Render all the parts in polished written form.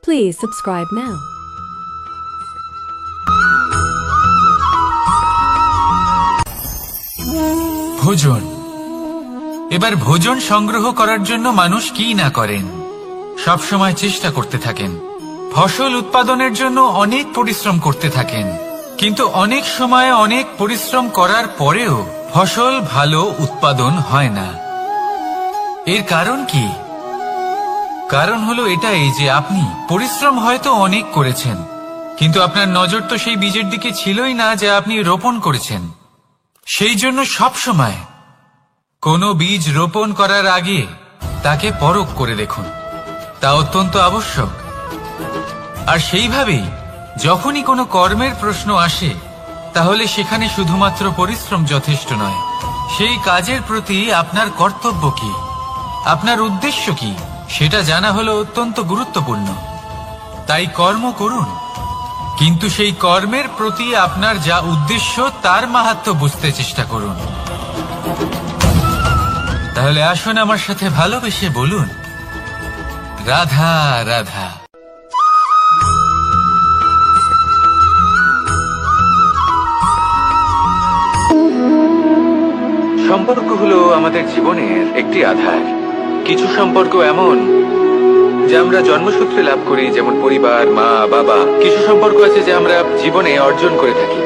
Please subscribe now. ভোজন। এবার ভোজন সংগ্রহ করার জন্য মানুষ কি না করেন, সব সময় চেষ্টা করতে থাকেন। ফসল উৎপাদনের জন্য অনেক পরিশ্রম করতে থাকেন, কিন্তু অনেক সময় অনেক পরিশ্রম করার পরেও ফসল ভালো উৎপাদন হয় না। এর কারণ কি? কারণ হলো এটাই যে আপনি পরিশ্রম হয়তো অনেক করেছেন, কিন্তু আপনার নজর তো সেই বীজের দিকে ছিলই না যা আপনি রোপণ করেছেন। সেই জন্য সব সময় কোনো বীজ রোপণ করার আগে তাকে পরখ করে দেখুন, তা অত্যন্ত আবশ্যক। আর সেইভাবেই যখনই কোনো কর্মের প্রশ্ন আসে, তাহলে সেখানে শুধুমাত্র পরিশ্রম যথেষ্ট নয়। সেই কাজের প্রতি আপনার কর্তব্য কি, আপনার উদ্দেশ্য কি, সেটা জানা হলো অত্যন্ত গুরুত্বপূর্ণ। তাই কর্ম করুন, কিন্তু সেই কর্মের প্রতি আপনার যা উদ্দেশ্য তার মাহাত্ম্য বুঝতে চেষ্টা করুন। তাহলে আসুন আমার সাথে ভালোবেসে বলুন, রাধা রাধা। সম্পর্ক হলো আমাদের জীবনের একটি আধার। কিছু সম্পর্ক এমন যা আমরা জন্মসূত্রে লাভ করি, যেমন পরিবার, মা, বাবা। কিছু সম্পর্ক আছে যা আমরা জীবনে অর্জন করে থাকি,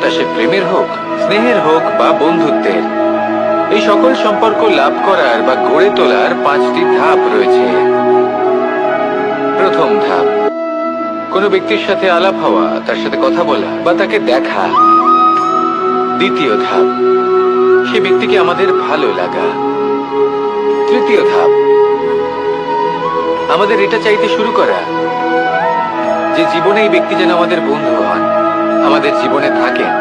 তা সে প্রেমের হোক, স্নেহের হোক বা বন্ধুত্বের। এই সকল সম্পর্ক লাভ করার বা গড়ে তোলার 5টি ধাপ রয়েছে। প্রথম ধাপ, কোনো ব্যক্তির সাথে আলাপ হওয়া, তার সাথে কথা বলা বা তাকে দেখা। দ্বিতীয় ধাপ, সে ব্যক্তিকে আমাদের ভালো লাগা। তৃতীয় ধাপ, আমাদের এটা চাইতে শুরু করা যে জীবনে এই ব্যক্তি যেন আমাদের বন্ধু হন, আমাদের জীবনে থাকেন,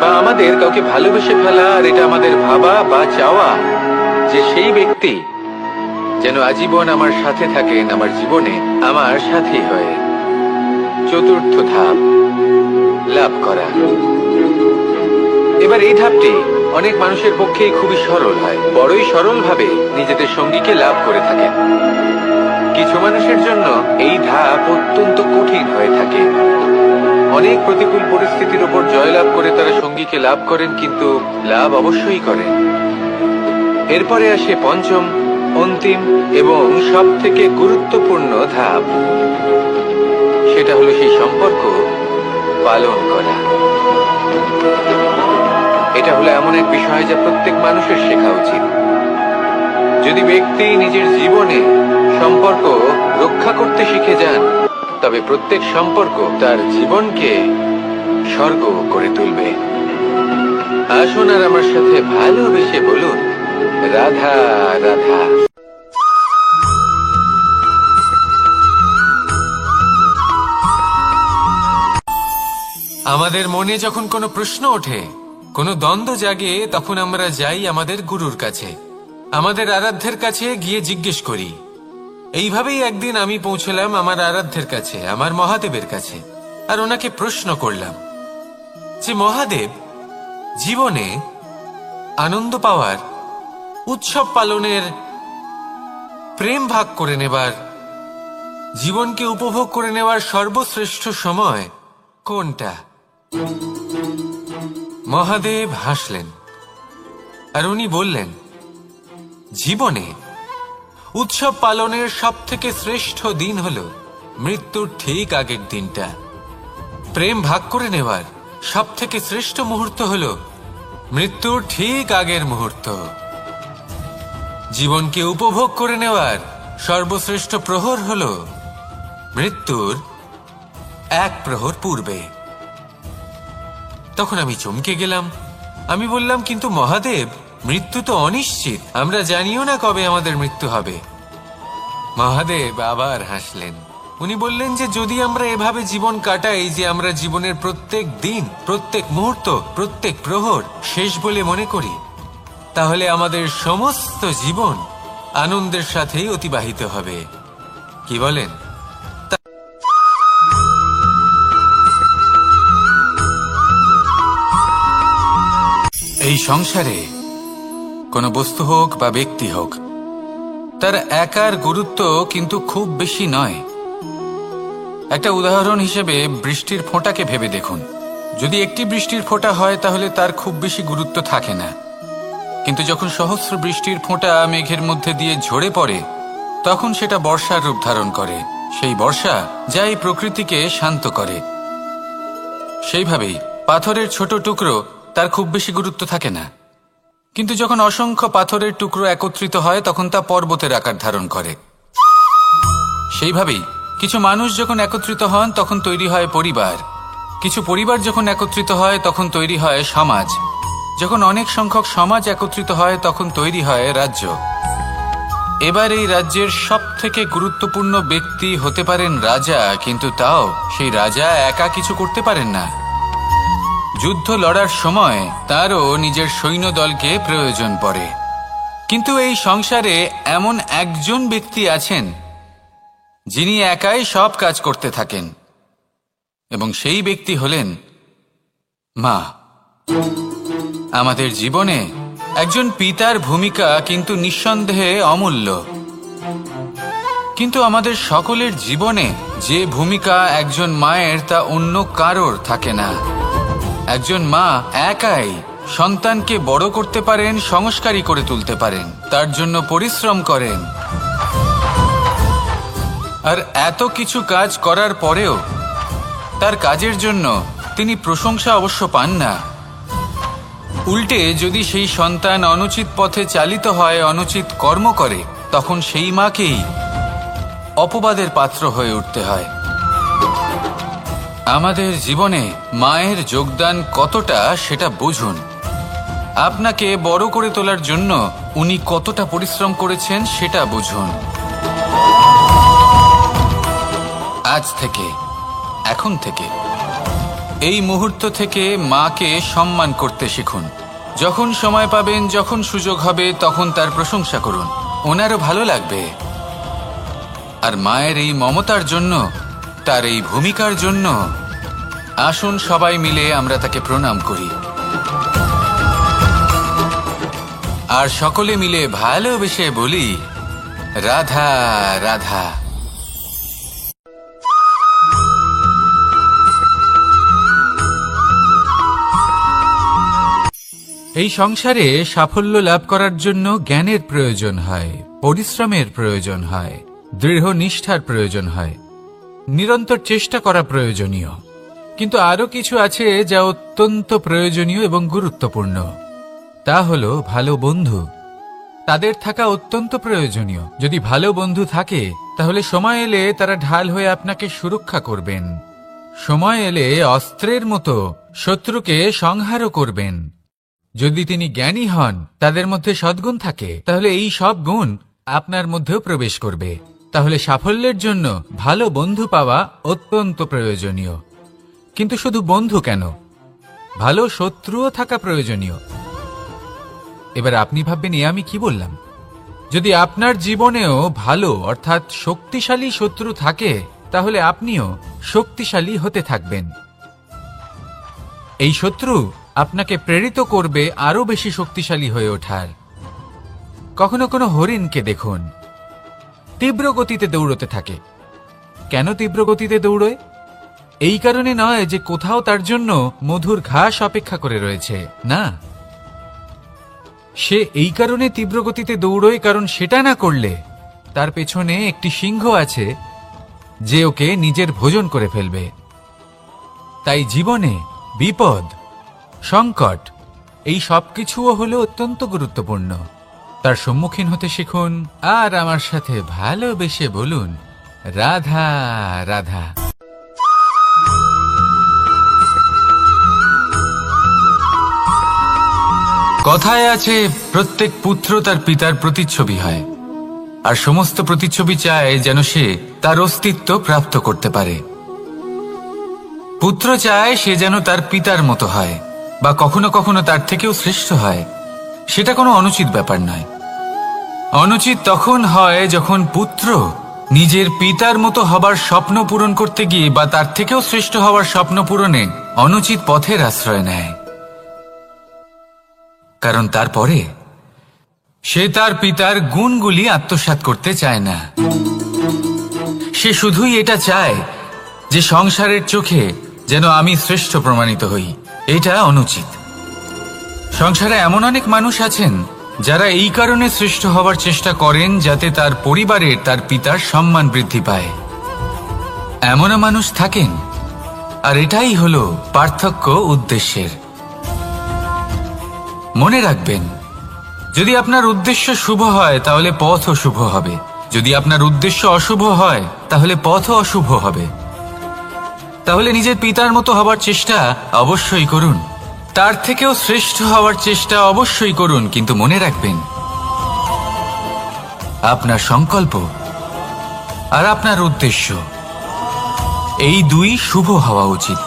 বা আমাদের কাউকে ভালোবেসে ফেলা। আর এটা আমাদের ভাবা বা চাওয়া যে সেই ব্যক্তি যেন আজীবন আমার সাথে থাকেন, আমার জীবনে আমার সাথী হয়ে। চতুর্থ ধাপ, লাভ করা। এবার এই ধাপটি অনেক মানুষের পক্ষেই খুবই সরল হয়, বড়ই সরল ভাবে নিজেদের সঙ্গীকে লাভ করে থাকেন। কিছু মানুষের জন্য এই ধাপ অত্যন্ত কঠিন হয়ে থাকে। অনেক প্রতিকূল পরিস্থিতির উপর জয়লাভ করে তারা সঙ্গীকে লাভ করেন, কিন্তু লাভ অবশ্যই করেন। এরপরে আসে পঞ্চম, অন্তিম এবং সব থেকে গুরুত্বপূর্ণ ধাপ। সেটা হলো সেই সম্পর্ক পালন করা। এটা হলো এমন এক বিষয় যা প্রত্যেক মানুষের শেখা উচিত। যদি ব্যক্তি নিজের জীবনে সম্পর্ক রক্ষা করতে শিখে যান, তবে প্রত্যেক সম্পর্ক তার জীবনকে স্বর্গ করে তুলবে। আসুন আর আমার সাথে ভালোবেসে বলুন, রাধা রাধা। আমাদের মনে যখন কোনো প্রশ্ন ওঠে, কোনো দ্বন্দ্ব জাগে, তখন আমরা যাই আমাদের গুরুর কাছে, আমাদের আরাধ্যের কাছে গিয়ে জিজ্ঞেস করি। এইভাবেই একদিন আমি পৌঁছলাম আমার আরাধ্যের কাছে, আমার মহাদেবের কাছে, আর ওনাকে প্রশ্ন করলাম যে মহাদেব, জীবনে আনন্দ পাওয়ার, উৎসব পালনের, প্রেম ভাগ করে নেবার, জীবনকে উপভোগ করে নেওয়ার সর্বশ্রেষ্ঠ সময় কোনটা? মহাদেব হাসলেন আর উনি বললেন, জীবনে উৎসব পালনের সব থেকে শ্রেষ্ঠ দিন হলো মৃত্যুর ঠিক আগের দিনটা। প্রেম ভাগ করে নেওয়ার সব থেকে শ্রেষ্ঠ মুহূর্ত হলো মৃত্যুর ঠিক আগের মুহূর্ত। জীবনকে উপভোগ করে নেওয়ার সর্বশ্রেষ্ঠ প্রহর হলো মৃত্যুর 1 প্রহর পূর্বে। তখন আমি চমকে গেলাম। আমি বললাম, কিন্তু মহাদেব, মৃত্যু তো অনিশ্চিত, আমরা জানিও না কবে আমাদের মৃত্যু হবে। মহাদেব আবার হাসলেন। উনি বললেন যে যদি আমরা এভাবে জীবন কাটাই যে আমরা জীবনের প্রত্যেক দিন, প্রত্যেক মুহূর্ত, প্রত্যেক প্রহর শেষ বলে মনে করি, তাহলে আমাদের সমস্ত জীবন আনন্দের সাথেই অতিবাহিত হবে। কি বলেন? এই সংসারে কোনো বস্তু হোক বা ব্যক্তি হোক, তার একার গুরুত্ব কিন্তু খুব বেশি নয়। একটা উদাহরণ হিসেবে বৃষ্টির ফোঁটাকে ভেবে দেখুন। যদি একটি বৃষ্টির ফোঁটা হয় তাহলে তার খুব বেশি গুরুত্ব থাকে না, কিন্তু যখন সহস্র বৃষ্টির ফোঁটা মেঘের মধ্যে দিয়ে ঝরে পড়ে তখন সেটা বর্ষার রূপ ধারণ করে। সেই বর্ষা যা এই প্রকৃতিকে শান্ত করে। সেইভাবেই পাথরের ছোট টুকরো, তার খুব বেশি গুরুত্ব থাকে না, কিন্তু যখন অসংখ্য পাথরের টুকরো একত্রিত হয় তখন তা পর্বতের আকার ধারণ করে। সেইভাবেই কিছু মানুষ যখন একত্রিত হন তখন তৈরি হয় পরিবার, কিছু পরিবার যখন একত্রিত হয় তখন তৈরি হয় সমাজ, যখন অনেক সংখ্যক সমাজ একত্রিত হয় তখন তৈরি হয় রাজ্য। এবার এই রাজ্যের সবথেকে গুরুত্বপূর্ণ ব্যক্তি হতে পারেন রাজা, কিন্তু তাও সেই রাজা একা কিছু করতে পারেন না। যুদ্ধ লড়ার সময় তারও নিজের সৈন্যদলকে প্রয়োজন পড়ে। কিন্তু এই সংসারে এমন একজন ব্যক্তি আছেন যিনি একাই সব কাজ করতে থাকেন, এবং সেই ব্যক্তি হলেন মা। আমাদের জীবনে একজন পিতার ভূমিকা কিন্তু নিঃসন্দেহে অমূল্য, কিন্তু আমাদের সকলের জীবনে যে ভূমিকা একজন মায়ের তা অন্য কারোর থাকে না। একজন মা একাই সন্তানকে বড় করতে পারেন, সংস্কারী করে তুলতে পারেন, তার জন্য পরিশ্রম করেন। আর এত কিছু কাজ করার পরেও তার কাজের জন্য তিনি প্রশংসা অবশ্য পান না। উল্টে যদি সেই সন্তান অনুচিত পথে চালিত হয়, অনুচিত কর্ম করে, তখন সেই মাকেই অপবাদের পাত্র হয়ে উঠতে হয়। আমাদের জীবনে মায়ের যোগদান কতটা সেটা বুঝুন। আপনাকে বড় করে তোলার জন্য উনি কতটা পরিশ্রম করেছেন সেটা বুঝুন। আজ থেকে, এখন থেকে, এই মুহূর্ত থেকে মাকে সম্মান করতে শিখুন। যখন সময় পাবেন, যখন সুযোগ হবে, তখন তার প্রশংসা করুন, ওনারও ভালো লাগবে। আর মায়ের এই মমতার জন্য, তার এই ভূমিকার জন্য আসুন সবাই মিলে আমরা তাকে প্রণাম করি, আর সকলে মিলে ভালোবেসে বলি, রাধা রাধা। এই সংসারে সাফল্য লাভ করার জন্য জ্ঞানের প্রয়োজন হয়, পরিশ্রমের প্রয়োজন হয়, দৃঢ় নিষ্ঠার প্রয়োজন হয়, নিরন্তর চেষ্টা করা প্রয়োজনীয়। কিন্তু আরো কিছু আছে যা অত্যন্ত প্রয়োজনীয় এবং গুরুত্বপূর্ণ। তা হলো ভালো বন্ধু। তাদের থাকা অত্যন্ত প্রয়োজনীয়। যদি ভালো বন্ধু থাকে তাহলে সময় এলে তারা ঢাল হয়ে আপনাকে সুরক্ষা করবেন। সময় এলে অস্ত্রের মতো শত্রুকে সংহারও করবেন। যদি তিনি জ্ঞানী হন, তাদের মধ্যে সদ্গুণ থাকে, তাহলে এই সব গুণ আপনার মধ্যেও প্রবেশ করবে। তাহলে সাফল্যের জন্য ভালো বন্ধু পাওয়া অত্যন্ত প্রয়োজনীয়। কিন্তু শুধু বন্ধু কেন, ভালো শত্রুও থাকা প্রয়োজনীয়। এবার আপনি ভাববেন, আমি কি বললাম? যদি আপনার জীবনেও ভালো অর্থাৎ শক্তিশালী শত্রু থাকে, তাহলে আপনিও শক্তিশালী হতে থাকবেন। এই শত্রু আপনাকে প্রেরিত করবে আরো বেশি শক্তিশালী হয়ে ওঠার। কখনো কোনো হরিণকে দেখুন, তীব্র গতিতে দৌড়তে থাকে। কেন তীব্র গতিতে দৌড়য়? এই কারণে নয় যে কোথাও তার জন্য মধুর ঘাস অপেক্ষা করে রয়েছে, না। সে এই কারণে তীব্র গতিতে দৌড়য় কারণ সেটা না করলে তার পেছনে একটি সিংহ আছে যে ওকে নিজের ভোজন করে ফেলবে। তাই জীবনে বিপদ, সংকট, এই সবকিছুও হলো অত্যন্ত গুরুত্বপূর্ণ। তার সম্মুখীন হতে শিখুন, আর আমার সাথে ভালোবেসে বলুন, রাধা রাধা। কথায় আছে, প্রত্যেক পুত্র তার পিতার প্রতিচ্ছবি হয়, আর সমস্ত প্রতিচ্ছবি চায় যেন সে তার অস্তিত্ব প্রাপ্ত করতে পারে। পুত্র চায় সে যেন তার পিতার মতো হয়, বা কখনো কখনো তার থেকেও শ্রেষ্ঠ হয়। সেটা কোনো অনুচিত ব্যাপার নয়। অনুচিত তখন হয় যখন পুত্র নিজের পিতার মতো হবার স্বপ্ন পূরণ করতে গিয়ে বা তার থেকেও শ্রেষ্ঠ হওয়ার স্বপ্ন পূরণে অনুচিত পথের আশ্রয় নেয়। কারণ তারপরে সে তার পিতার গুণগুলি আত্মসাৎ করতে চায় না। সে শুধুই এটা চায় যে সংসারের চোখে যেন আমি শ্রেষ্ঠ প্রমাণিত হই, এটা অনুচিত। সংসারে এমন অনেক মানুষ আছেন যারা এই কারণে শ্রেষ্ঠ হবার চেষ্টা করেন যাতে তার পরিবারের, তার পিতার সম্মান বৃদ্ধি পায়। এমনও মানুষ থাকেন, আর এটাই হলো পার্থক্য উদ্দেশ্যের। মনে রাখবেন, যদি আপনার উদ্দেশ্য শুভ হয় তাহলে পথও শুভ হবে, যদি আপনার উদ্দেশ্য অশুভ হয় তাহলে পথও অশুভ হবে। তাহলে নিজের পিতার মতো হবার চেষ্টা অবশ্যই করুন, তার থেকেও শ্রেষ্ঠ হওয়ার চেষ্টা অবশ্যই করুন, কিন্তু মনে রাখবেন আপনার সংকল্প আর আপনার উদ্দেশ্য এই দুই শুভ হওয়া উচিত।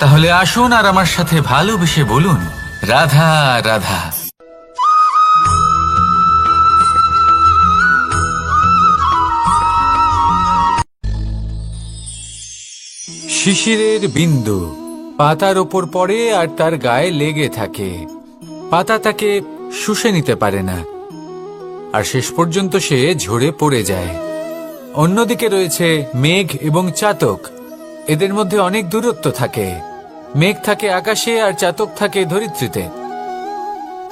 তাহলে আসুন আর আমার সাথে ভালোবেসে বলুন, রাধা রাধা। শিশিরের বিন্দু পাতার ওপর পড়ে আর তার গায়ে লেগে থাকে। পাতা তাকে শুষে নিতে পারে না, আর শেষ পর্যন্ত সে ঝরে পড়ে যায়। অন্যদিকে রয়েছে মেঘ এবং চাতক। এদের মধ্যে অনেক দূরত্ব থাকে। মেঘ থাকে আকাশে আর চাতক থাকে ধরিত্রীতে।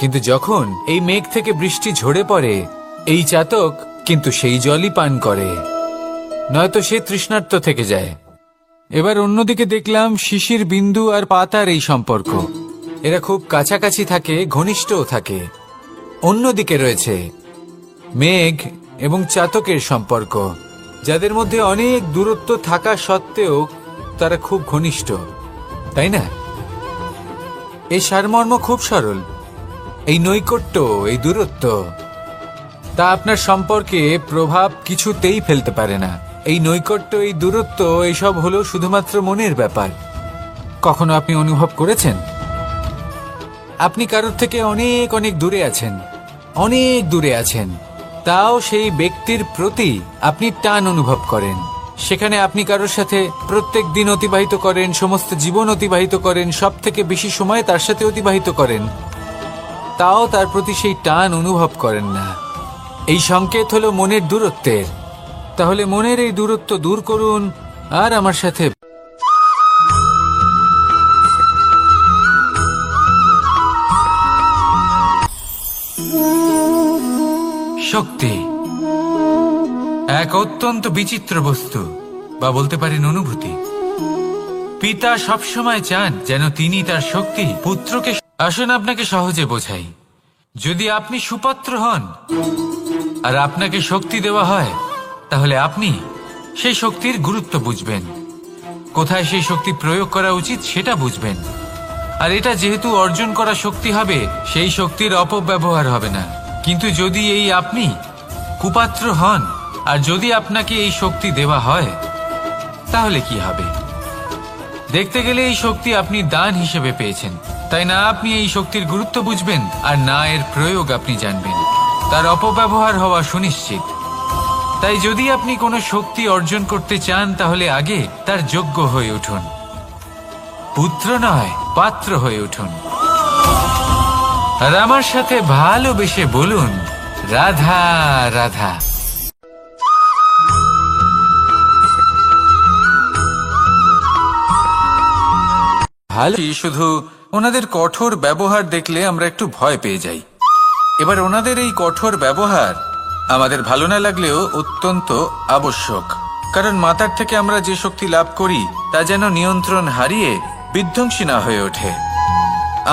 কিন্তু যখন এই মেঘ থেকে বৃষ্টি ঝরে পড়ে, এই চাতক কিন্তু সেই জলই পান করে, নয়তো সে তৃষ্ণার্ত থেকে যায়। এবার অন্যদিকে দেখলাম শিশির বিন্দু আর পাতার এই সম্পর্ক। এরা খুব কাছাকাছি থাকে, ঘনিষ্ঠও থাকে। অন্যদিকে রয়েছে মেঘ এবং চাতকের সম্পর্ক, যাদের মধ্যে অনেক দূরত্ব থাকা সত্ত্বেও তারা খুব ঘনিষ্ঠ, তাই না? এই সারমর্ম খুব সরল। এই নৈকট্য, এই দূরত্ব, তা আপনার সম্পর্কে প্রভাব কিছুতেই ফেলতে পারে না। এই নৈকট্য, এই দূরত্ব, এইসব হলো শুধুমাত্র মনের ব্যাপার। কখনো আপনি অনুভব করেছেন আপনি কারোর থেকে অনেক অনেক দূরে আছেন, অনেক দূরে আছেন, তাও সেই ব্যক্তির প্রতি আপনি টান অনুভব করেন। সেখানে আপনি কারোর সাথে প্রত্যেক দিন অতিবাহিত করেন, সমস্ত জীবন অতিবাহিত করেন, সব থেকে বেশি সময় তার সাথে অতিবাহিত করেন, তাও তার প্রতি সেই টান অনুভব করেন না। এই সংকেত হলো মনের দূরত্বের। তাহলে মনের এই দূরত্ব দূর করুন আর আমার সাথে শক্তি এক অত্যন্ত বিচিত্র বস্তু, বা বলতে পারেন অনুভূতি। পিতা সবসময় চান যেন তিনি তার শক্তি পুত্রকে। আসুন আপনাকে সহজে বোঝাই। যদি আপনি সুপাত্র হন আর আপনাকে শক্তি দেওয়া হয়, তাহলে আপনি সেই শক্তির গুরুত্ব বুঝবেন, কোথায় সেই শক্তি প্রয়োগ করা উচিত সেটা বুঝবেন। আর এটা যেহেতু অর্জন করা শক্তি হবে, সেই শক্তির অপব্যবহার হবে না। কিন্তু যদি এই আপনি কুপাত্র হন আর যদি আপনাকে এই শক্তি দেওয়া হয়, তাহলে কি হবে? দেখতে গেলে এই শক্তি আপনি দান হিসেবে পেয়েছেন, তাই না আপনি এই শক্তির গুরুত্ব বুঝবেন আর না এর প্রয়োগ আপনি জানবেন। তার অপব্যবহার হওয়া সুনিশ্চিত। তাই যদি আপনি কোনো শক্তি অর্জন করতে চান, তাহলে আগে তার যোগ্য হয়ে উঠুন। পুত্র নয়, পাত্র হয়ে উঠুন। আর আমার সাথে ভালোবেসে বলুন, রাধা রাধা। ভালো, শুধু ওনাদের কঠোর ব্যবহার দেখলে আমরা একটু ভয় পেয়ে যাই। এবার ওনাদের এই কঠোর ব্যবহার আমাদের ভালো না লাগলেও অত্যন্ত আবশ্যক, কারণ মাতার থেকে আমরা যে শক্তি লাভ করি তা যেন নিয়ন্ত্রণ হারিয়ে বিধ্বংসী না হয়ে ওঠে।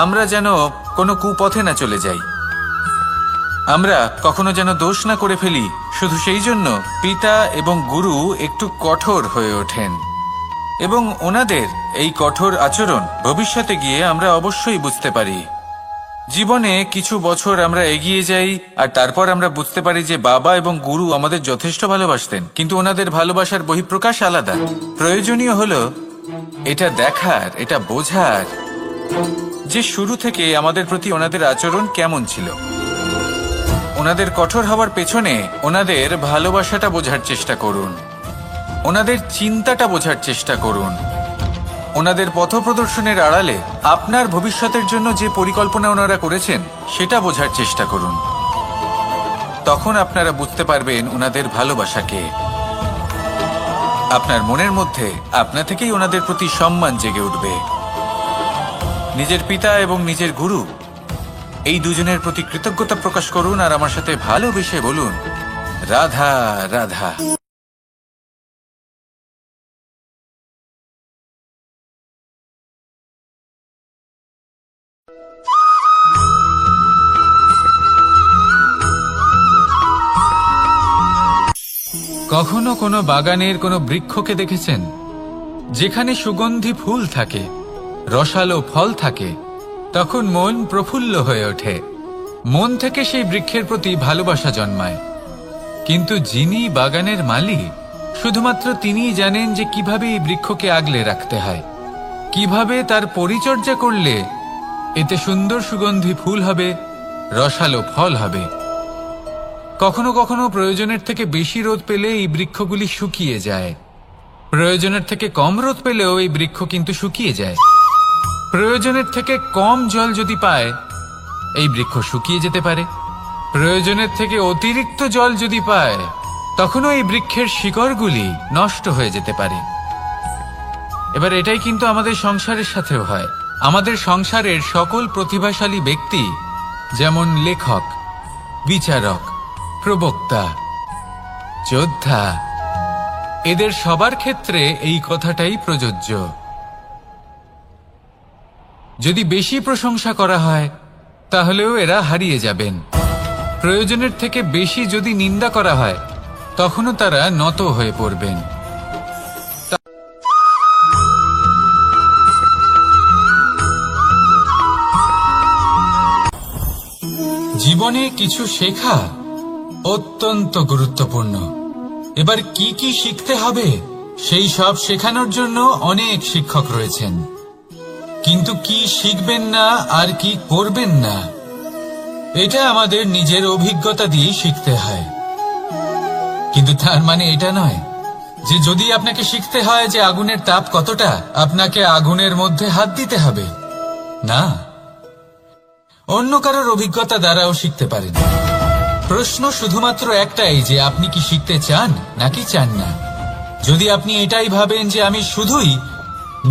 আমরা যেন কোনো কুপথে না চলে যাই, আমরা কখনো যেন দোষ না করে ফেলি। শুধু সেই জন্য পিতা এবং গুরু একটু কঠোর হয়ে ওঠেন, এবং ওনাদের এই কঠোর আচরণ ভবিষ্যতে গিয়ে আমরা অবশ্যই বুঝতে পারি। জীবনে কিছু বছর আমরা এগিয়ে যাই আর তারপর আমরা বুঝতে পারি যে বাবা এবং গুরু আমাদের যথেষ্ট ভালোবাসতেন, কিন্তু ওনাদের ভালোবাসার বহিঃপ্রকাশ আলাদা। প্রয়োজনীয় হলো এটা দেখার, এটা বোঝার যে শুরু থেকে আমাদের প্রতি ওনাদের আচরণ কেমন ছিল। ওনাদের কঠোর হওয়ার পেছনে ওনাদের ভালোবাসাটা বোঝার চেষ্টা করুন, ওনাদের চিন্তাটা বোঝার চেষ্টা করুন, ওনাদের পথপ্রদর্শনের আড়ালে আপনার ভবিষ্যতের জন্য যে পরিকল্পনা ওনারা করেছেন সেটা বোঝার চেষ্টা করুন। তখন আপনারা বুঝতে পারবেন ওনাদের ভালোবাসাকে। আপনার মনের মধ্যে আপনা থেকেই ওনাদের প্রতি সম্মান জেগে উঠবে। নিজের পিতা এবং নিজের গুরু এই দুজনের প্রতি কৃতজ্ঞতা প্রকাশ করুন আর আমার সাথে ভালোবেসে বলুন, রাধা রাধা। কখনো কোনো বাগানের কোনো বৃক্ষকে দেখেছেন যেখানে সুগন্ধি ফুল থাকে, রসালো ফল থাকে? তখন মন প্রফুল্ল হয়ে ওঠে, মন থেকে সেই বৃক্ষের প্রতি ভালোবাসা জন্মায়। কিন্তু যিনি বাগানের মালিক, শুধুমাত্র তিনিই জানেন যে কিভাবে এই বৃক্ষকে আগলে রাখতে হয়, কিভাবে তার পরিচর্যা করলে এতে সুন্দর সুগন্ধি ফুল হবে, রসালো ফল হবে। কখনো কখনো প্রয়োজনের থেকে বেশি রোদ পেলে এই বৃক্ষগুলি শুকিয়ে যায়, প্রয়োজনের থেকে কম রোদ পেলেও এই বৃক্ষ কিন্তু শুকিয়ে যায়। প্রয়োজনের থেকে কম জল যদি পায়, এই বৃক্ষ শুকিয়ে যেতে পারে। প্রয়োজনের থেকে অতিরিক্ত জল যদি পায়, তখনও এই বৃক্ষের শিকড়গুলি নষ্ট হয়ে যেতে পারে। এবার এটাই কিন্তু আমাদের সংসারের সাথেও হয়। আমাদের সংসারের সকল প্রতিভাশালী ব্যক্তি, যেমন লেখক, বিচারক, প্রবক্তা, যোদ্ধা, এদের সবার ক্ষেত্রে এই কথাটাই প্রযোজ্য। যদি বেশি প্রশংসা করা হয় তাহলেও এরা হারিয়ে যাবেন। প্রয়োজনের থেকে বেশি যদি নিন্দা করা হয় তখনও তারা নত হয়ে পড়বেন। জীবনে কিছু শেখা অত্যন্ত গুরুত্বপূর্ণ। এবার কি কি শিখতে হবে সেই সব শেখানোর জন্য অনেক শিক্ষক রয়েছেন, কিন্তু কি শিখবেন না আর কি করবেন না এটা আমাদের নিজের অভিজ্ঞতা দিয়ে শিখতে হয়। কিন্তু তার মানে এটা নয় যে যদি আপনাকে শিখতে হয় যে আগুনের তাপ কতটা, আপনাকে আগুনের মধ্যে হাত দিতে হবে। না, অন্য কারোর অভিজ্ঞতা দ্বারাও শিখতে পারেন। প্রশ্ন শুধুমাত্র একটাই যে আপনি কি শিখতে চান নাকি চান না। যদি আপনি এটাই ভাবেন যে আমি শুধুই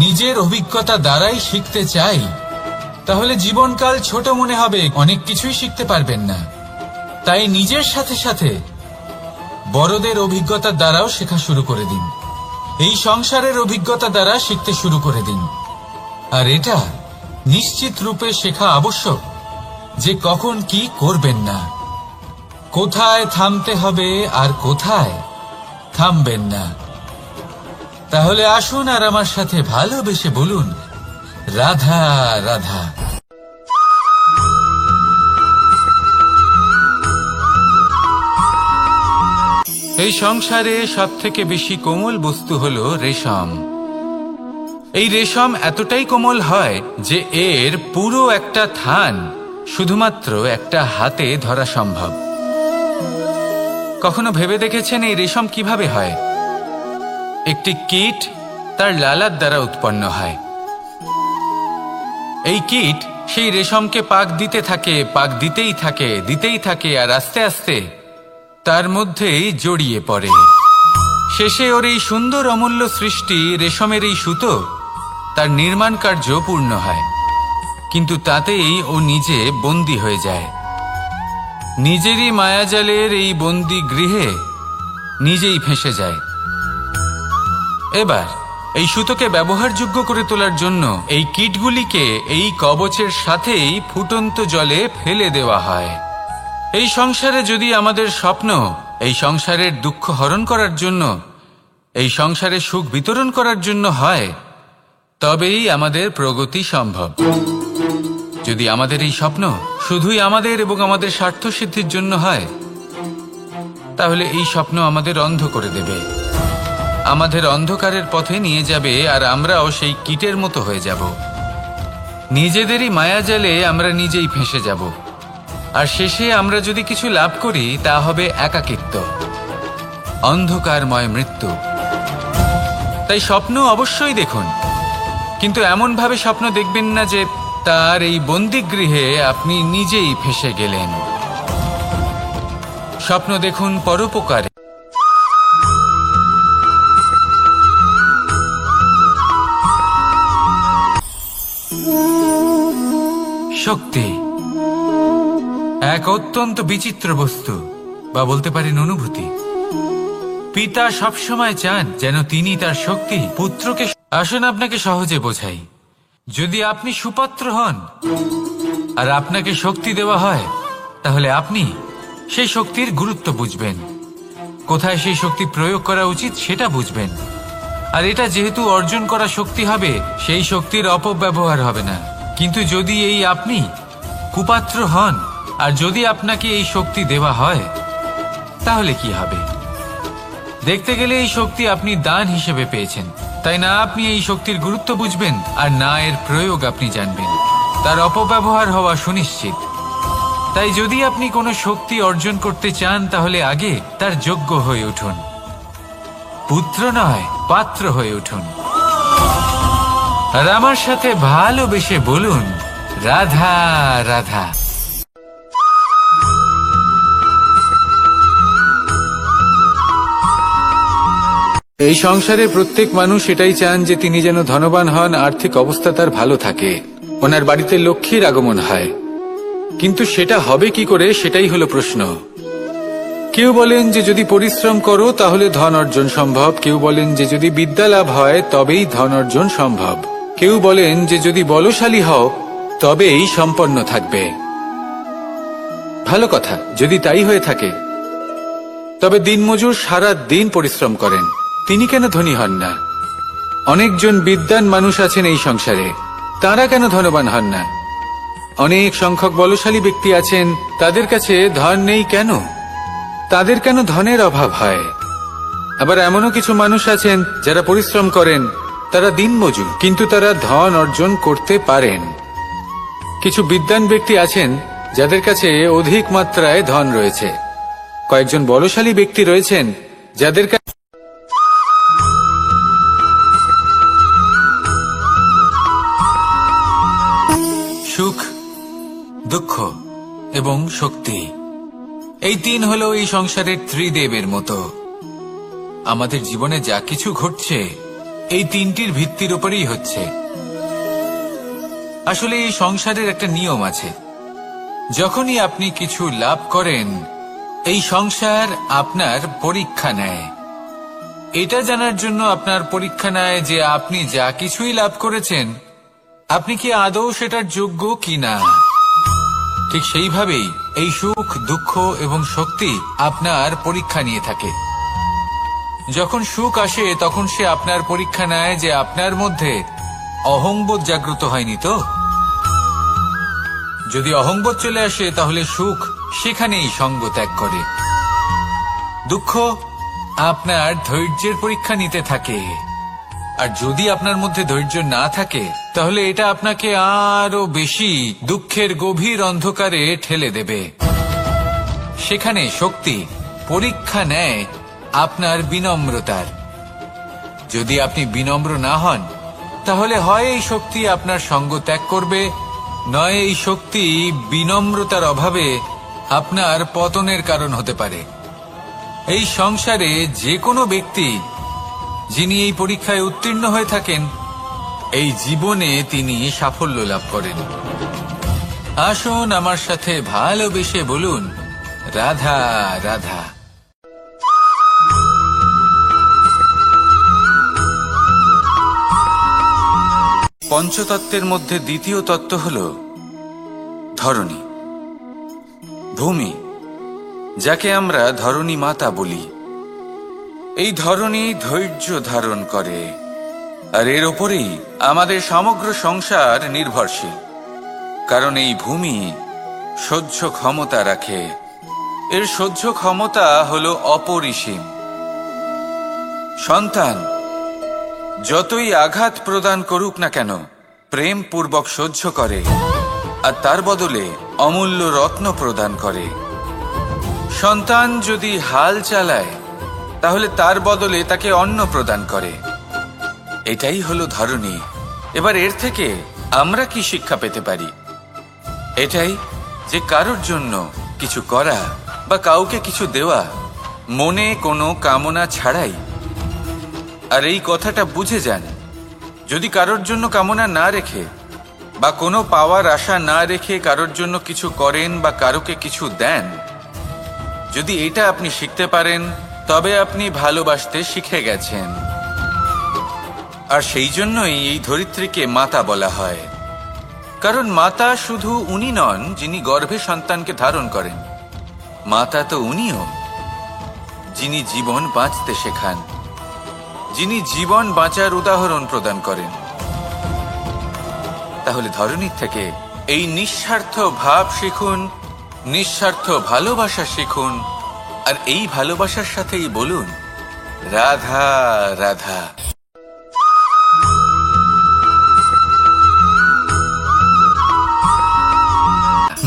নিজের অভিজ্ঞতা দ্বারাই শিখতে চাই, তাহলে জীবনকাল ছোট মনে হবে, অনেক কিছুই শিখতে পারবেন না। তাই নিজের সাথে সাথে বড়দের অভিজ্ঞতা দ্বারাও শেখা শুরু করে দিন। এই সংসারের অভিজ্ঞতা দ্বারা শিখতে শুরু করে দিন। আর এটা নিশ্চিত রূপে শেখা আবশ্যক যে কখন কি করবেন না, কোথায় থামতে হবে আর কোথায় থামবেন না। তাহলে আসুন আর আমার সাথে ভালোবেসে বলুন, রাধা রাধা। এই সংসারে সবথেকে বেশি কোমল বস্তু হলো রেশম। এই রেশম এতটাই কোমল হয় যে এর পুরো একটা থান শুধুমাত্র একটা হাতে ধরা সম্ভব। কখনো ভেবে দেখেছেন এই রেশম কিভাবে হয়? একটি কীট তার লালার দ্বারা উৎপন্ন হয়। এই কীট সেই রেশমকে পাক দিতে থাকে, পাক দিতেই থাকে আর আস্তে আস্তে তার মধ্যেই জড়িয়ে পড়ে। শেষে ওর এই সুন্দর অমূল্য সৃষ্টি রেশমের এই সুতো তার নির্মাণ কার্য পূর্ণ হয়, কিন্তু তাতেই ও নিজে বন্দী হয়ে যায়। নিজেরই মায়াজালের এই বন্দী গৃহে নিজেই ফেঁসে যায়। এবার এই সুতোকে ব্যবহারযোগ্য করে তোলার জন্য এই কীটগুলিকে এই কবচের সাথেই ফুটন্ত জলে ফেলে দেওয়া হয়। এই সংসারে যদি আমাদের স্বপ্ন এই সংসারের দুঃখ হরণ করার জন্য, এই সংসারে সুখ বিতরণ করার জন্য হয়, তবেই আমাদের প্রগতি সম্ভব। যদি আমাদের এই স্বপ্ন শুধুই আমাদের এবং আমাদের স্বার্থ সিদ্ধির জন্য হয়, তাহলে এই স্বপ্ন আমাদের অন্ধ করে দেবে, আমাদের অন্ধকারের পথে নিয়ে যাবে, আর আমরাও সেই কীটের মতো হয়ে যাব। নিজেদেরই মায়াজালে আমরা নিজেই ফেঁসে যাব, আর শেষে আমরা যদি কিছু লাভ করি তা হবে একাকিত্ব, অন্ধকারময় মৃত্যু। তাই স্বপ্ন অবশ্যই দেখুন, কিন্তু এমনভাবে স্বপ্ন দেখবেন না যে তার এই বন্দিগৃহে আপনি নিজেই ফেঁসে গেলেন। স্বপ্ন দেখুন পরোপকারে। শক্তি এক অত্যন্ত বিচিত্র বস্তু, বা বলতে পারেন অনুভূতি। পিতা সবসময় চান যেন তিনি তার শক্তি পুত্রকে। আসুন আপনাকে সহজে বোঝাই। যদি আপনি সুপাত্র হন আর আপনাকে শক্তি দেওয়া হয়, তাহলে আপনি সেই শক্তির গুরুত্ব বুঝবেন, কোথায় সেই শক্তি প্রয়োগ করা উচিত সেটা বুঝবেন। আর এটা যেহেতু অর্জন করা শক্তি হবে, সেই শক্তির অপব্যবহার হবে না। কিন্তু যদি এই আপনি কুপাত্র হন আর যদি আপনাকে এই শক্তি দেওয়া হয়, তাহলে কি হবে? দেখতে গেলে এই শক্তি আপনি দান হিসেবে পেয়েছেন, তাই না আপনি এই শক্তির গুরুত্ব বুঝবেন আর না এর প্রয়োগ আপনি জানবেন। তার অপব্যবহার হওয়া সুনিশ্চিত। তাই যদি আপনি কোনো শক্তি অর্জন করতে চান, তাহলে আগে তার যোগ্য হয়ে উঠুন। পুত্র নয়, পাত্র হয়ে উঠুন। আর আমার সাথে ভালোবেসে বলুন, রাধা রাধা। এই সংসারে প্রত্যেক মানুষ এটাই চান যে তিনি যেন ধনবান হন, আর্থিক অবস্থা তার ভালো থাকে, ওনার বাড়িতে লক্ষ্মীর আগমন হয়। কিন্তু সেটা হবে কি করে, সেটাই হলো প্রশ্ন। কেউ বলেন যে যদি পরিশ্রম করো তাহলে ধন অর্জন সম্ভব, কেউ বলেন যে যদি বিদ্যা লাভ হয় তবেই ধন অর্জন সম্ভব, কেউ বলেন যে যদি বলশালী হও তবেই সম্পন্ন থাকবে। ভালো কথা, যদি তাই হয়ে থাকে, তবে দিনমজুর সারা দিন পরিশ্রম করেন, তিনি কেন ধনী হন না? অনেকজন বিদ্বান মানুষ আছেন এই সংসারে, তারা কেন ধনবান হন না? অনেক সংখ্যক বলশালী ব্যক্তি আছেন, তাদের কাছে ধন নেই কেন? তাদের কেন ধনের অভাব হয়? আবার এমনও কিছু মানুষ আছেন যারা পরিশ্রম করেন, তারা দিনমজুর, কিন্তু তারা ধন অর্জন করতে পারেন। কিছু বিদ্বান ব্যক্তি আছেন যাদের কাছে অধিক মাত্রায় ধন রয়েছে। কয়েকজন বলশালী ব্যক্তি রয়েছেন যাদের কাছে সুখ, দুঃখ এবং শক্তি, এই তিন হলো এই সংসারের ত্রিদেবের মতো। আমাদের জীবনে যা কিছু ঘটছে এই তিনটির ভিত্তির উপরেই হচ্ছে। আসলে এই সংসারের একটা নিয়ম আছে, যখনই আপনি কিছু লাভ করেন, এই সংসার আপনার পরীক্ষা নেয়। এটা জানার জন্য আপনার পরীক্ষা নেয় যে আপনি যা কিছুই লাভ করেছেন, আপনি কি আদৌ সেটার যোগ্য কিনা। ঠিক সেইভাবেই এই সুখ, দুঃখ এবং শক্তি আপনার পরীক্ষা নিয়ে থাকে। যখন সুখ আসে তখন সে আপনার পরীক্ষা নেয় যে আপনার মধ্যে অহংবোধ জাগ্রত হয়নি তো। যদি অহংবোধ চলে আসে তাহলে সুখ সেখানেই সঙ্গ ত্যাগ করে। দুঃখ আপনার ধৈর্যের পরীক্ষা নিতে থাকে, আর যদি আপনার মধ্যে ধৈর্য না থাকে তাহলে এটা আপনাকে আরো বেশি দুঃখের গভীর অন্ধকারে ঠেলে দেবে। সেখানে শক্তি পরীক্ষা নেয় আপনার বিনম্রতার। যদি আপনি বিনম্র না হন, তাহলে হয় এই শক্তি আপনার সঙ্গ ত্যাগ করবে, নয় এই শক্তি বিনম্রতার অভাবে আপনার পতনের কারণ হতে পারে। এই সংসারে যে কোনো ব্যক্তি যিনি এই পরীক্ষায় উত্তীর্ণ হয়ে থাকেন, এই জীবনে তিনি সাফল্য লাভ করেন। আসুন আমার সাথে ভালোবেসে বলুন, রাধা রাধা। পঞ্চতত্ত্বের মধ্যে দ্বিতীয় তত্ত্ব হল ধরণী, ভূমি, যাকে আমরা ধরণী মাতা বলি। এই ধরণী ধৈর্য ধারণ করে, আর এর ওপরেই আমাদের সমগ্র সংসার নির্ভরশীল। কারণ এই ভূমি সহ্য ক্ষমতা রাখে, এর সহ্য ক্ষমতা হল অপরিসীম। সন্তান যতই আঘাত প্রদান করুক না কেন, প্রেম পূর্বক সহ্য করে, আর তার বদলে অমূল্য রত্ন প্রদান করে। সন্তান যদি হাল চালায়, তাহলে তার বদলে তাকে অন্ন প্রদান করে। এটাই হলো ধরণী। এবার এর থেকে আমরা কি শিক্ষা পেতে পারি? এটাই যে কারোর জন্য কিছু করা বা কাউকে কিছু দেওয়া মনে কোনো কামনা ছাড়াই। আর এই কথাটা বুঝে যান, যদি কারোর জন্য কামনা না রেখে বা কোনো পাওয়ার আশা না রেখে কারোর জন্য কিছু করেন বা কারোকে কিছু দেন, যদি এটা আপনি শিখতে পারেন তবে আপনি ভালোবাসতে শিখে গেছেন। আর সেই জন্যই এই ধরিত্রীকে মাতা বলা হয়, কারণ মাতা শুধু উনি নন যিনি গর্ভে সন্তানকে ধারণ করেন, মাতা তো উনিও যিনি জীবন বাঁচতে শেখান, যিনি জীবন বাঁচার উদাহরণ প্রদান করেন। তাহলে ধরনীর থেকে এই নিঃস্বার্থ ভাব শিখুন, নিঃস্বার্থ ভালোবাসা শিখুন, আর এই ভালোবাসার সাথেই বলুন রাধা রাধা।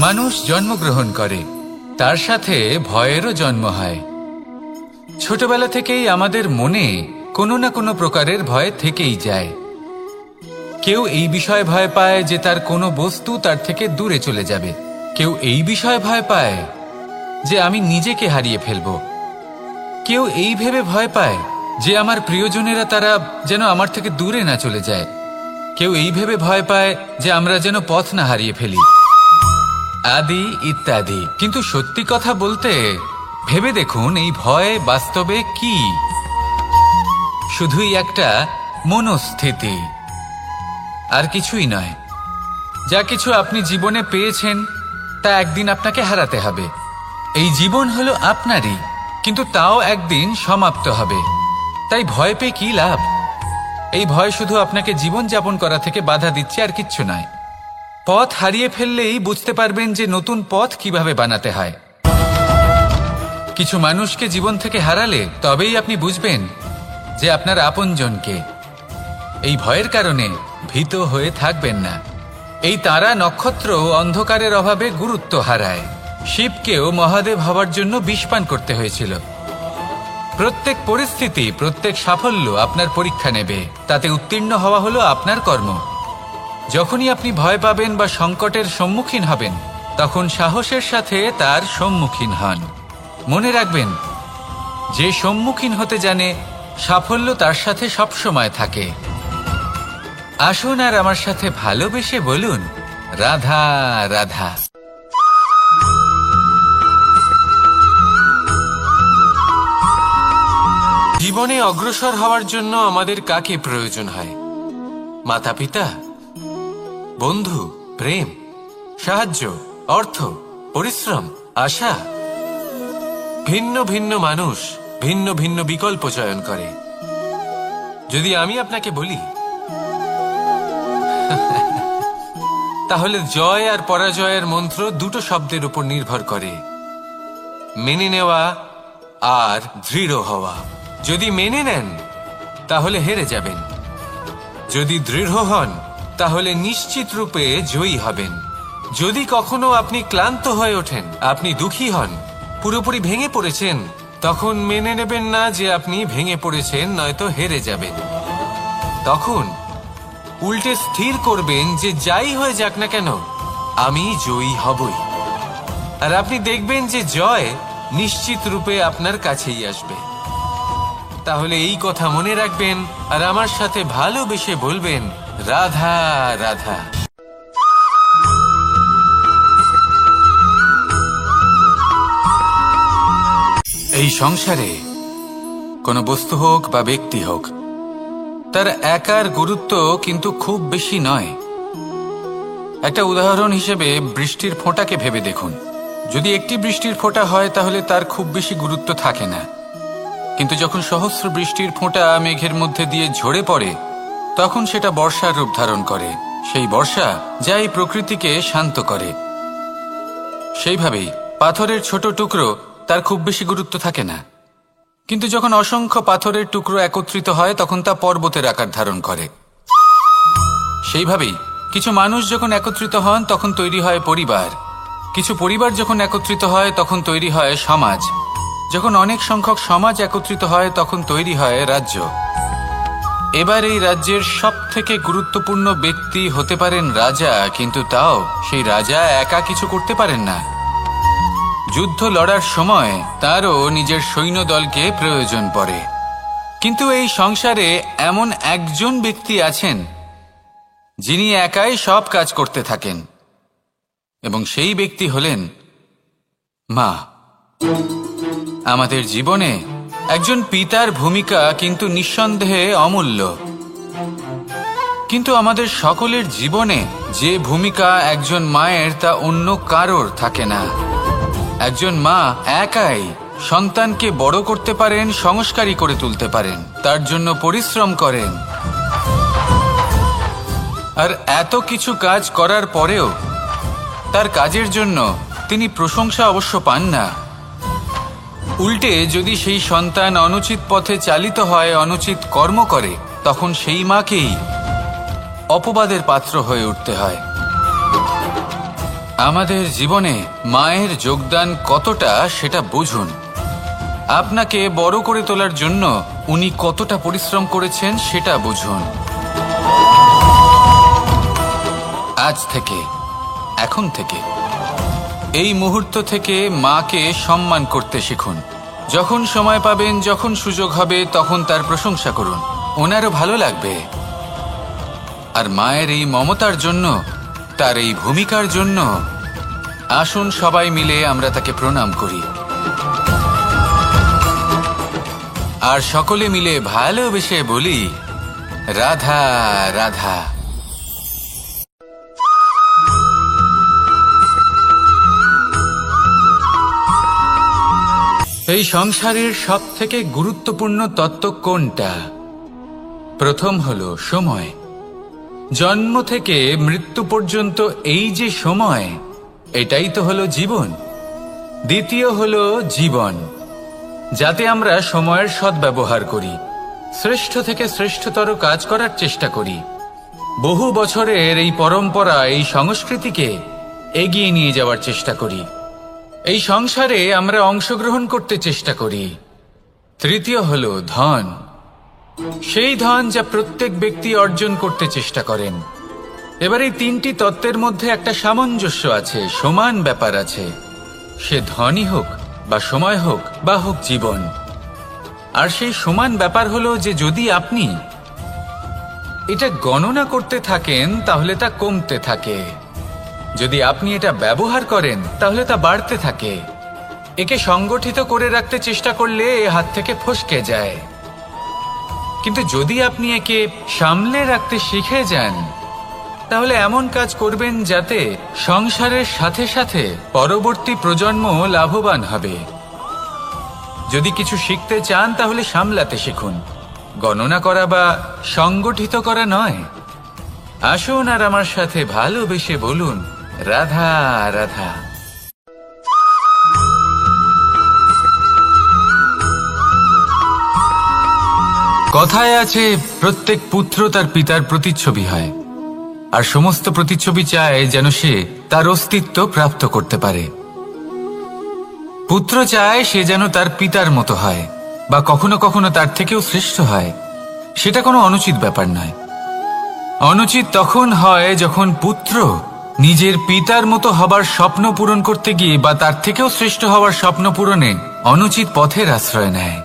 মানুষ জন্মগ্রহণ করে, তার সাথে ভয়েরও জন্ম হয়। ছোটবেলা থেকেই আমাদের মনে কোনো না কোনো প্রকারের ভয় থেকেই যায়। কেউ এই বিষয়ে ভয় পায় যে তার কোনো বস্তু তার থেকে দূরে চলে যাবে, কেউ এই বিষয়ে ভয় পায় যে আমি নিজেকে হারিয়ে ফেলব, কেউ এই ভেবে ভয় পায় যে আমার প্রিয়জনেরা তারা যেন আমার থেকে দূরে না চলে যায়, কেউ এই ভেবে ভয় পায় যে আমরা যেন পথ না হারিয়ে ফেলি, আদি ইত্যাদি। কিন্তু সত্যি কথা বলতে ভেবে দেখুন এই ভয় বাস্তবে কি? শুধুই একটা মনস্থিতি, আর কিছুই নয়। যা কিছু আপনি জীবনে পেয়েছেন তা একদিন আপনাকে হারাতে হবে। এই জীবন হলো আপনারই, কিন্তু তাও একদিন সমাপ্ত হবে। তাই ভয় পেয়ে কি লাভ? এই ভয় শুধু আপনাকে জীবন যাপন করা থেকে বাধা দিচ্ছে, আর কিচ্ছু নয়। পথ হারিয়ে ফেললেই বুঝতে পারবেন যে নতুন পথ কিভাবে বানাতে হয়। কিছু মানুষকে জীবন থেকে হারালে তবেই আপনি বুঝবেন যে আপনার আপনজনকে। এই ভয়ের কারণে ভীত হয়ে থাকবেন না। এই তারা নক্ষত্র অন্ধকারের অভাবে গুরুত্ব হারায়। শিবকেও মহাদেব হওয়ার জন্য বিষপান করতে হয়েছিল। প্রত্যেক পরিস্থিতি, প্রত্যেক সাফল্য আপনার পরীক্ষা নেবে, তাতে উত্তীর্ণ হওয়া হলো আপনার কর্ম। যখনই আপনি ভয় পাবেন বা সংকটের সম্মুখীন হবেন, তখন সাহসের সাথে তার সম্মুখীন হন। মনে রাখবেন, যে সম্মুখীন হতে জানে সাফল্য তার সাথে সবসময় থাকে। আসুন আর আমার সাথে ভালোবেসে বলুন রাধা রাধা। জীবনে অগ্রসর হওয়ার জন্য আমাদের কাকে প্রয়োজন হয়? মাতা পিতা, বন্ধু, প্রেম, সাহায্য, অর্থ, পরিশ্রম, আশা। ভিন্ন ভিন্ন মানুষ ভিন্ন ভিন্ন বিকল্প চয়ন করে। যদি আমি আপনাকে বলি তাহলে জয় আর পরাজয়ের মন্ত্র দুটো শব্দের উপর নির্ভর করে, মেনে নেওয়া আর দৃঢ় হওয়া। যদি মেনে নেন তাহলে হেরে যাবেন, যদি দৃঢ় হন তাহলে নিশ্চিত রূপে জয়ী হবেন। যদি কখনো আপনি ক্লান্ত হয়ে ওঠেন, আপনি দুঃখী হন, পুরোপুরি ভেঙে পড়েছেন, তখন মেনে নেবেন না যে আপনি ভেঙে পড়েছেন, নয়তো হেরে যাবেন। তখন উল্টে স্থির করবেন যে যাই হয়ে যাক না কেন আমি জয়ী হবই। আর আপনি দেখবেন যে জয় নিশ্চিত রূপে আপনার কাছেই আসবে। তাহলে এই কথা মনে রাখবেন আর আমার সাথে ভালোবেসে বলবেন রাধা রাধা। এই সংসারে কোনো বস্তু হোক বা ব্যক্তি হোক, তার একার গুরুত্ব কিন্তু খুব বেশি নয়। একটা উদাহরণ হিসেবে বৃষ্টির ফোঁটাকে ভেবে দেখুন। যদি একটি বৃষ্টির ফোঁটা হয় তাহলে তার খুব বেশি গুরুত্ব থাকে না, কিন্তু যখন সহস্র বৃষ্টির ফোঁটা মেঘের মধ্যে দিয়ে ঝরে পড়ে, তখন সেটা বর্ষার রূপ ধারণ করে। সেই বর্ষা যা এই প্রকৃতিকে শান্ত করে। সেইভাবেই পাথরের ছোট টুকরো, তার খুব বেশি গুরুত্ব থাকে না, কিন্তু যখন অসংখ্য পাথরের টুকরো একত্রিত হয় তখন তা পর্বতের আকার ধারণ করে। সেইভাবেই কিছু মানুষ যখন একত্রিত হন তখন তৈরি হয় পরিবার, কিছু পরিবার যখন একত্রিত হয় তখন তৈরি হয় সমাজ, যখন অনেক সংখ্যক সমাজ একত্রিত হয় তখন তৈরি হয় রাজ্য। এবার এই রাজ্যের সবথেকে গুরুত্বপূর্ণ ব্যক্তি হতে পারেন রাজা, কিন্তু তাও সেই রাজা একা কিছু করতে পারেন না। যুদ্ধ লড়ার সময় তারও নিজের সৈন্যদলকে প্রয়োজন পড়ে। কিন্তু এই সংসারে এমন একজন ব্যক্তি আছেন যিনি একাই সব কাজ করতে থাকেন, এবং সেই ব্যক্তি হলেন মা। আমাদের জীবনে একজন পিতার ভূমিকা কিন্তু নিঃসন্দেহে অমূল্য, কিন্তু আমাদের সকলের জীবনে যে ভূমিকা একজন মায়ের তা অন্য কারোর থাকে না। একজন মা একাই সন্তানকে বড় করতে পারেন, সংস্কারী করে তুলতে পারেন, তার জন্য পরিশ্রম করেন। আর এত কিছু কাজ করার পরেও তার কাজের জন্য তিনি প্রশংসা অবশ্য পান না। উল্টে যদি সেই সন্তান অনুচিত পথে চালিত হয়, অনুচিত কর্ম করে, তখন সেই মাকেই অপবাদের পাত্র হয়ে উঠতে হয়। আমাদের জীবনে মায়ের যোগদান কতটা সেটা বুঝুন। আপনাকে বড় করে তোলার জন্য উনি কতটা পরিশ্রম করেছেন সেটা বুঝুন। আজ থেকে, এখন থেকে, এই মুহূর্ত থেকে মাকে সম্মান করতে শিখুন। যখন সময় পাবেন, যখন সুযোগ হবে, তখন তার প্রশংসা করুন, ওনারও ভালো লাগবে। আর মায়ের এই মমতার জন্য, তার এই ভূমিকার জন্য আসুন সবাই মিলে আমরা তাকে প্রণাম করি, আর সকলে মিলে ভালোবেসে বলি, রাধা রাধা। এই সংসারের সব থেকে গুরুত্বপূর্ণ তত্ত্ব কোনটা? প্রথম হলো সময়। জন্ম থেকে মৃত্যু পর্যন্ত এই যে সময়, এটাই তো হলো জীবন। দ্বিতীয় হলো জীবন, যাতে আমরা সময়ের সদ্ব্যবহার করি, শ্রেষ্ঠ থেকে শ্রেষ্ঠতর কাজ করার চেষ্টা করি। বহু বছরের এই পরম্পরা, এই সংস্কৃতিকে এগিয়ে নিয়ে যাওয়ার চেষ্টা করি। এই সংসারে আমরা অংশগ্রহণ করতে চেষ্টা করি। তৃতীয় হলো ধন, সেই ধন যা প্রত্যেক ব্যক্তি অর্জন করতে চেষ্টা করেন। এবার এই তিনটি তত্ত্বের মধ্যে একটা সামঞ্জস্য আছে, সমান ব্যাপার আছে। সে ধনই হোক বা সময় হোক বা হোক জীবন। আর সেই সমান ব্যাপার হলো যে যদি আপনি এটা গণনা করতে থাকেন তাহলে তা কমতে থাকে, যদি আপনি এটা ব্যবহার করেন তাহলে তা বাড়তে থাকে। একে সংগঠিত করে রাখতে চেষ্টা করলে এ হাত থেকে ফসকে যায়, কিন্তু যদি আপনি একে সামলে রাখতে শিখে যান তাহলে এমন কাজ করবেন যাতে সংসারের সাথে সাথে পরবর্তী প্রজন্ম লাভবান হবে। যদি কিছু শিখতে চান তাহলে সামলাতে শিখুন, গণনা করা বা সংগঠিত করা নয়। আসুন আর আমার সাথে ভালোবেসে বলুন, রাধা রাধা। কথায় আছে, প্রত্যেক পুত্র তার পিতার প্রতিচ্ছবি হয়, আর সমস্ত প্রতিচ্ছবি চায় যেন সে তার অস্তিত্ব প্রাপ্ত করতে পারে। পুত্র চায় সে যেন তার পিতার মতো হয়, বা কখনো কখনো তার থেকেও শ্রেষ্ঠ হয়। সেটা কোনো অনুচিত ব্যাপার নয়। অনুচিত তখন হয় যখন পুত্র নিজের পিতার মতো হবার স্বপ্ন পূরণ করতে গিয়ে বা তার থেকেও শ্রেষ্ঠ হওয়ার স্বপ্ন পূরণে অনুচিত পথের আশ্রয় নেয়।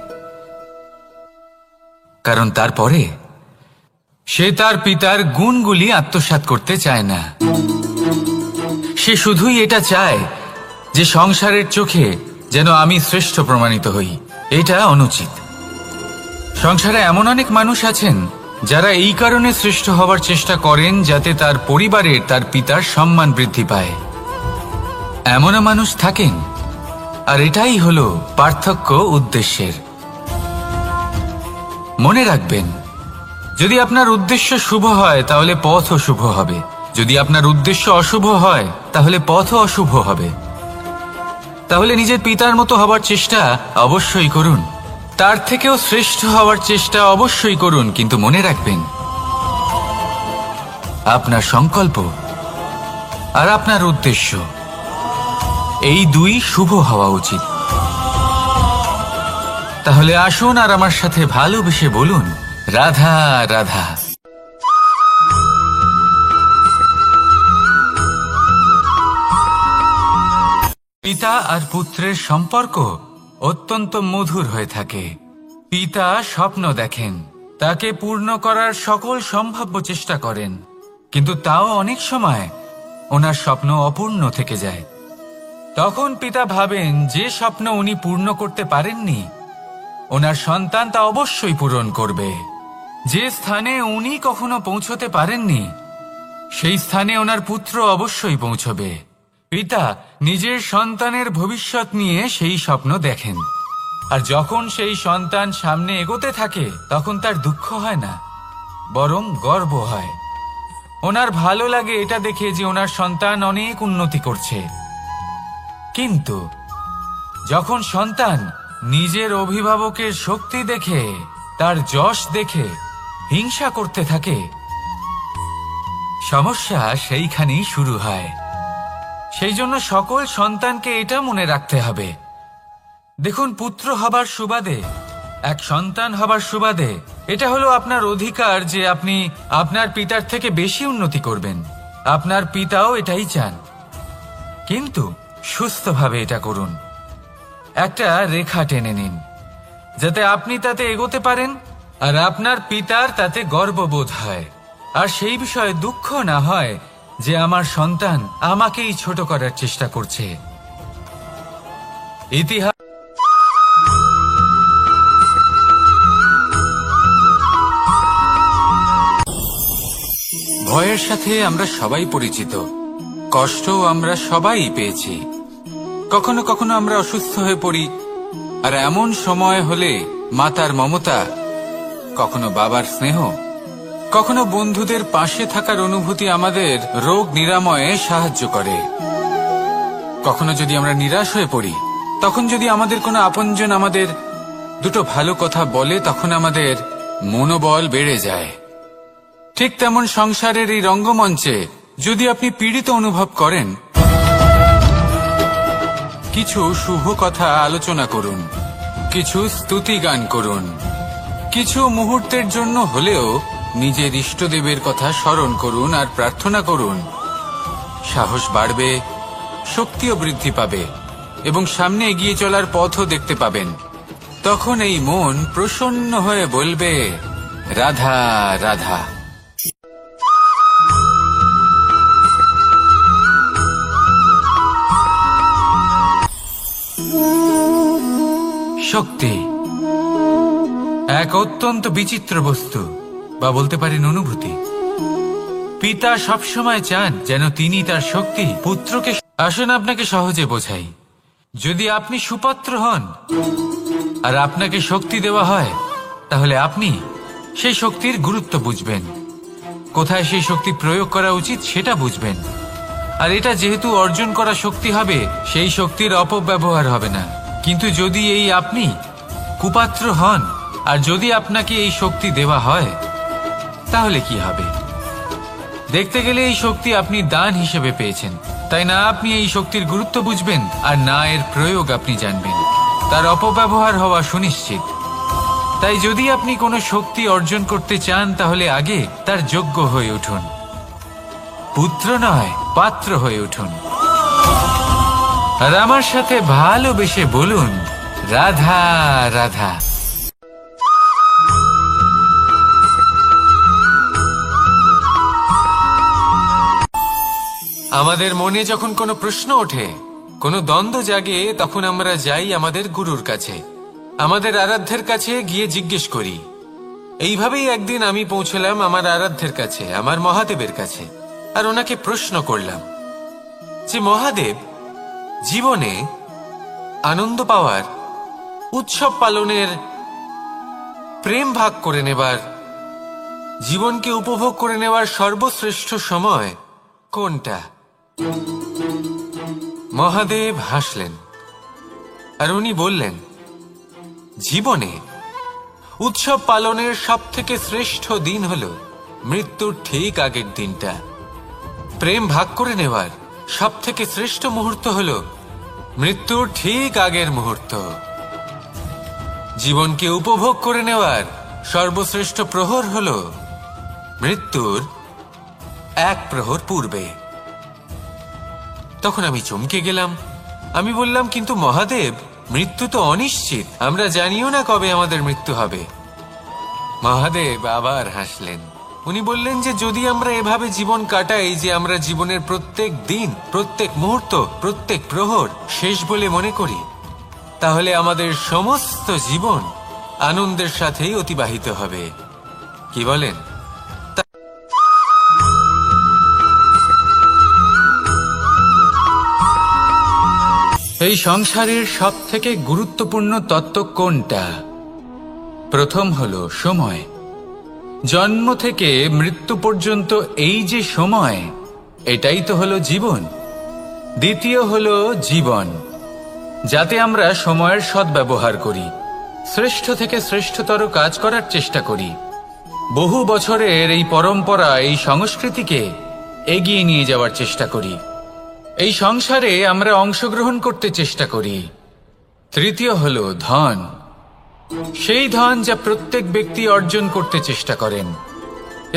কারণ তারপরে সে তার পিতার গুণগুলি আত্মসাৎ করতে চায় না। সে শুধুই এটা চায় যে সংসারের চোখে যেন আমি শ্রেষ্ঠ প্রমাণিত হই। এটা অনুচিত। সংসারে এমন অনেক মানুষ আছেন যারা এই কারণে শ্রেষ্ঠ হবার চেষ্টা করেন যাতে তার পরিবারের, তার পিতার সম্মান বৃদ্ধি পায়। এমনও মানুষ থাকেন, আর এটাই হলো পার্থক্য উদ্দেশ্যের। মনে রাখবেন, যদি আপনার উদ্দেশ্য শুভ হয় তাহলে পথও শুভ হবে, যদি আপনার উদ্দেশ্য অশুভ হয় তাহলে পথও অশুভ হবে। তাহলে নিজের পিতার মতো হবার চেষ্টা অবশ্যই করুন, তার থেকেও শ্রেষ্ঠ হওয়ার চেষ্টা অবশ্যই করুন, কিন্তু মনে রাখবেন আপনার সংকল্প আর আপনার উদ্দেশ্য এই দুই শুভ হওয়া উচিত। তাহলে আসুন আর আমার সাথে ভালোবেসে বলুন, রাধা রাধা। পিতা আর পুত্রের সম্পর্ক অত্যন্ত মধুর হয়ে থাকে। পিতা স্বপ্ন দেখেন, তাকে পূর্ণ করার সকল সম্ভাব্য চেষ্টা করেন, কিন্তু তাও অনেক সময় ওনার স্বপ্ন অপূর্ণ থেকে যায়। তখন পিতা ভাবেন যে স্বপ্ন উনি পূর্ণ করতে পারেননি, ওনার সন্তান তা অবশ্যই পূরণ করবে। যে স্থানে উনি কখনো পৌঁছতে পারেননি, সেই স্থানে ওনার পুত্র অবশ্যই পৌঁছবে। পিতা নিজের সন্তানের ভবিষ্যৎ নিয়ে সেই স্বপ্ন দেখেন, আর যখন সেই সন্তান সামনে এগোতে থাকে তখন তার দুঃখ হয় না, বরং গর্ব হয়। ওনার ভালো লাগে এটা দেখে যে ওনার সন্তান অনেক উন্নতি করছে। কিন্তু যখন সন্তান নিজের অভিভাবকের শক্তি দেখে, তার যশ দেখে হিংসা করতে থাকে, সমস্যা সেইখানেই শুরু হয়। সেই জন্য সকল সন্তানকে এটা মনে রাখতে হবে, দেখুন, পুত্র হবার সুবাদে, এক সন্তান হবার সুবাদে এটা হলো আপনার অধিকার যে আপনি আপনার পিতার থেকে বেশি উন্নতি করবেন। আপনার পিতাও এটাই চান, কিন্তু সুস্থভাবে এটা করুন। একটা রেখা টেনে নিন যাতে আপনি তাতে এগোতে পারেন আর আপনার পিতার তাতে গর্ববোধ হয়, আর সেই বিষয়ে দুঃখ না হয় যে আমার সন্তান আমাকেই ছোট করার চেষ্টা করছে। ইতিহাস ভয়ের সাথে আমরা সবাই পরিচিত, কষ্ট আমরা সবাই পেয়েছি। কখনো কখনো আমরা অসুস্থ হয়ে পড়ি, আর এমন সময় হলে মাতার মমতা, কখনো বাবার স্নেহ, কখনো বন্ধুদের পাশে থাকার অনুভূতি আমাদের রোগ নিরাময়ে সাহায্য করে। কখনো যদি আমরা নিরাশ হয়ে পড়ি, তখন যদি আমাদের কোনো আপনজন আমাদের দুটো ভালো কথা বলে, তখন আমাদের মনোবল বেড়ে যায়। ঠিক তেমন সংসারের এই রঙ্গমঞ্চে যদি আপনি পীড়িত অনুভব করেন, কিছু শুভ কথা আলোচনা করুন, কিছু স্তুতি গান করুন, কিছু মুহূর্তের জন্য হলেও নিজের ইষ্টদেবের কথা স্মরণ করুন আর প্রার্থনা করুন। সাহস বাড়বে, শক্তিও বৃদ্ধি পাবে এবং সামনে এগিয়ে চলার পথও দেখতে পাবেন। তখন এই মন প্রসন্ন হয়ে বলবে, রাধা রাধা। শক্তি এক অত্যন্ত বিচিত্র বস্তু, বা বলতে পারেন অনুভূতি। পিতা সবসময় চান যেন তিনি তার শক্তি পুত্রকে। আসুন আপনাকে সহজে বোঝাই। যদি আপনি সুপাত্র হন আর আপনাকে শক্তি দেওয়া হয়, তাহলে আপনি সেই শক্তির গুরুত্ব বুঝবেন, কোথায় সেই শক্তি প্রয়োগ করা উচিত সেটা বুঝবেন। আর এটা যেহেতু অর্জন করা শক্তি হবে, সেই শক্তির অপব্যবহার হবে না। কিন্তু যদি এই আপনি কুপাত্র হন আর যদি আপনাকে এই শক্তি দেওয়া হয়, তাহলে কি হবে? দেখতে গেলে এই শক্তি আপনি দান হিসেবে পেয়েছেন, তাই না আপনি এই শক্তির গুরুত্ব বুঝবেন আর না এর প্রয়োগ আপনি জানবেন। তার অপব্যবহার হওয়া সুনিশ্চিত। তাই যদি আপনি কোনো শক্তি অর্জন করতে চান, তাহলে আগে তার যোগ্য হয়ে উঠুন, পুত্র নয় পাত্র হয়ে উঠুন। আর আমার সাথে ভালোবেসে বলুন, রাধা রাধা। আমাদের মনে যখন কোনো প্রশ্ন ওঠে, কোনো দ্বন্দ্ব জাগে, তখন আমরা যাই আমাদের গুরুর কাছে, আমাদের আরাধ্যের কাছে গিয়ে জিজ্ঞেস করি। এইভাবেই একদিন আমি পৌঁছলাম আমার আরাধ্যের কাছে, আমার মহাদেবের কাছে, আর ওনাকে প্রশ্ন করলাম যে মহাদেব, জীবনে আনন্দ পাওয়ার, উৎসব পালনের, প্রেম ভাগ করে নেবার, জীবনকে উপভোগ করে নেওয়ার সর্বশ্রেষ্ঠ সময় কোনটা? মহাদেব হাসলেন আর উনি বললেন, জীবনে উৎসব পালনের সবথেকে শ্রেষ্ঠ দিন হলো মৃত্যুর ঠিক আগের দিনটা। প্রেম ভাগ করে নেওয়ার সবথেকে শ্রেষ্ঠ মুহূর্ত হলো মৃত্যুর ঠিক আগের মুহূর্ত। জীবনকে উপভোগ করে নেওয়ার সর্বশ্রেষ্ঠ প্রহর হলো মৃত্যুর এক প্রহর পূর্বে। তখন আমি চমকে গেলাম। আমি বললাম, কিন্তু মহাদেব, মৃত্যু তো অনিশ্চিত, আমরা জানিও না কবে আমাদের মৃত্যু হবে। মহাদেব আবার হাসলেন উনি বললেন যে যদি আমরা এভাবে জীবন কাটাই যে আমরা জীবনের প্রত্যেক দিন, প্রত্যেক মুহূর্ত, প্রত্যেক প্রহর শেষ বলে মনে করি, তাহলে আমাদের সমস্ত জীবন আনন্দের সাথেই অতিবাহিত হবে। কি বলেন? এই সংসারের সবথেকে গুরুত্বপূর্ণ তত্ত্ব কোনটা? প্রথম হলো সময়। জন্ম থেকে মৃত্যু পর্যন্ত এই যে সময়, এটাই তো হলো জীবন। দ্বিতীয় হলো জীবন, যাতে আমরা সময়ের সদ্ব্যবহার করি, শ্রেষ্ঠ থেকে শ্রেষ্ঠতর কাজ করার চেষ্টা করি। বহু বছরের এই পরম্পরা, এই সংস্কৃতিকে এগিয়ে নিয়ে যাওয়ার চেষ্টা করি। এই সংসারে আমরা অংশগ্রহণ করতে চেষ্টা করি। তৃতীয় হলো ধন, সেই ধন যা প্রত্যেক ব্যক্তি অর্জন করতে চেষ্টা করেন।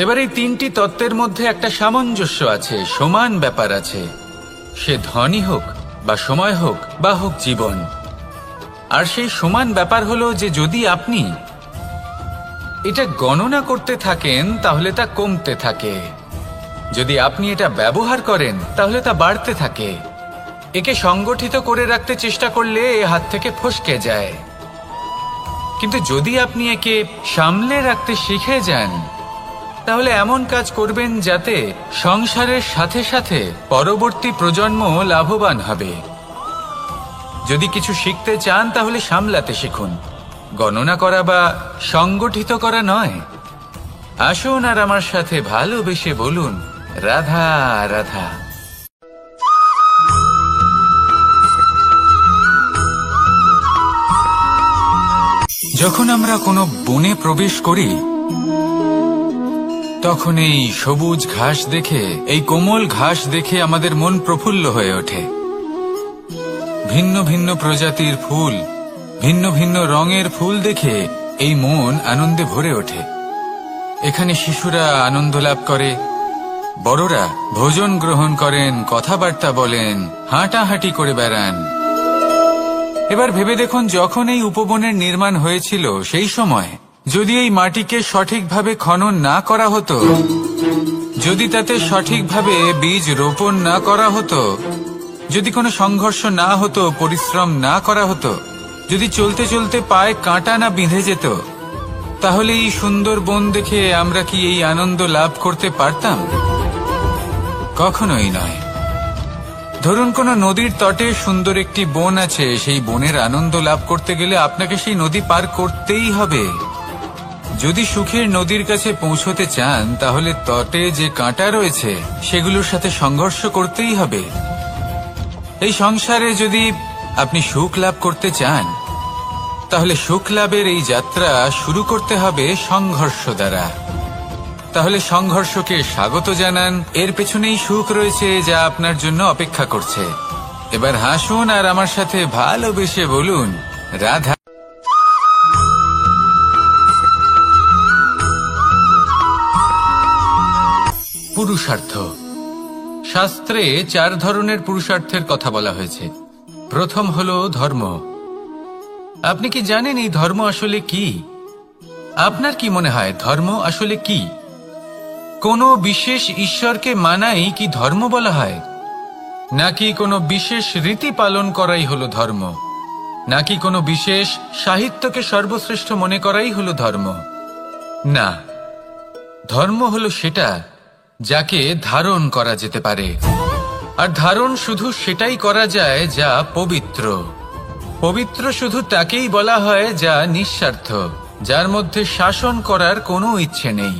এবার এই তিনটি তত্ত্বের মধ্যে একটা সামঞ্জস্য আছে, সমান ব্যাপার আছে। সে ধনই হোক বা সময় হোক বা হোক জীবন। আর সেই সমান ব্যাপার হলো যে যদি আপনি এটা গণনা করতে থাকেন তাহলে তা কমতে থাকে, যদি আপনি এটা ব্যবহার করেন তাহলে তা বাড়তে থাকে। একে সংগঠিত করে রাখতে চেষ্টা করলে এ হাত থেকে ফসকে যায়, কিন্তু যদি আপনি একে সামলে রাখতে শিখে যান তাহলে এমন কাজ করবেন যাতে সংসারের সাথে সাথে পরবর্তী প্রজন্ম লাভবান হবে। যদি কিছু শিখতে চান তাহলে সামলাতে শিখুন, গণনা করা বা সংগঠিত করা নয়। আসুন আর আমার সাথে ভালোবেসে বলুন, রাধা রাধা। যখন আমরা কোনো বনে প্রবেশ করি তখন এই সবুজ ঘাস দেখে, এই কোমল ঘাস দেখে আমাদের মন প্রফুল্ল হয়ে ওঠে। ভিন্ন ভিন্ন প্রজাতির ফুল, ভিন্ন ভিন্ন রঙের ফুল দেখে এই মন আনন্দে ভরে ওঠে। এখানে শিশুরা আনন্দ লাভ করে, বড়রা ভোজন গ্রহণ করেন, কথাবার্তা বলেন, হাঁটাহাঁটি করে বেড়ান। এবার ভেবে দেখুন, যখন এই উপবনের নির্মাণ হয়েছিল সেই সময় যদি এই মাটিকে সঠিকভাবে খনন না করা হতো, যদি তাতে সঠিকভাবে বীজ রোপণ না করা হতো, যদি কোনো সংঘর্ষ না হতো, পরিশ্রম না করা হতো, যদি চলতে চলতে পায়ে কাঁটা না বিঁধে যেত, তাহলে এই সুন্দর বন দেখে আমরা কি এই আনন্দ লাভ করতে পারতাম? কখনোই নয়। ধরুন কোনো নদীর তটে সুন্দর একটি বন আছে, সেই বনের আনন্দ লাভ করতে গেলে আপনাকে সেই নদী পার করতেই হবে। যদি সুখের নদীর কাছে পৌঁছতে চান তাহলে তটে যে কাঁটা রয়েছে সেগুলোর সাথে সংঘর্ষ করতেই হবে। এই সংসারে যদি আপনি সুখ লাভ করতে চান তাহলে সুখ লাভের এই যাত্রা শুরু করতে হবে সংঘর্ষ দ্বারা। তাহলে সংঘর্ষকে স্বাগত জানান, এর পেছনেই সুখ রয়েছে যা আপনার জন্য অপেক্ষা করছে। এবার হাসুন আর আমার সাথে ভালোবেসে বলুন, রাধা। পুরুষার্থ। শাস্ত্রে 4 ধরনের পুরুষার্থের কথা বলা হয়েছে। প্রথম হলো ধর্ম। আপনি কি জানেন এই ধর্ম আসলে কি? আপনার কি মনে হয় ধর্ম আসলে কি? কোনো বিশেষ ঈশ্বরকে মানাই কি ধর্ম বলা হয়? নাকি কোনো বিশেষ রীতি পালন করাই হলো ধর্ম? নাকি কোনো বিশেষ সাহিত্যকে সর্বশ্রেষ্ঠ মনে করাই হলো ধর্ম? না, ধর্ম হলো সেটা যাকে ধারণ করা যেতে পারে। আর ধারণ শুধু সেটাই করা যায় যা পবিত্র। পবিত্র শুধু তাকেই বলা হয় যা নিঃস্বার্থ, যার মধ্যে শাসন করার কোনো ইচ্ছে নেই,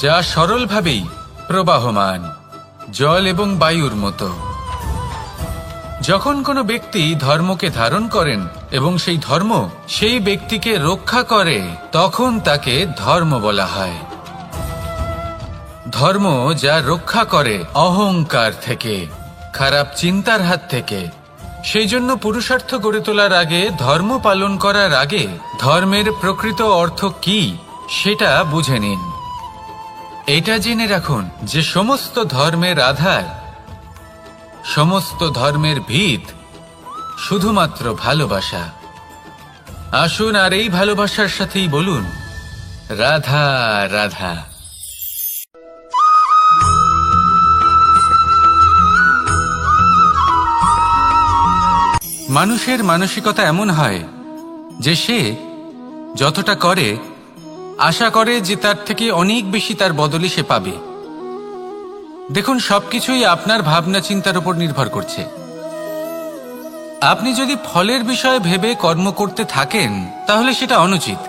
যা সরলভাবেই প্রবাহমান, জল এবং বায়ুর মতো। যখন কোনো ব্যক্তি ধর্মকে ধারণ করেন এবং সেই ধর্ম সেই ব্যক্তিকে রক্ষা করে, তখন তাকে ধর্ম বলা হয়। ধর্ম যা রক্ষা করে অহংকার থেকে, খারাপ চিন্তার হাত থেকে। সেই জন্য পুরুষার্থ গড়ে তোলার আগে, ধর্ম পালন করার আগে ধর্মের প্রকৃত অর্থ কি সেটা বুঝে নিন। এটা জেনে রাখুন যে সমস্ত ধর্মের আধার, সমস্ত ধর্মের ভিত শুধুমাত্র ভালোবাসা। আসুন আর এই ভালোবাসার সাথেই বলুন, রাধা রাধা। মানুষের মানসিকতা এমন হয় যে সে যতটা করে আশা করে যে তার থেকে অনেক বেশি তার বদলে সে পাবে। দেখুন, সবকিছুই আপনার ভাবনা চিন্তার উপর নির্ভর করছে। আপনি যদি ফলের বিষয়ে ভেবে কর্ম করতে থাকেন তাহলে সেটা অনুচিত।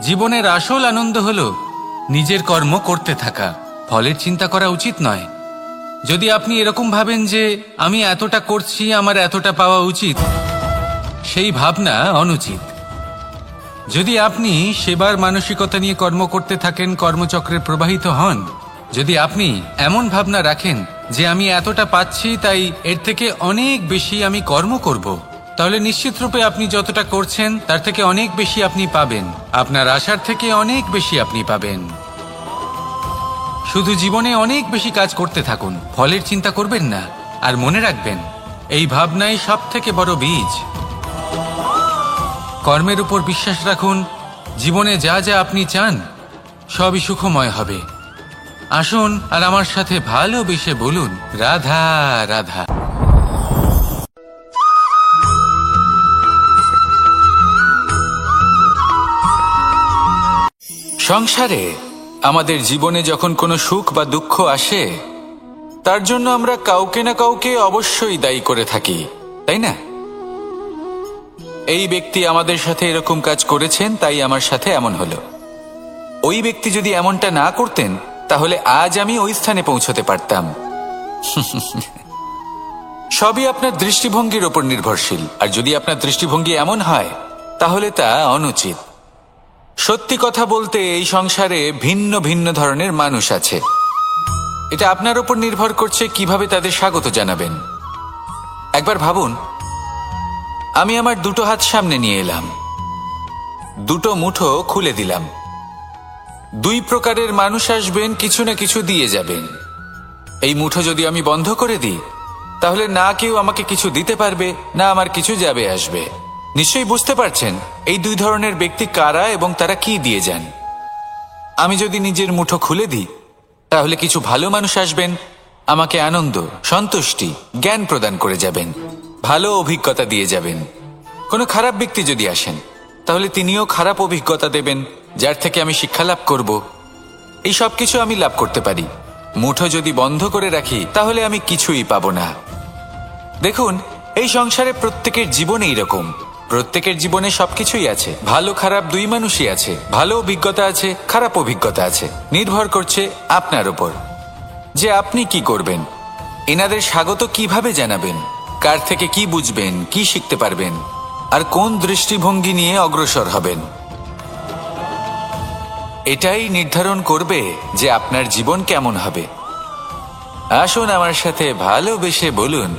জীবনের আসল আনন্দ হলো নিজের কর্ম করতে থাকা, ফলের চিন্তা করা উচিত নয়। যদি আপনি এরকম ভাবেন যে আমি এতটা করছি, আমার এতটা পাওয়া উচিত, সেই ভাবনা অনুচিত। যদি আপনি সেবার মানসিকতা নিয়ে কর্ম করতে থাকেন, কর্মচক্রে প্রবাহিত হন, যদি আপনি এমন ভাবনা রাখেন যে আমি এতটা পাচ্ছি তাই এর থেকে অনেক বেশি আমি কর্ম করব, তাহলে নিশ্চিত রূপে আপনি যতটা করছেন তার থেকে অনেক বেশি আপনি পাবেন। আপনার আশার থেকে অনেক বেশি আপনি পাবেন। শুধু জীবনে অনেক বেশি কাজ করতে থাকুন, ফলের চিন্তা করবেন না। আর মনে রাখবেন, এই ভাবনাই সব থেকে বড় বীজ। কর্মের উপর বিশ্বাস রাখুন। জীবনে যা যা আপনি চান সবই সুখময় হবে। আসুন আর আমার সাথে ভালোবেসে বলুন, রাধা রাধা। সংসারে আমাদের জীবনে যখন কোনো সুখ বা দুঃখ আসে, তার জন্য আমরা কাউকে না কাউকে অবশ্যই দায়ী করে থাকি, তাই না? এই ব্যক্তি আমাদের সাথে এরকম কাজ করেছেন তাই আমার সাথে এমন হলো। ওই ব্যক্তি যদি এমনটা না করতেন তাহলে আজ আমি ওই স্থানে পৌঁছতে পারতাম। সবই আপনার দৃষ্টিভঙ্গির ওপর নির্ভরশীল। আর যদি আপনার দৃষ্টিভঙ্গি এমন হয় তাহলে তা অনুচিত। সত্যি কথা বলতে এই সংসারে ভিন্ন ভিন্ন ধরনের মানুষ আছে। এটা আপনার ওপর নির্ভর করছে কিভাবে তাদের স্বাগত জানাবেন। একবার ভাবুন, আমি আমার দুটো হাত সামনে নিয়ে এলাম, দুটো মুঠো খুলে দিলাম। দুই প্রকারের মানুষ আসবেন, কিছু না কিছু দিয়ে যাবেন। এই মুঠো যদি আমি বন্ধ করে দিই তাহলে না কেউ আমাকে কিছু দিতে পারবে, না আমার কিছু যাবে আসবে। নিশ্চয়ই বুঝতে পারছেন এই দুই ধরনের ব্যক্তি কারা এবং তারা কি দিয়ে যান। আমি যদি নিজের মুঠো খুলে দিই তাহলে কিছু ভালো মানুষ আসবেন, আমাকে আনন্দ, সন্তুষ্টি, জ্ঞান প্রদান করে যাবেন, ভালো অভিজ্ঞতা দিয়ে যাবেন। কোনো খারাপ ব্যক্তি যদি আসেন তাহলে তিনিও খারাপ অভিজ্ঞতা দেবেন, যার থেকে আমি শিক্ষা লাভ করব। এই সব কিছু আমি লাভ করতে পারি। মুঠো যদি বন্ধ করে রাখি তাহলে আমি কিছুই পাবো না। দেখুন, এই সংসারে প্রত্যেকের জীবনে এইরকম। প্রত্যেকের জীবনে সবকিছুই আছে, ভালো খারাপ দুই মানুষই আছে। ভালো অভিজ্ঞতা আছে, খারাপ অভিজ্ঞতা আছে। নির্ভর করছে আপনার উপর যে আপনি কি করবেন, এনাদের স্বাগত কিভাবে জানাবেন, কার থেকে কি বুঝবেন, কি শিখতে পারবেন, আর কোন দৃষ্টিভঙ্গি নিয়ে অগ্রসর হবেন। এটাই নির্ধারণ করবে যে আপনার জীবন কেমন হবে। আসুন আমার সাথে ভালোবেসে বলুন,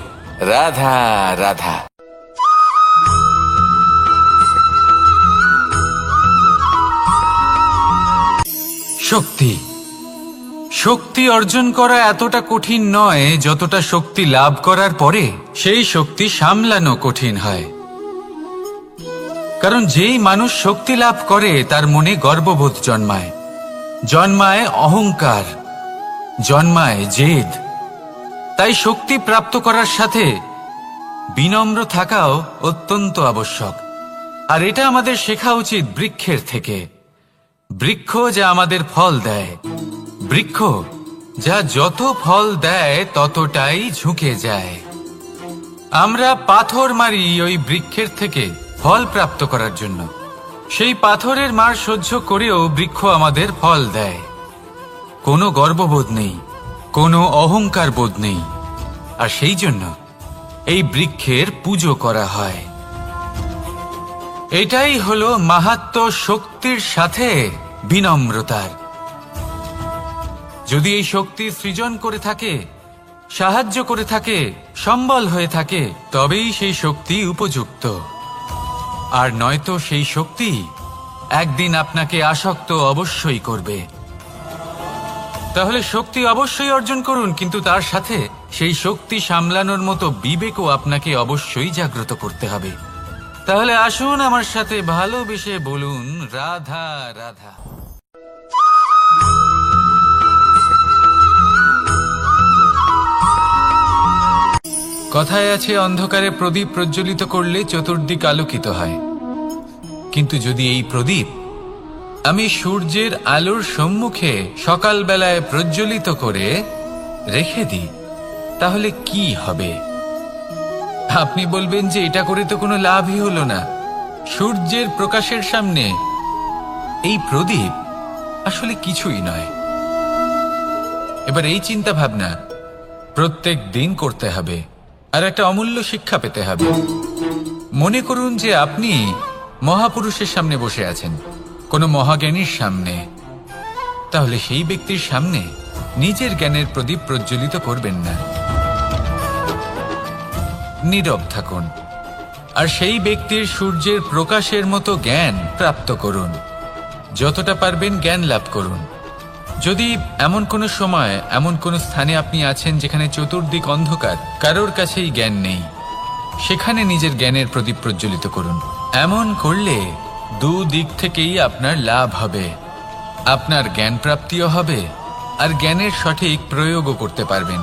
রাধা রাধা। শক্তি শক্তি অর্জন করা এতটা কঠিন নয় যতটা শক্তি লাভ করার পরে সেই শক্তি সামলানো কঠিন হয়। কারণ যেই মানুষ শক্তি লাভ করে তার মনে গর্ববোধ জন্মায়, জন্মায় অহংকার, জন্মায় জেদ। তাই শক্তি প্রাপ্ত করার সাথে বিনম্র থাকাও অত্যন্ত আবশ্যক। আর এটা আমাদের শেখা উচিত বৃক্ষের থেকে। বৃক্ষ যা আমাদের ফল দেয়, বৃক্ষ যা যত ফল দেয় ততটাই ঝুঁকে যায়। আমরা পাথর মারি ওই বৃক্ষের থেকে ফল প্রাপ্ত করার জন্য। সেই পাথরের মার সহ্য করেও বৃক্ষ আমাদের ফল দেয়। কোনো গর্ববোধ নেই, কোনো অহংকার বোধ নেই। আর সেই জন্য এই বৃক্ষের পুজো করা হয়। এটাই হলো মাহাত্ম্য শক্তির সাথে বিনম্রতার। যদি এই শক্তি সৃজন করে থাকে, সাহায্য করে থাকে, সম্বল হয়ে থাকে, তবেই সেই শক্তি উপযুক্ত। আর নয়তো সেই শক্তি একদিন আপনাকে আসক্ত অবশ্যই করবে। তাহলে শক্তি অবশ্যই অর্জন করুন, কিন্তু তার সাথে সেই শক্তি সামলানোর মতো বিবেকও আপনাকে অবশ্যই জাগ্রত করতে হবে। তাহলে আসুন আমার সাথে ভালোবেসে বলুন, রাধা রাধা। কথায় আছে অন্ধকারে প্রদীপ প্রজ্বলিত করলে চতুর্দিক আলোকিত হয়, কিন্তু যদি এই প্রদীপ আমি সূর্যের আলোর সম্মুখে সকালবেলায় প্রজ্বলিত করে রেখে দিই, তাহলে কি হবে? আপনি বলবেন যে এটা করে তো কোনো লাভই হলো না। সূর্যের প্রকাশের সামনে এই প্রদীপ আসলে কিছুই নয়। এবার এই চিন্তা ভাবনা প্রত্যেক দিন করতে হবে, আর একটা অমূল্য শিক্ষা পেতে হবে। মনে করুন যে আপনি মহাপুরুষের সামনে বসে আছেন, কোনো মহাজ্ঞানীর সামনে, তাহলে সেই ব্যক্তির সামনে নিজের জ্ঞানের প্রদীপ প্রজ্বলিত করবেন না, নীরব থাকুন, আর সেই ব্যক্তির সূর্যের প্রকাশের মতো জ্ঞান প্রাপ্ত করুন। যতটা পারবেন জ্ঞান লাভ করুন। যদি এমন কোনো সময় এমন কোনো স্থানে আপনি আছেন যেখানে চতুর্দিক অন্ধকার, কারোর কাছেই জ্ঞান নেই, সেখানে নিজের জ্ঞানের প্রদীপ প্রজ্বলিত করুন। এমন করলে দুদিক থেকেই আপনার লাভ হবে। আপনার জ্ঞান প্রাপ্তিও হবে, আর জ্ঞানের সঠিক প্রয়োগও করতে পারবেন।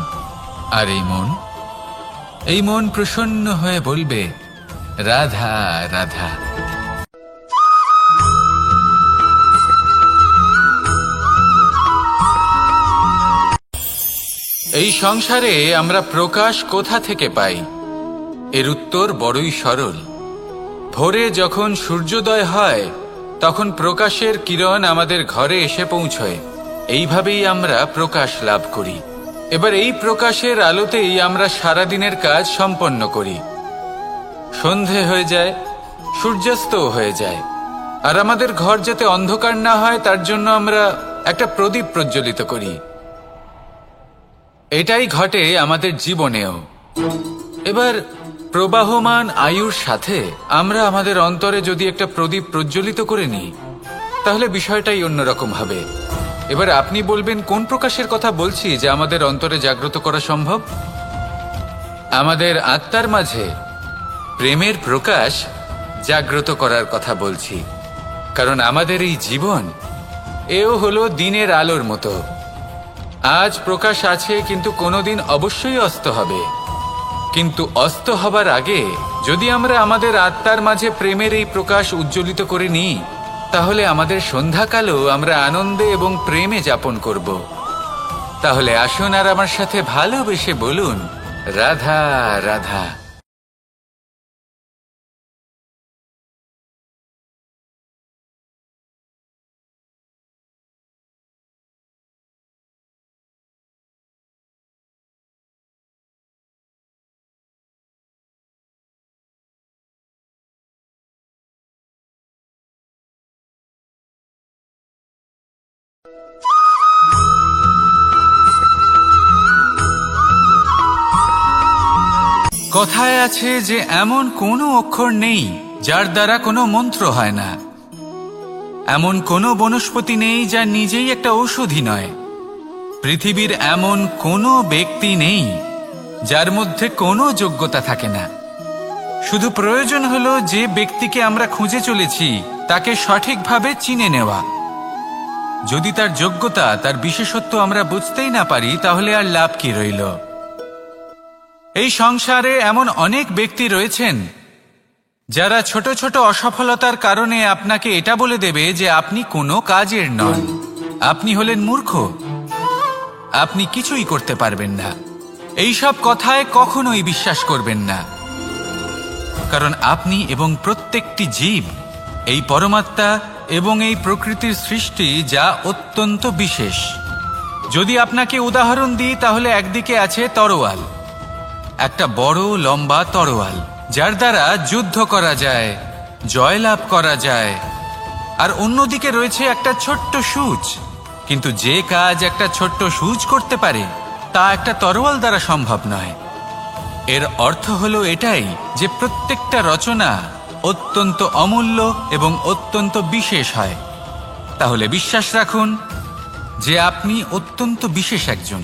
আর এই মন প্রসন্ন হয়ে বলবে, রাধা রাধা। এই সংসারে আমরা প্রকাশ কোথা থেকে পাই? এর উত্তর বড়ই সরল। ভোরে যখন সূর্যোদয় হয় তখন প্রকাশের কিরণ আমাদের ঘরে এসে পৌঁছয়। এইভাবেই আমরা প্রকাশ লাভ করি। এবার এই প্রকাশের আলোতেই আমরা সারাদিনের কাজ সম্পন্ন করি। সন্ধে হয়ে যায়, সূর্যাস্তও হয়ে যায়, আর আমাদের ঘর যাতে অন্ধকার না হয় তার জন্য আমরা একটা প্রদীপ প্রজ্বলিত করি। এটাই ঘটে আমাদের জীবনেও। এবার প্রবাহমান আয়ুর সাথে আমরা আমাদের অন্তরে যদি একটা প্রদীপ প্রজ্বলিত করে নিই, তাহলে বিষয়টাই অন্যরকম হবে। এবার আপনি বলবেন কোন প্রকাশের কথা বলছি যা আমাদের অন্তরে জাগ্রত করা সম্ভব? আমাদের আত্মার মাঝে প্রেমের প্রকাশ জাগ্রত করার কথা বলছি। কারণ আমাদের এই জীবন এও হলো দিনের আলোর মতো। আজ প্রকাশ আছে, কিন্তু কোনোদিন অবশ্যই অস্ত হবে। কিন্তু অস্ত হবার আগে যদি আমরা আমাদের আত্মার মাঝে প্রেমের এই প্রকাশ উজ্জ্বলিত করে নিই, তাহলে আমাদের সন্ধ্যাকালও আমরা আনন্দে এবং প্রেমে যাপন করব। তাহলে আসুন আর আমার সাথে ভালোবেসে বলুন, রাধা রাধা। কথায় আছে যে এমন কোনো অক্ষর নেই যার দ্বারা কোনো মন্ত্র হয় না। এমন কোনো বনস্পতি নেই যা নিজেই একটা ঔষধি নয়। পৃথিবীর এমন কোনো ব্যক্তি নেই যার মধ্যে কোনো যোগ্যতা থাকে না। শুধু প্রয়োজন হলো যে ব্যক্তিকে আমরা খুঁজে চলেছি তাকে সঠিকভাবে চিনে নেওয়া। যদি তার যোগ্যতা, তার বিশেষত্ব আমরা বুঝতেই না পারি, তাহলে আর লাভ কি রইল? এই সংসারে এমন অনেক ব্যক্তি রয়েছেন যারা ছোট ছোট অসফলতার কারণে আপনাকে এটা বলে দেবে যে আপনি কোনো কাজের নন, আপনি হলেন মূর্খ, আপনি কিছুই করতে পারবেন না। এইসব কথায় কখনোই বিশ্বাস করবেন না, কারণ আপনি এবং প্রত্যেকটি জীব এই পরমাত্মা এবং এই প্রকৃতির সৃষ্টি, যা অত্যন্ত বিশেষ। যদি আপনাকে উদাহরণ দিই, তাহলে একদিকে আছে তরোয়াল, একটা বড় লম্বা তরোয়াল, যার দ্বারা যুদ্ধ করা যায়, জয়লাভ করা যায়। আর অন্যদিকে রয়েছে একটা ছোট্ট সূচ, কিন্তু যে কাজ একটা ছোট্ট সূচ করতে পারে তা একটা তরোয়াল দ্বারা সম্ভব নয়। এর অর্থ হলো এটাই যে প্রত্যেকটা রচনা অত্যন্ত অমূল্য এবং অত্যন্ত বিশেষ হয়। তাহলে বিশ্বাস রাখুন যে আপনি অত্যন্ত বিশেষ একজন,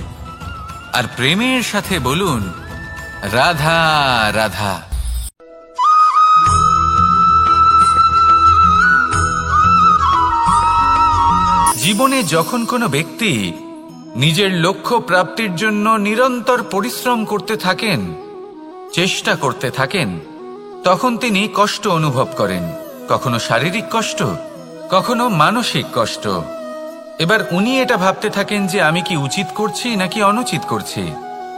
আর প্রেমের সাথে বলুন, রাধা রাধা। জীবনে যখন কোনো ব্যক্তি নিজের লক্ষ্য প্রাপ্তির জন্য নিরন্তর পরিশ্রম করতে থাকেন, চেষ্টা করতে থাকেন তখন তিনি কষ্ট অনুভব করেন, কখনো শারীরিক কষ্ট, কখনো মানসিক কষ্ট। এবার উনি এটা ভাবতে থাকেন যে আমি কি উচিত করছি নাকি অনুচিত করছি।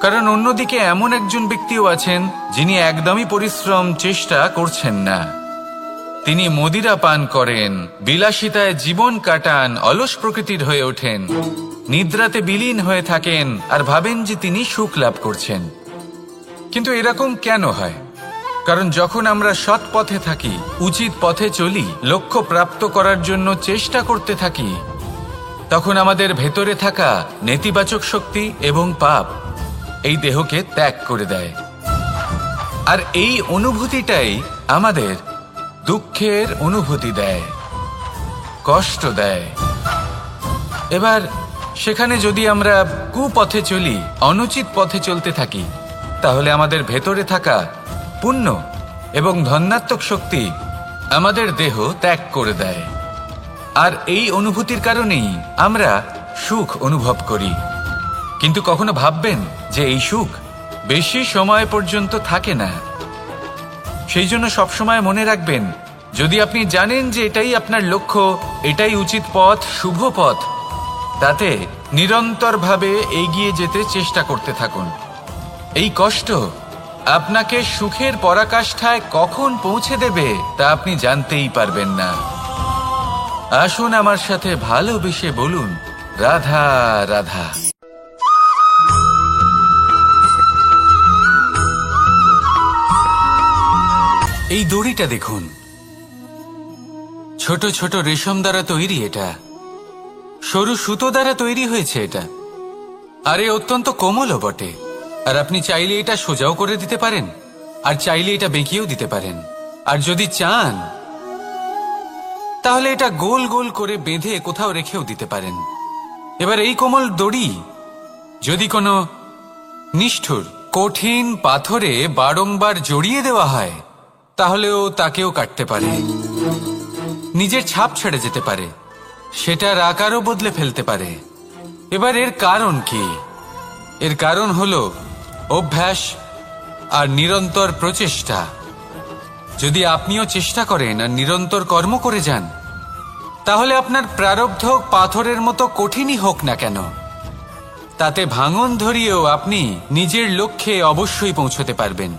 কারণ অন্যদিকে এমন একজন ব্যক্তিও আছেন যিনি একদমই পরিশ্রম চেষ্টা করছেন না। তিনি মদিরা পান করেন, বিলাসিতায় জীবন কাটান, অলস প্রকৃতির হয়ে ওঠেন, নিদ্রাতে বিলীন হয়ে থাকেন আর ভাবেন যে তিনি সুখ লাভ করছেন। কিন্তু এরকম কেন হয়? কারণ যখন আমরা সৎ পথে থাকি, উচিত পথে চলি, লক্ষ্য প্রাপ্ত করার জন্য চেষ্টা করতে থাকি, তখন আমাদের ভেতরে থাকা নেতিবাচক শক্তি এবং পাপ এই দেহকে ত্যাগ করে দেয়। আর এই অনুভূতিটাই আমাদের দুঃখের অনুভূতি দেয়, কষ্ট দেয়। এবার সেখানে যদি আমরা কুপথে চলি, অনুচিত পথে চলতে থাকি, তাহলে আমাদের ভেতরে থাকা পুণ্য এবং ধনাত্মক শক্তি আমাদের দেহ ত্যাগ করে দেয়। আর এই অনুভূতির কারণেই আমরা সুখ অনুভব করি। কিন্তু কখনো ভাববেন যে এই সুখ বেশি সময় পর্যন্ত থাকে না। সেই জন্য সবসময় মনে রাখবেন, যদি আপনি জানেন যে এটাই আপনার লক্ষ্য, এটাই উচিত পথ, শুভ পথ, তাতে নিরন্তরভাবে এগিয়ে যেতে চেষ্টা করতে থাকুন। এই কষ্ট আপনাকে সুখের পরাকাষ্ঠায় কখন পৌঁছে দেবে তা আপনি জানতেই পারবেন না। আসুন আমার সাথে ভালোবেসে বলুন, রাধা রাধা। এই দড়িটা দেখুন, ছোট ছোট রেশম দ্বারা তৈরি, এটা সরু সুতো দ্বারা তৈরি হয়েছে এটা, আর এ অত্যন্ত কোমলও বটে। আর আপনি চাইলে এটা সোজাও করে দিতে পারেন, আর চাইলে এটা বেঁকিয়েও দিতে পারেন, আর যদি চান তাহলে এটা গোল গোল করে বেঁধে কোথাও রেখেও দিতে পারেন। এবার এই কোমল দড়ি যদি কোনো নিষ্ঠুর কঠিন পাথরে বারংবার জড়িয়ে দেওয়া হয়, তাহলেও তাকেও কাটতে পারে, নিজের ছাপ ছেড়ে যেতে পারে, সেটার আকারও বদলে ফেলতে পারে। এবার এর কারণ কি? এর কারণ হলো অভ্যাস আর নিরন্তর প্রচেষ্টা। যদি আপনিও চেষ্টা করেন আর নিরন্তর কর্ম করে যান, তাহলে আপনার প্রারব্ধ পাথরের মতো কঠিনই হোক না কেন, তাতে ভাঙন ধরিয়েও আপনি নিজের লক্ষ্যে অবশ্যই পৌঁছতে পারবেন।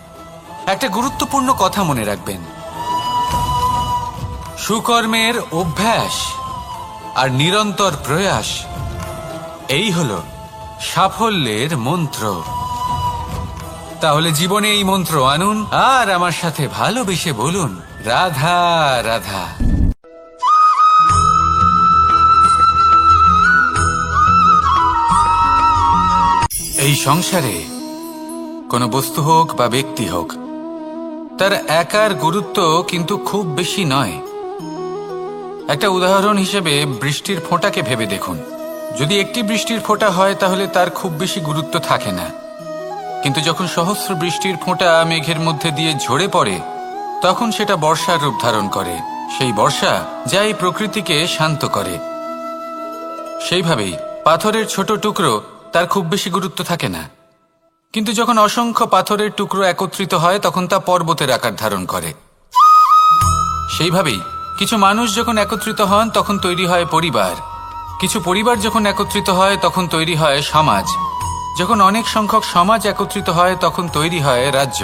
একটা গুরুত্বপূর্ণ কথা মনে রাখবেন, সুকর্মের অভ্যাস আর নিরন্তর প্রয়াস, এই হলো সাফল্যের মন্ত্র। তাহলে জীবনে এই মন্ত্র আনুন আর আমার সাথে ভালোবেসে বলুন, রাধা রাধা। এই সংসারে কোনো বস্তু হোক বা ব্যক্তি হোক, তার একার গুরুত্ব কিন্তু খুব বেশি নয়। একটা উদাহরণ হিসেবে বৃষ্টির ফোঁটাকে ভেবে দেখুন। যদি একটি বৃষ্টির ফোঁটা হয় তাহলে তার খুব বেশি গুরুত্ব থাকে না, কিন্তু যখন সহস্র বৃষ্টির ফোঁটা মেঘের মধ্যে দিয়ে ঝরে পড়ে, তখন সেটা বর্ষার রূপ ধারণ করে। সেই বর্ষা যা এই প্রকৃতিকে শান্ত করে। সেইভাবেই পাথরের ছোট টুকরো, তার খুব বেশি গুরুত্ব থাকে না, কিন্তু যখন অসংখ্য পাথরের টুকরো একত্রিত হয় তখন তা পর্বতের আকার ধারণ করে। সেইভাবেই কিছু মানুষ যখন একত্রিত হন তখন তৈরি হয় পরিবার, কিছু পরিবার যখন একত্রিত হয় তখন তৈরি হয় সমাজ, যখন অনেক সংখ্যক সমাজ একত্রিত হয় তখন তৈরি হয় রাজ্য।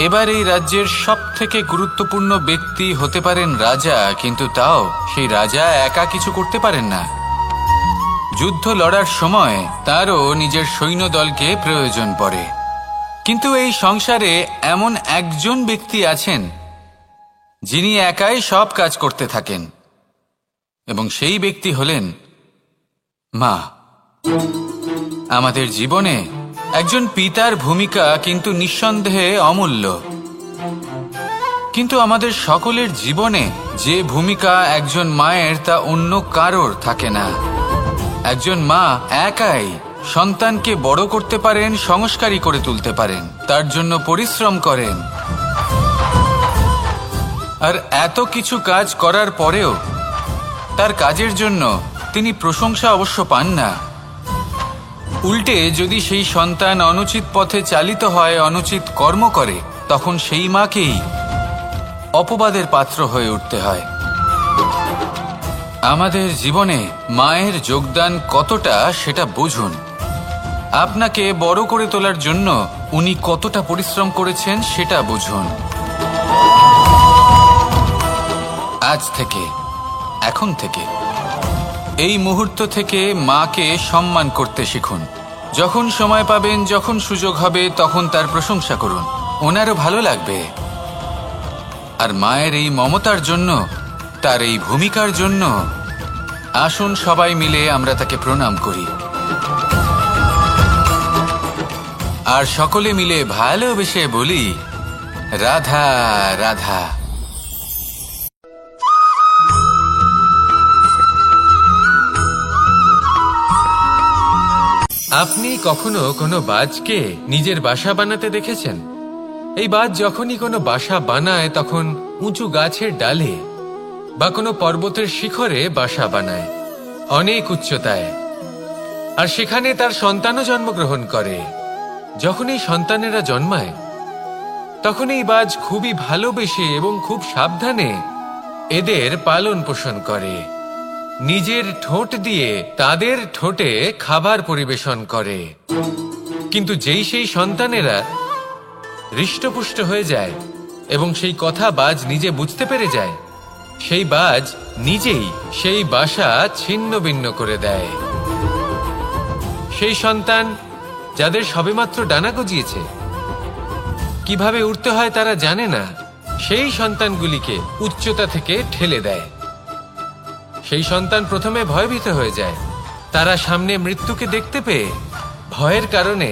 এবার এই রাজ্যের সবথেকে গুরুত্বপূর্ণ ব্যক্তি হতে পারেন রাজা, কিন্তু তাও সেই রাজা একা কিছু করতে পারেন না। যুদ্ধ লড়ার সময় তারও নিজের সৈন্যদলকে প্রয়োজন পড়ে। কিন্তু এই সংসারে এমন একজন ব্যক্তি আছেন যিনি একাই সব কাজ করতে থাকেন, এবং সেই ব্যক্তি হলেন মা। আমাদের জীবনে একজন পিতার ভূমিকা কিন্তু নিঃসন্দেহে অমূল্য, কিন্তু আমাদের সকলের জীবনে যে ভূমিকা একজন মায়ের তা অন্য কারোর থাকে না। একজন মা একাই সন্তানকে বড় করতে পারেন, সংস্কারী করে তুলতে পারেন, তার জন্য পরিশ্রম করেন। আর এত কিছু কাজ করার পরেও তার কাজের জন্য তিনি প্রশংসা অবশ্য পান না, উল্টে যদি সেই সন্তান অনুচিত পথে চালিত হয়, অনুচিত কর্ম করে, তখন সেই মাকেই অপবাদের পাত্র হয়ে উঠতে হয়। আমাদের জীবনে মায়ের যোগদান কতটা সেটা বুঝুন। আপনাকে বড় করে তোলার জন্য উনি কতটা পরিশ্রম করেছেন সেটা বুঝুন। আজ থেকে, এখন থেকে, এই মুহূর্ত থেকে মাকে সম্মান করতে শিখুন। যখন সময় পাবেন, যখন সুযোগ হবে, তখন তার প্রশংসা করুন। ওনারও ভালো লাগবে। আর মায়ের এই মমতার জন্য, তার এই ভূমিকার জন্য আসুন সবাই মিলে আমরা তাকে প্রণাম করি, আর সকলে মিলে ভালোবেসে বলি, রাধা রাধা। আপনি কখনো কোনো বাজকে নিজের বাসা বানাতে দেখেছেন? এই বাজ যখনই কোনো বাসা বানায় তখন উঁচু গাছের ডালে বা কোনো পর্বতের শিখরে বাসা বানায়, অনেক উচ্চতায়। আর সেখানে তার সন্তানও জন্মগ্রহণ করে। যখন এই সন্তানেরা জন্মায় তখন এই বাজ খুবই ভালোবেসে এবং খুব সাবধানে এদের পালন পোষণ করে। নিজের ঠোঁট দিয়ে তাদের ঠোঁটে খাবার পরিবেশন করে। কিন্তু যেই সেই সন্তানেরা হৃষ্টপুষ্ট হয়ে যায় এবং সেই কথা বাজ নিজে বুঝতে পেরে যায়, সেই বাজ নিজেই সেই বাসা ছিন্ন ভিন্ন করে দেয়। সেই সন্তান যাদের সবেমাত্র ডানা গজিয়েছে, কিভাবে উড়তে হয় তারা জানে না, সেই সন্তানগুলিকে উচ্চতা থেকে ঠেলে দেয়। সেই সন্তান প্রথমে ভয়ভীত হয়ে যায়। তারা সামনে মৃত্যুকে দেখতে পেয়ে ভয়ের কারণে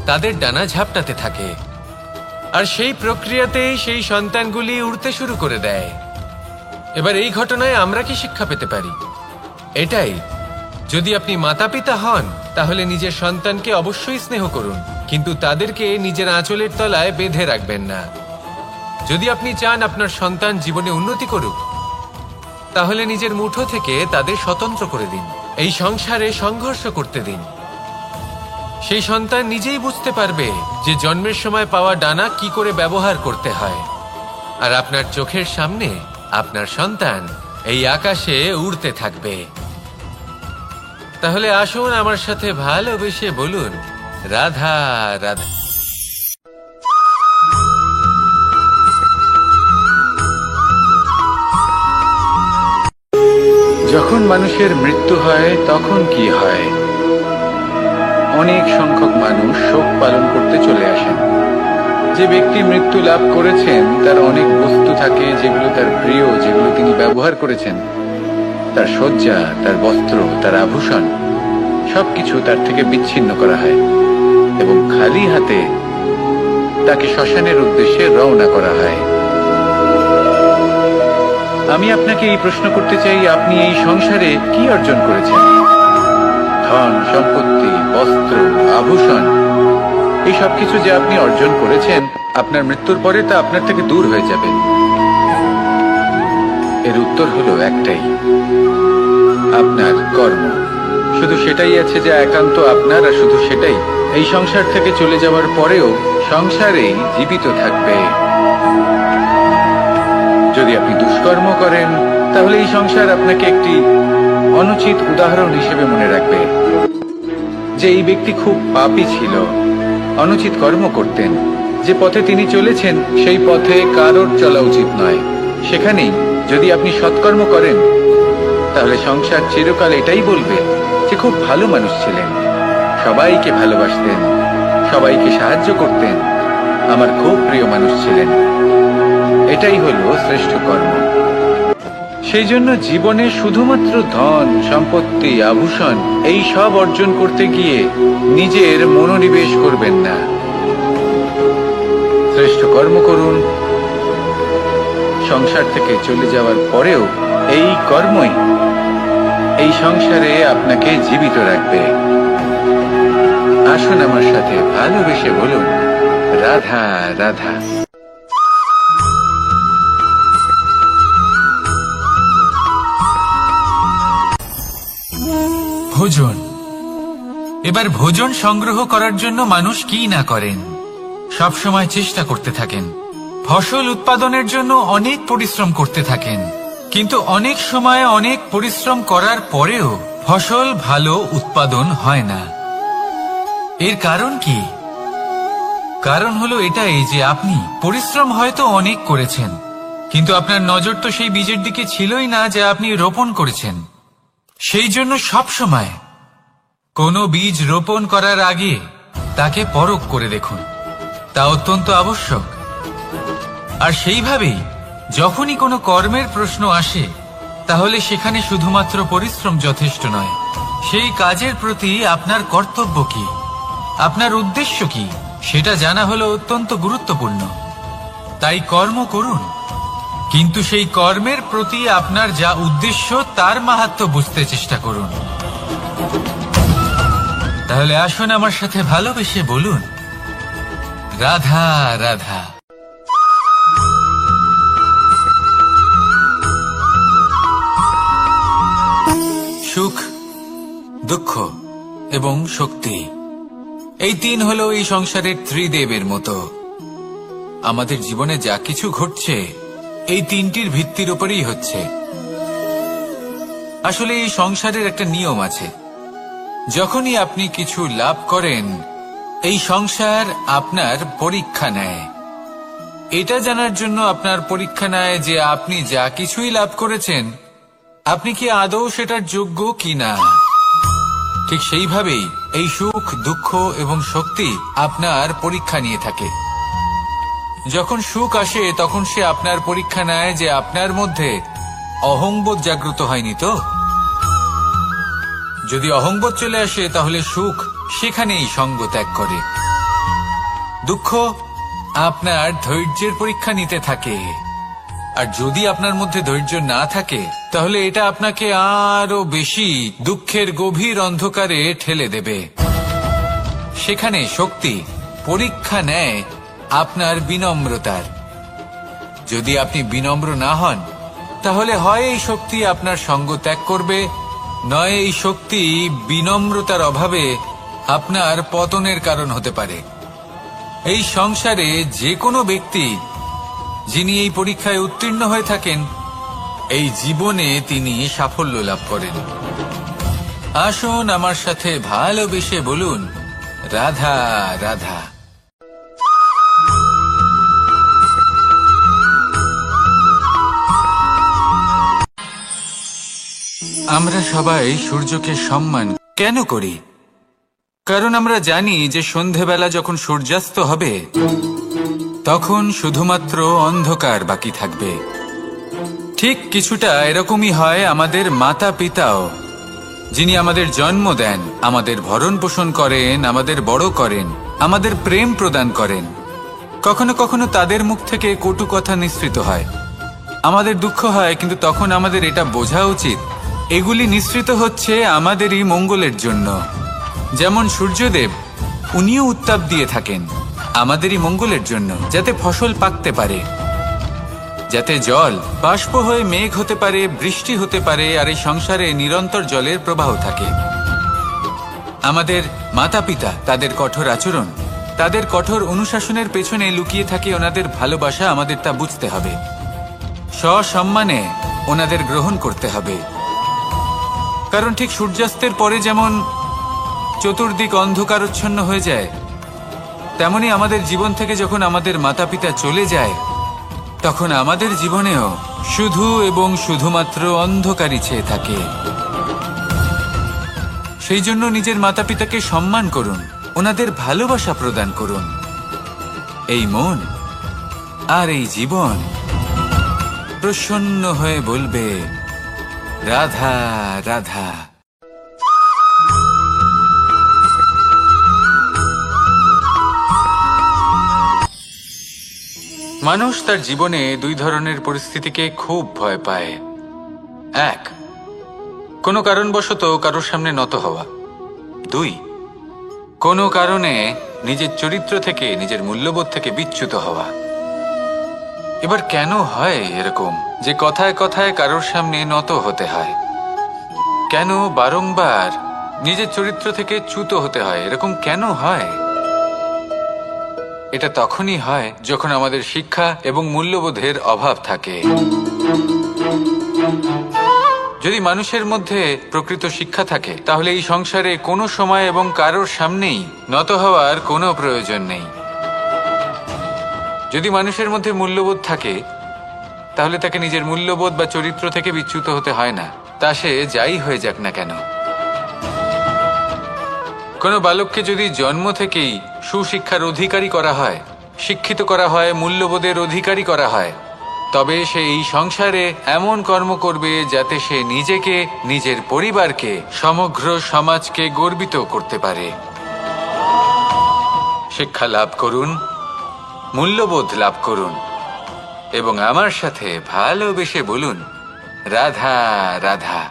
তাদের ডানা ঝাপটাতে থাকে। আর সেই প্রক্রিয়াতেই সেই সন্তানগুলি উড়তে শুরু করে দেয়। এবার এই ঘটনায় আমরা কি শিক্ষা পেতে পারি? এটাই, যদি আপনি মাতা পিতা হন তাহলে নিজের সন্তানকে অবশ্যই স্নেহ করুন, কিন্তু তাদেরকে নিজের আঁচলের তলায় বেঁধে রাখবেন না। যদি আপনি চান আপনার সন্তান জীবনে উন্নতি করুক, তাহলে নিজের মুঠো থেকে তাদের স্বতন্ত্র করে দিন। এই সংসারে সংঘর্ষ করতে দিন। সেই সন্তান নিজেই বুঝতে পারবে যে জন্মের সময় পাওয়া ডানা কি করে ব্যবহার করতে হয়। আর আপনার চোখের সামনে আপনার সন্তান এই আকাশে উড়তে থাকবে। তাহলে আসুন আমার সাথে ভালোবেসে বলুন, রাধা রাধা। যখন মানুষের মৃত্যু হয় তখন কি হয়? অনেক সংখ্যক মানুষ শোক পালন করতে চলে আসেন। যে ব্যক্তি মৃত্যু লাভ করেছেন তার অনেক বস্তু থাকে যেগুলো তার প্রিয়, যেগুলো তিনি ব্যবহার করেছেন। তার শয্যা, তার বস্ত্র, তার আভূষণ সবকিছু তার থেকে বিচ্ছিন্ন করা হয় এবং খালি হাতে তাকে শ্মশানের উদ্দেশ্যে রওনা করা হয়। আমি আপনাকে এই প্রশ্ন করতে চাই, আপনি এই সংসারে কি অর্জন করেছেন? ধন সম্পত্তি, বস্ত্র, আভূষণ, এই সবকিছু যে আপনি অর্জন করেছেন, আপনার মৃত্যুর পরে তা আপনার থেকে দূর হয়ে যাবে। এর উত্তর হলো একটাই, আপনার কর্ম। শুধু সেটাই আছে যা একান্ত আপনার, আর শুধু সেটাই এই সংসার থেকে চলে যাওয়ার পরেও সংসারেই জীবিত থাকবে। যদি আপনি দুষ্কর্ম করেন তাহলে এই সংসার আপনাকে একটি অনুচিত উদাহরণ হিসেবে মনে রাখবে যে এই ব্যক্তি খুব পাপী ছিল, অনুচিত কর্ম করতেন। যে পথে তিনি চলেছেন সেই পথে কারোর চলা উচিত নয়। সেখানেই যদি আপনি সৎকর্ম করেন তাহলে সংসার চিরকাল এটাই বলবে যে খুব ভালো মানুষ ছিলেন, সবাইকে ভালোবাসতেন, সবাইকে সাহায্য করতেন, আমার খুব প্রিয় মানুষ ছিলেন। এটাই হলো শ্রেষ্ঠ কর্ম। সেই জন্য জীবনে শুধুমাত্র ধন সম্পত্তি, আভূষণ এই সব অর্জন করতে গিয়ে নিজের মনোনিবেশ করবেন না। শ্রেষ্ঠ কর্ম করুন। সংসার থেকে চলে যাওয়ার পরেও এই কর্মই এই সংসারে আপনাকে জীবিত রাখবে। আসুন আমার সাথে ভালোবেসে বলুন, রাধা রাধা। ভোজন এবার ভোজন সংগ্রহ করার জন্য মানুষ কি না করেন, সব সময় চেষ্টা করতে থাকেন। ফসল উৎপাদনের জন্য অনেক পরিশ্রম করতে থাকেন, কিন্তু অনেক সময় অনেক পরিশ্রম করার পরেও ফসল ভালো উৎপাদন হয় না। এর কারণ কি? কারণ হলো এটাই যে আপনি পরিশ্রম হয়তো অনেক করেছেন, কিন্তু আপনার নজর তো সেই বীজের দিকে ছিলই না যা আপনি রোপণ করেছেন। সেই জন্য সব সময় কোনো বীজ রোপণ করার আগে তাকে পরখ করে দেখুন, তা অত্যন্ত আবশ্যক। আর সেইভাবেই যখনই কোনো কর্মের প্রশ্ন আসে, তাহলে সেখানে শুধুমাত্র পরিশ্রম যথেষ্ট নয়, সেই কাজের প্রতি আপনার কর্তব্য কি, আপনার উদ্দেশ্য কি, সেটা জানা হলো অত্যন্ত গুরুত্বপূর্ণ। তাই কর্ম করুন, কিন্তু সেই কর্মের প্রতি আপনার যা উদ্দেশ্য তার মাহাত্ম্য বুঝতে চেষ্টা করুন। তাহলে আসুন আমার সাথে ভালোবেসে বলুন, রাধা রাধা। সুখ, দুঃখ এবং শক্তি, এই তিন হলো এই সংসারের ত্রিদেবের মতো। আমাদের জীবনে যা কিছু ঘটছে এই তিনটির ভিত্তির উপরেই হচ্ছে। আসলে এই সংসারের একটা নিয়ম আছে, যখনই আপনি কিছু লাভ করেন এই সংসার আপনার পরীক্ষা নেয়। এটা জানার জন্য আপনার পরীক্ষা নেয় যে আপনি যা কিছুই লাভ করেছেন আপনি কি আদৌ সেটার যোগ্য কিনা। ঠিক সেইভাবেই এই সুখ, দুঃখ এবং শক্তি আপনার পরীক্ষা নিয়ে থাকে। যখন সুখ আসে তখন সে আপনার পরীক্ষা নেয় যে আপনার মধ্যে অহংবোধ জাগ্রত হয়নি তো। যদি অহংবোধ চলে আসে তাহলে সুখ সেখানেই সঙ্গ ত্যাগ করে। দুঃখ আপনার ধৈর্যের পরীক্ষা নিতে থাকে, আর যদি আপনার মধ্যে ধৈর্য না থাকে তাহলে এটা আপনাকে আরো বেশি দুঃখের গভীর অন্ধকারে ঠেলে দেবে। সেখানে শক্তি পরীক্ষা নেয় আপনার বিনম্রতার। যদি আপনি বিনম্র না হন তাহলে হয় এই শক্তি আপনার সঙ্গ ত্যাগ করবে, নয় এই শক্তি বিনম্রতার অভাবে আপনার পতনের কারণ হতে পারে। এই সংসারে যে কোনো ব্যক্তি যিনি এই পরীক্ষায় উত্তীর্ণ হয়ে থাকেন এই জীবনে তিনি সাফল্য লাভ করেন। আসুন আমার সাথে ভালোবেসে বলুন, রাধা রাধা। আমরা সবাই সূর্যকে সম্মান কেন করি? কারণ আমরা জানি যে সন্ধেবেলা যখন সূর্যাস্ত হবে তখন শুধুমাত্র অন্ধকার বাকি থাকবে। ঠিক কিছুটা এরকমই হয় আমাদের মাতা পিতাও, যিনি আমাদের জন্ম দেন, আমাদের ভরণ পোষণ করেন, আমাদের বড় করেন, আমাদের প্রেম প্রদান করেন। কখনো কখনো তাদের মুখ থেকে কটু কথা নিঃসৃত হয়, আমাদের দুঃখ হয়, কিন্তু তখন আমাদের এটা বোঝা উচিত এগুলি নিঃসৃত হচ্ছে আমাদেরই মঙ্গলের জন্য। যেমন সূর্যদেব, উনিও উত্তাপ দিয়ে থাকেন আমাদেরই মঙ্গলের জন্য, যাতে ফসল পাকতে পারে, যাতে জল বাষ্প হয়ে মেঘ হতে পারে, বৃষ্টি হতে পারে, আর এই সংসারে নিরন্তর জলের প্রবাহ থাকে। আমাদের মাতা পিতা, তাদের কঠোর আচরণ, তাদের কঠোর অনুশাসনের পেছনে লুকিয়ে থাকে ওনাদের ভালোবাসা। আমাদের তা বুঝতে হবে, সসম্মানে ওনাদের গ্রহণ করতে হবে। কারণ ঠিক সূর্যাস্তের পরে যেমন চতুর্দিক অন্ধকারচ্ছন্ন হয়ে যায়, তেমনি আমাদের জীবন থেকে যখন আমাদের মাতা পিতা চলে যায় তখন আমাদের জীবনেও শুধু এবং শুধুমাত্র অন্ধকারই ছেয়ে থাকে। সেই জন্য নিজের মাতা পিতাকে সম্মান করুন, ওনাদের ভালোবাসা প্রদান করুন। এই মন আর এই জীবন প্রসন্ন হয়ে বলবে, রাধা রাধা। মানুষ তার জীবনে দুই ধরনের পরিস্থিতিকে খুব ভয় পায়। এক, কোনো কারণবশত কারোর সামনে নত হওয়া। দুই, কোনো কারণে নিজের চরিত্র থেকে, নিজের মূল্যবোধ থেকে বিচ্যুত হওয়া। এবার কেন হয় এরকম যে কথায় কথায় কারোর সামনে নত হতে হয়? কেন বারংবার নিজের চরিত্র থেকে চ্যুত হতে হয়। এরকম কেন হয়? এটা তখনই হয় যখন আমাদের শিক্ষা এবং মূল্যবোধের অভাব থাকে। যদি মানুষের মধ্যে প্রকৃত শিক্ষা থাকে তাহলে এই সংসারে কোনো সময় এবং কারোর সামনেই নত হওয়ার কোনো প্রয়োজন নেই। যদি মানুষের মধ্যে মূল্যবোধ থাকে তাহলে তাকে নিজের মূল্যবোধ বা চরিত্র থেকে বিচ্যুত হতে হয় না, তা সে যাই হয়ে যাক না কেন। কোনো বালককে যদি জন্ম থেকেই সুশিক্ষার অধিকারী করা হয়, শিক্ষিত করা হয়, মূল্যবোধের অধিকারী করা হয়, তবে সে এই সংসারে এমন কর্ম করবে যাতে সে নিজেকে, নিজের পরিবারকে, সমগ্র সমাজকে গর্বিত করতে পারে। শিক্ষা লাভ করুন, মূল্যবোধ লাভ করুন এবং আমার সাথে ভালোবেসে বলুন, রাধা রাধা।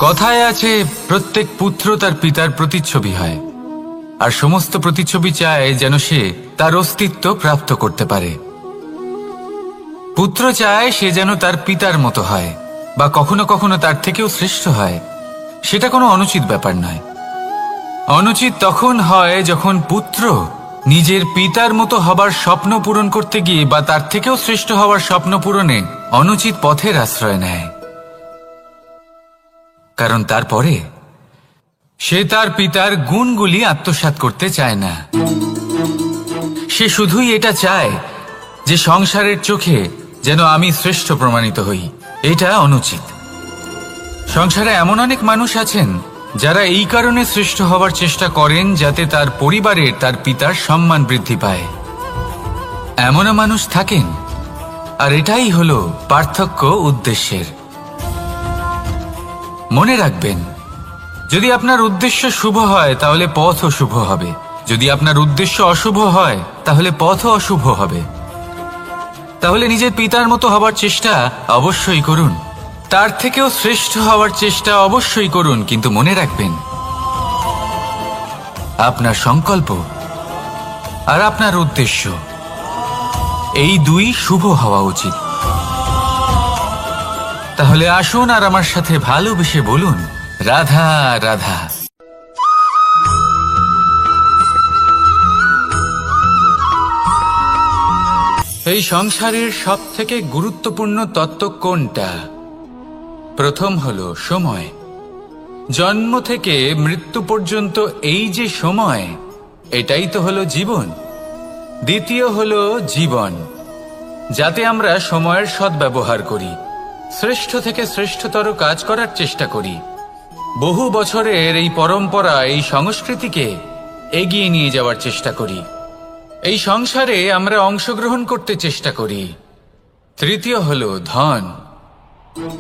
কথায় আছে, প্রত্যেক পুত্র তার পিতার প্রতিচ্ছবি হয়, আর সমস্ত প্রতিচ্ছবি চায় যেন সে তার অস্তিত্ব প্রাপ্ত করতে পারে। পুত্র চায় সে যেন তার পিতার মতো হয় বা কখনো কখনো তার থেকেও শ্রেষ্ঠ হয়। সেটা কোনো অনুচিত ব্যাপার নয়। অনুচিত তখন হয় যখন পুত্র নিজের পিতার মতো হবার স্বপ্ন পূরণ করতে গিয়ে বা তার থেকেও শ্রেষ্ঠ হওয়ার স্বপ্ন পূরণে অনুচিত পথের আশ্রয় নেয়। কারণ তারপরে সে তার পিতার গুণগুলি আত্মসাৎ করতে চায় না। সে শুধুই এটা চায় যে সংসারের চোখে যেন আমি শ্রেষ্ঠ প্রমাণিত হই। এটা অনুচিত। সংসারে এমন অনেক মানুষ আছেন যারা এই কারণে শ্রেষ্ঠ হবার চেষ্টা করেন যাতে তার পরিবারের, তার পিতার সম্মান বৃদ্ধি পায়। এমনও মানুষ থাকেন, আর এটাই হলো পার্থক্য উদ্দেশ্যের। মনে রাখবেন, যদি আপনার উদ্দেশ্য শুভ হয় তাহলে পথও শুভ হবে, যদি আপনার উদ্দেশ্য অশুভ হয় তাহলে পথও অশুভ হবে। তাহলে নিজের পিতার মতো হবার চেষ্টা অবশ্যই করুন, তার থেকেও শ্রেষ্ঠ হওয়ার চেষ্টা অবশ্যই করুন, কিন্তু মনে রাখবেন আপনার সংকল্প আর আপনার উদ্দেশ্য এই দুই শুভ হওয়া উচিত। তাহলে আসুন আর আমার সাথে ভালোবেসে বলুন, রাধা রাধা। এই সংসারের সব থেকে গুরুত্বপূর্ণ তত্ত্ব কোনটা? প্রথম হলো সময়। জন্ম থেকে মৃত্যু পর্যন্ত এই যে সময়, এটাই তো হলো জীবন। দ্বিতীয় হলো জীবন, যাতে আমরা সময়ের সদ্ব্যবহার করি, শ্রেষ্ঠ থেকে শ্রেষ্ঠতর কাজ করার চেষ্টা করি। বহু বছরের এই পরম্পরা, এই সংস্কৃতিকে এগিয়ে নিয়ে যাওয়ার চেষ্টা করি। এই সংসারে আমরা অংশগ্রহণ করতে চেষ্টা করি। তৃতীয় হলো ধন,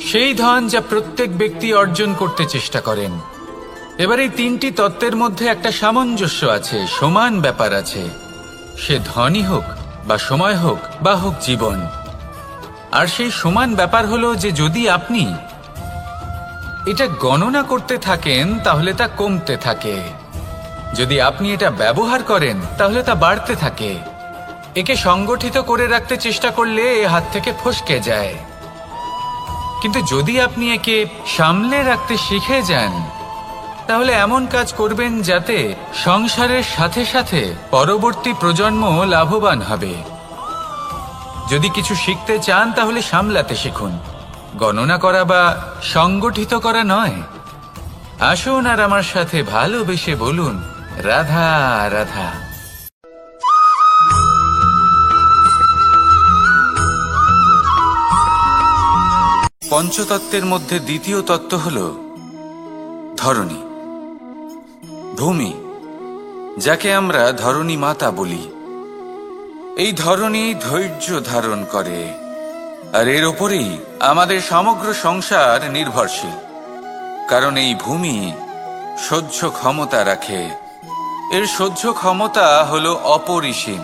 সেই ধন যা প্রত্যেক ব্যক্তি অর্জন করতে চেষ্টা করেন। এবার এই তিনটি তত্ত্বের মধ্যে একটা সামঞ্জস্য আছে, সমান ব্যাপার আছে। সে ধনই হোক বা সময় হোক বা হোক জীবন। আর সেই সমান ব্যাপার হলো যে যদি আপনি এটা গণনা করতে থাকেন তাহলে তা কমতে থাকে, যদি আপনি এটা ব্যবহার করেন তাহলে তা বাড়তে থাকে। একে সংগঠিত করে রাখতে চেষ্টা করলে এ হাত থেকে ফসকে যায়, কিন্তু যদি আপনি একে সামলে রাখতে শিখে যান তাহলে এমন কাজ করবেন যাতে সংসারের সাথে সাথে পরবর্তী প্রজন্ম লাভবান হবে। যদি কিছু শিখতে চান তাহলে সামলাতে শিখুন, গণনা করা বা সংগঠিত করা নয়। আসুন আর আমার সাথে ভালোবেসে বলুন, রাধা রাধা। পঞ্চতত্ত্বের মধ্যে দ্বিতীয় তত্ত্ব হল ধরণী, ভূমি, যাকে আমরা ধরণী মাতা বলি। এই ধরণী ধৈর্য ধারণ করে, আর এর ওপরেই আমাদের সমগ্র সংসার নির্ভরশীল। কারণ এই ভূমি সহ্য ক্ষমতা রাখে, এর সহ্য ক্ষমতা হলো অপরিসীম।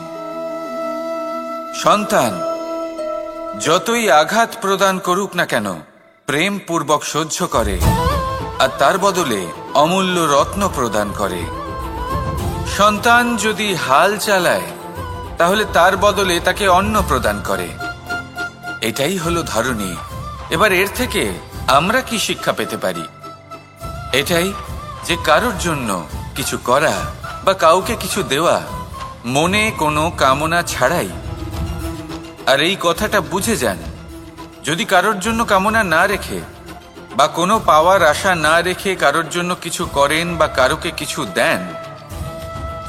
সন্তান যতই আঘাত প্রদান করুক না কেন প্রেম পূর্বক সহ্য করে, আর তার বদলে অমূল্য রত্ন প্রদান করে। সন্তান যদি হাল চালায় তাহলে তার বদলে তাকে অন্ন প্রদান করে। এটাই হলো ধরনী। এবার এর থেকে আমরা কি শিক্ষা পেতে পারি? এটাই যে কারোর জন্য কিছু করা বা কাউকে কিছু দেওয়া মনে কোনো কামনা ছাড়াই। আর এই কথাটা বুঝে যান, যদি কারোর জন্য কামনা না রেখে বা কোনো পাওয়ার আশা না রেখে কারোর জন্য কিছু করেন বা কারোকে কিছু দেন,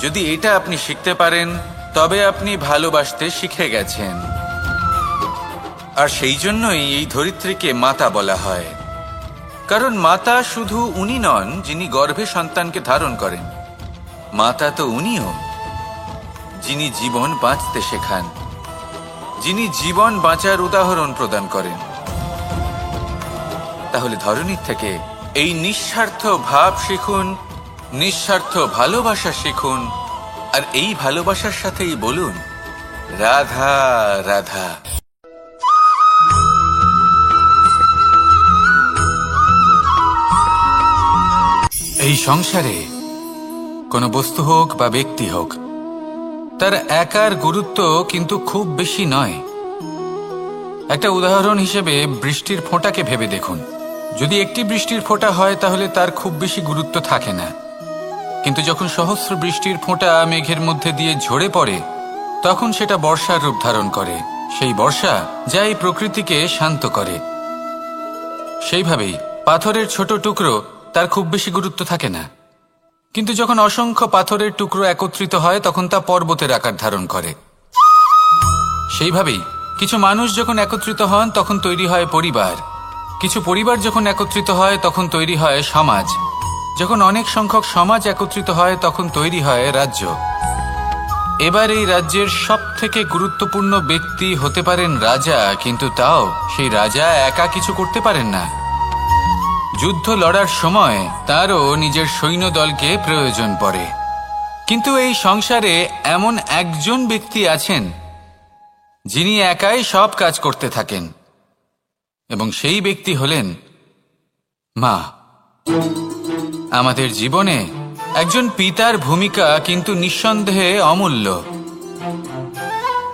যদি এটা আপনি শিখতে পারেন তবে আপনি ভালোবাসতে শিখে গেছেন। আর সেই জন্যই এই ধরিত্রীকে মাতা বলা হয়, কারণ মাতা শুধু উনি নন যিনি গর্ভে সন্তানকে ধারণ করেন, মাতা তো উনিও যিনি জীবন বাঁচতে শেখান, যিনি জীবন বাঁচার উদাহরণ প্রদান করেন। তাহলে ধরনীর থেকে এই নিঃস্বার্থ ভাব শিখুন, নিঃস্বার্থ ভালোবাসা শিখুন, আর এই ভালোবাসার সাথেই বলুন রাধা রাধা। এই সংসারে কোনো বস্তু হোক বা ব্যক্তি হোক, তার একার গুরুত্ব কিন্তু খুব বেশি নয়। একটা উদাহরণ হিসেবে বৃষ্টির ফোঁটাকে ভেবে দেখুন। যদি একটি বৃষ্টির ফোঁটা হয় তাহলে তার খুব বেশি গুরুত্ব থাকে না, কিন্তু যখন সহস্র বৃষ্টির ফোঁটা মেঘের মধ্যে দিয়ে ঝরে পড়ে তখন সেটা বর্ষার রূপ ধারণ করে। সেই বর্ষা যা এই প্রকৃতিকে শান্ত করে। সেইভাবেই পাথরের ছোট টুকরো তার খুব বেশি গুরুত্ব থাকে না, কিন্তু যখন অসংখ্য পাথরের টুকরো একত্রিত হয় তখন তা পর্বতের আকার ধারণ করে। সেইভাবেই কিছু মানুষ যখন একত্রিত হন তখন তৈরি হয় পরিবার, কিছু পরিবার যখন একত্রিত হয় তখন তৈরি হয় সমাজ, যখন অনেক সংখ্যক সমাজ একত্রিত হয় তখন তৈরি হয় রাজ্য। এবার এই রাজ্যের সবথেকে গুরুত্বপূর্ণ ব্যক্তি হতে পারেন রাজা, কিন্তু তাও সেই রাজা একা কিছু করতে পারেন না। যুদ্ধ লড়ার সময় তারও নিজের সৈন্যদলকে প্রয়োজন পড়ে। কিন্তু এই সংসারে এমন একজন ব্যক্তি আছেন যিনি একাই সব কাজ করতে থাকেন, এবং সেই ব্যক্তি হলেন মা। আমাদের জীবনে একজন পিতার ভূমিকা কিন্তু নিঃসন্দেহে অমূল্য,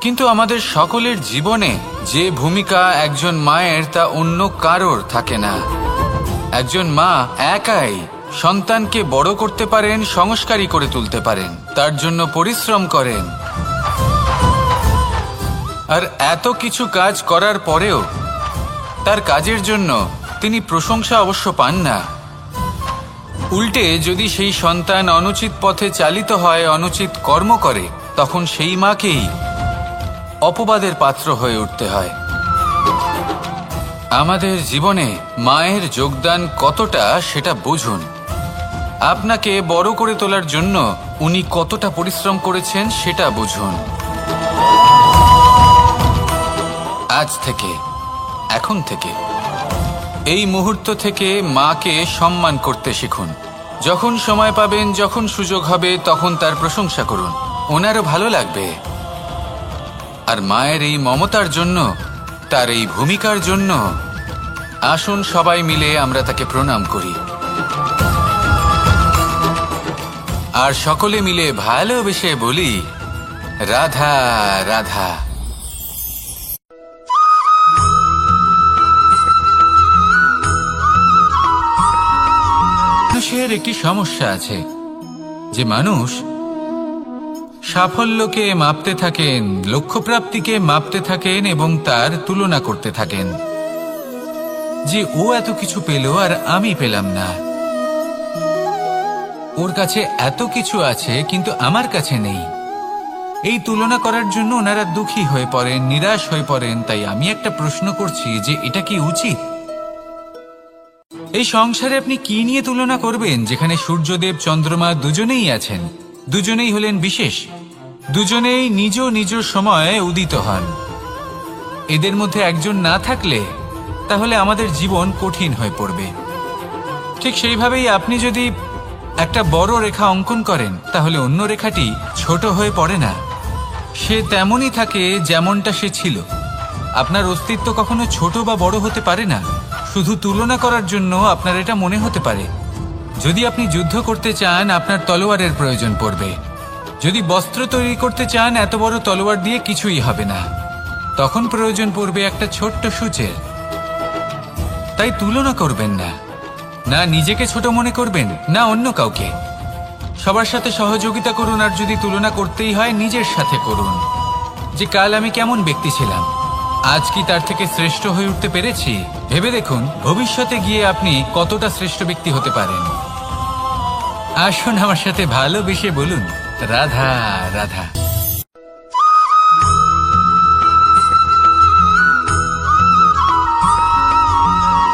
কিন্তু আমাদের সকলের জীবনে যে ভূমিকা একজন মায়ের তা অন্য কারোর থাকে না। একজন মা একাই সন্তানকে বড় করতে পারেন, সংস্কারী করে তুলতে পারেন, তার জন্য পরিশ্রম করেন। আর এত কিছু কাজ করার পরেও তার কাজের জন্য তিনি প্রশংসা অবশ্য পান না। উল্টে যদি সেই সন্তান অনুচিত পথে চালিত হয়, অনুচিত কর্ম করে, তখন সেই মাকেই অপবাদের পাত্র হয়ে উঠতে হয়। আমাদের জীবনে মায়ের যোগদান কতটা সেটা বুঝুন। আপনাকে বড় করে তোলার জন্য উনি কতটা পরিশ্রম করেছেন সেটা বুঝুন। আজ থেকে, এখন থেকে, এই মুহূর্ত থেকে মাকে সম্মান করতে শিখুন। যখন সময় পাবেন, যখন সুযোগ হবে, তখন তার প্রশংসা করুন, ওনারও ভালো লাগবে। আর মায়ের এই মমতার জন্য, তার এই ভূমিকার জন্য আসুন সবাই মিলে আমরা তাকে প্রণাম করি, আর সকলে মিলে ভালোবেসে বলি রাধা রাধা। মানুষের একটি সমস্যা আছে যে মানুষ সাফল্যকে মাপতে থাকেন, লক্ষ্যপ্রাপ্তিকে মাপতে থাকেন এবং তার তুলনা করতে থাকেন যে ও এত কিছু পেল আর আমি পেলাম না, ওর কাছে এত কিছু আছে কিন্তু আমার কাছে নেই। এই তুলনা করার জন্য ওনারা দুঃখী হয়ে পড়েন, নিরাশ হয়ে পড়েন। তাই আমি একটা প্রশ্ন করছি যে এটা কি উচিত? এই সংসারে আপনি কি নিয়ে তুলনা করবেন, যেখানে সূর্যদেব চন্দ্রমা দুজনেই আছেন, দুজনেই হলেন বিশেষ, দুজনেই নিজ নিজ সময়ে উদিত হন। এদের মধ্যে একজন না থাকলে তাহলে আমাদের জীবন কঠিন হয়ে পড়বে। ঠিক সেইভাবেই আপনি যদি একটা বড় রেখা অঙ্কন করেন তাহলে অন্য রেখাটি ছোট হয়ে পড়ে না, সে তেমনই থাকে যেমনটা সে ছিল। আপনার অস্তিত্ব কখনো ছোট বা বড় হতে পারে না। শুধু তুলনা করার জন্য আপনার এটা মনে হতে পারে। যদি আপনি যুদ্ধ করতে চান আপনার তলোয়ারের প্রয়োজন পড়বে। যদি বস্ত্র তৈরি করতে চান এত বড় তলোয়ার দিয়ে কিছুই হবে না। তখন প্রয়োজন পড়বে একটা ছোট্ট সূচের। তাই তুলনা করবেন না, না নিজেকে ছোট মনে করবেন, না অন্য কাউকে। সবার সাথে সহযোগিতা করুন, আর যদি তুলনা করতেই হয় নিজের সাথে করুন, যে কাল আমি কেমন ব্যক্তি ছিলাম, আজ কি তার থেকে শ্রেষ্ঠ হয়ে উঠতে পেরেছি। ভেবে দেখুন ভবিষ্যতে গিয়ে আপনি কতটা শ্রেষ্ঠ ব্যক্তি হতে পারেন। আসুন আমার সাথে ভালোবেসে বলুন, রাধা রাধা।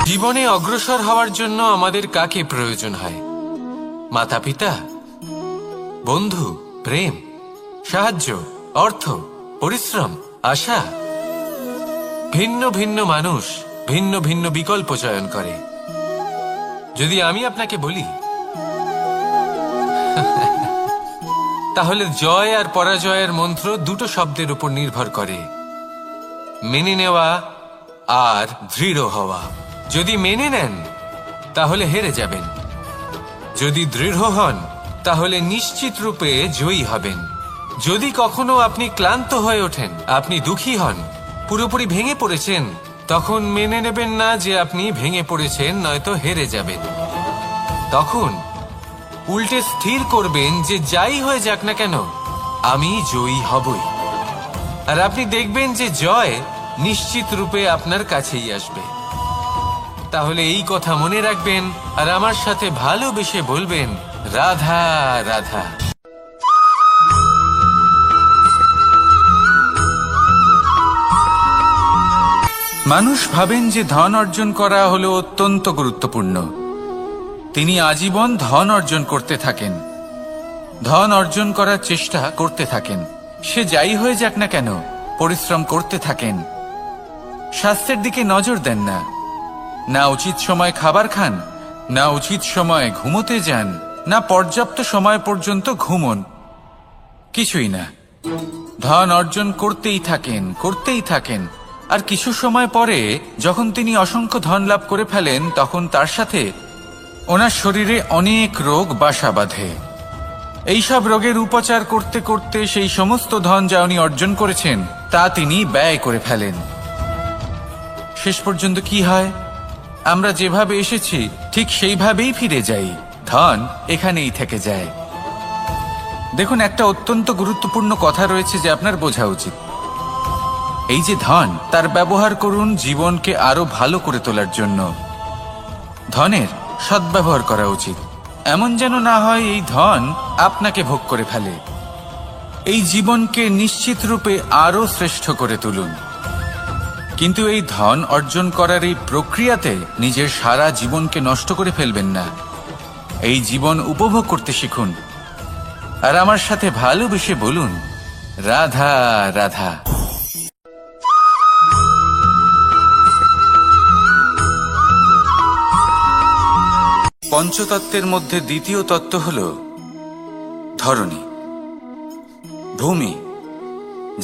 জীবনে অগ্রসর হওয়ার জন্য আমাদের কাকে প্রয়োজন হয়? মাতা পিতা, বন্ধু, প্রেম, সাহায্য, অর্থ, পরিশ্রম, আশা। ভিন্ন ভিন্ন মানুষ ভিন্ন ভিন্ন বিকল্প চয়ন করে। যদি আমি আপনাকে বলি তাহলে জয় আর পরাজয়ের মন্ত্র দুটো শব্দের উপর নির্ভর করে, মেনে নেওয়া আর দৃঢ় হওয়া। যদি মেনে নেন তাহলে হেরে যাবেন, যদি দৃঢ় হন তাহলে নিশ্চিত রূপে জয়ী হবেন। যদি কখনো আপনি ক্লান্ত হয়ে ওঠেন, আপনি দুঃখী হন, পুরোপুরি ভেঙে পড়েছেন, তখন মেনে নেবেন না যে আপনি ভেঙে পড়েছেন, নয়তো হেরে যাবেন। তখন উল্টে স্থির করবেন যে যাই হয়ে যাক না কেন আমি জয়ী হবই। আর আপনি দেখবেন যে জয় নিশ্চিত রূপে আপনার কাছেই আসবে। তাহলে এই কথা মনে রাখবেন আর আমার সাথে ভালোবেসে বলবেন, রাধা রাধা। মানুষ ভাবেন যে ধন অর্জন করা হলো অত্যন্ত গুরুত্বপূর্ণ। তিনি আজীবন ধন অর্জন করতে থাকেন, ধন অর্জন করার চেষ্টা করতে থাকেন। সে যাই হয়ে যাক না কেন পরিশ্রম করতে থাকেন। স্বাস্থ্যের দিকে নজর দেন না, না উচিত সময় খাবার খান, না উচিত সময় ঘুমোতে যান, না পর্যাপ্ত সময় পর্যন্ত ঘুমন, কিছুই না। ধন অর্জন করতেই থাকেন, করতেই থাকেন। আর কিছু সময় পরে যখন তিনি অসংখ্য ধন লাভ করে ফেলেন, তখন তার সাথে ওনার শরীরে অনেক রোগ বাসা বাঁধে। এইসব রোগের উপচার করতে করতে সেই সমস্ত ধন যা উনি অর্জন করেছেন তা তিনি ব্যয় করে ফেলেন। শেষ পর্যন্ত কি হয়? আমরা যেভাবে এসেছি ঠিক সেইভাবেই ফিরে যাই, ধন এখানেই থেকে যায়। দেখুন, একটা অত্যন্ত গুরুত্বপূর্ণ কথা রয়েছে যে আপনার বোঝা উচিত। এই যে ধন, তার ব্যবহার করুন জীবনকে আরো ভালো করে তোলার জন্য। ধনের সদ্ব্যবহার করা উচিত, এমন যেন না হয় এই ধন আপনাকে ভোগ করে ফেলে। এই জীবনকে নিশ্চিত রূপে আরো শ্রেষ্ঠ করে তুলুন। কিন্তু এই ধন অর্জন করার এই প্রক্রিয়াতে নিজের সারা জীবনকে নষ্ট করে ফেলবেন না। এই জীবন উপভোগ করতে শিখুন আর আমার সাথে ভালোবেসে বলুন, রাধা রাধা। পঞ্চতত্ত্বের মধ্যে দ্বিতীয় তত্ত্ব হল ধরণী, ভূমি,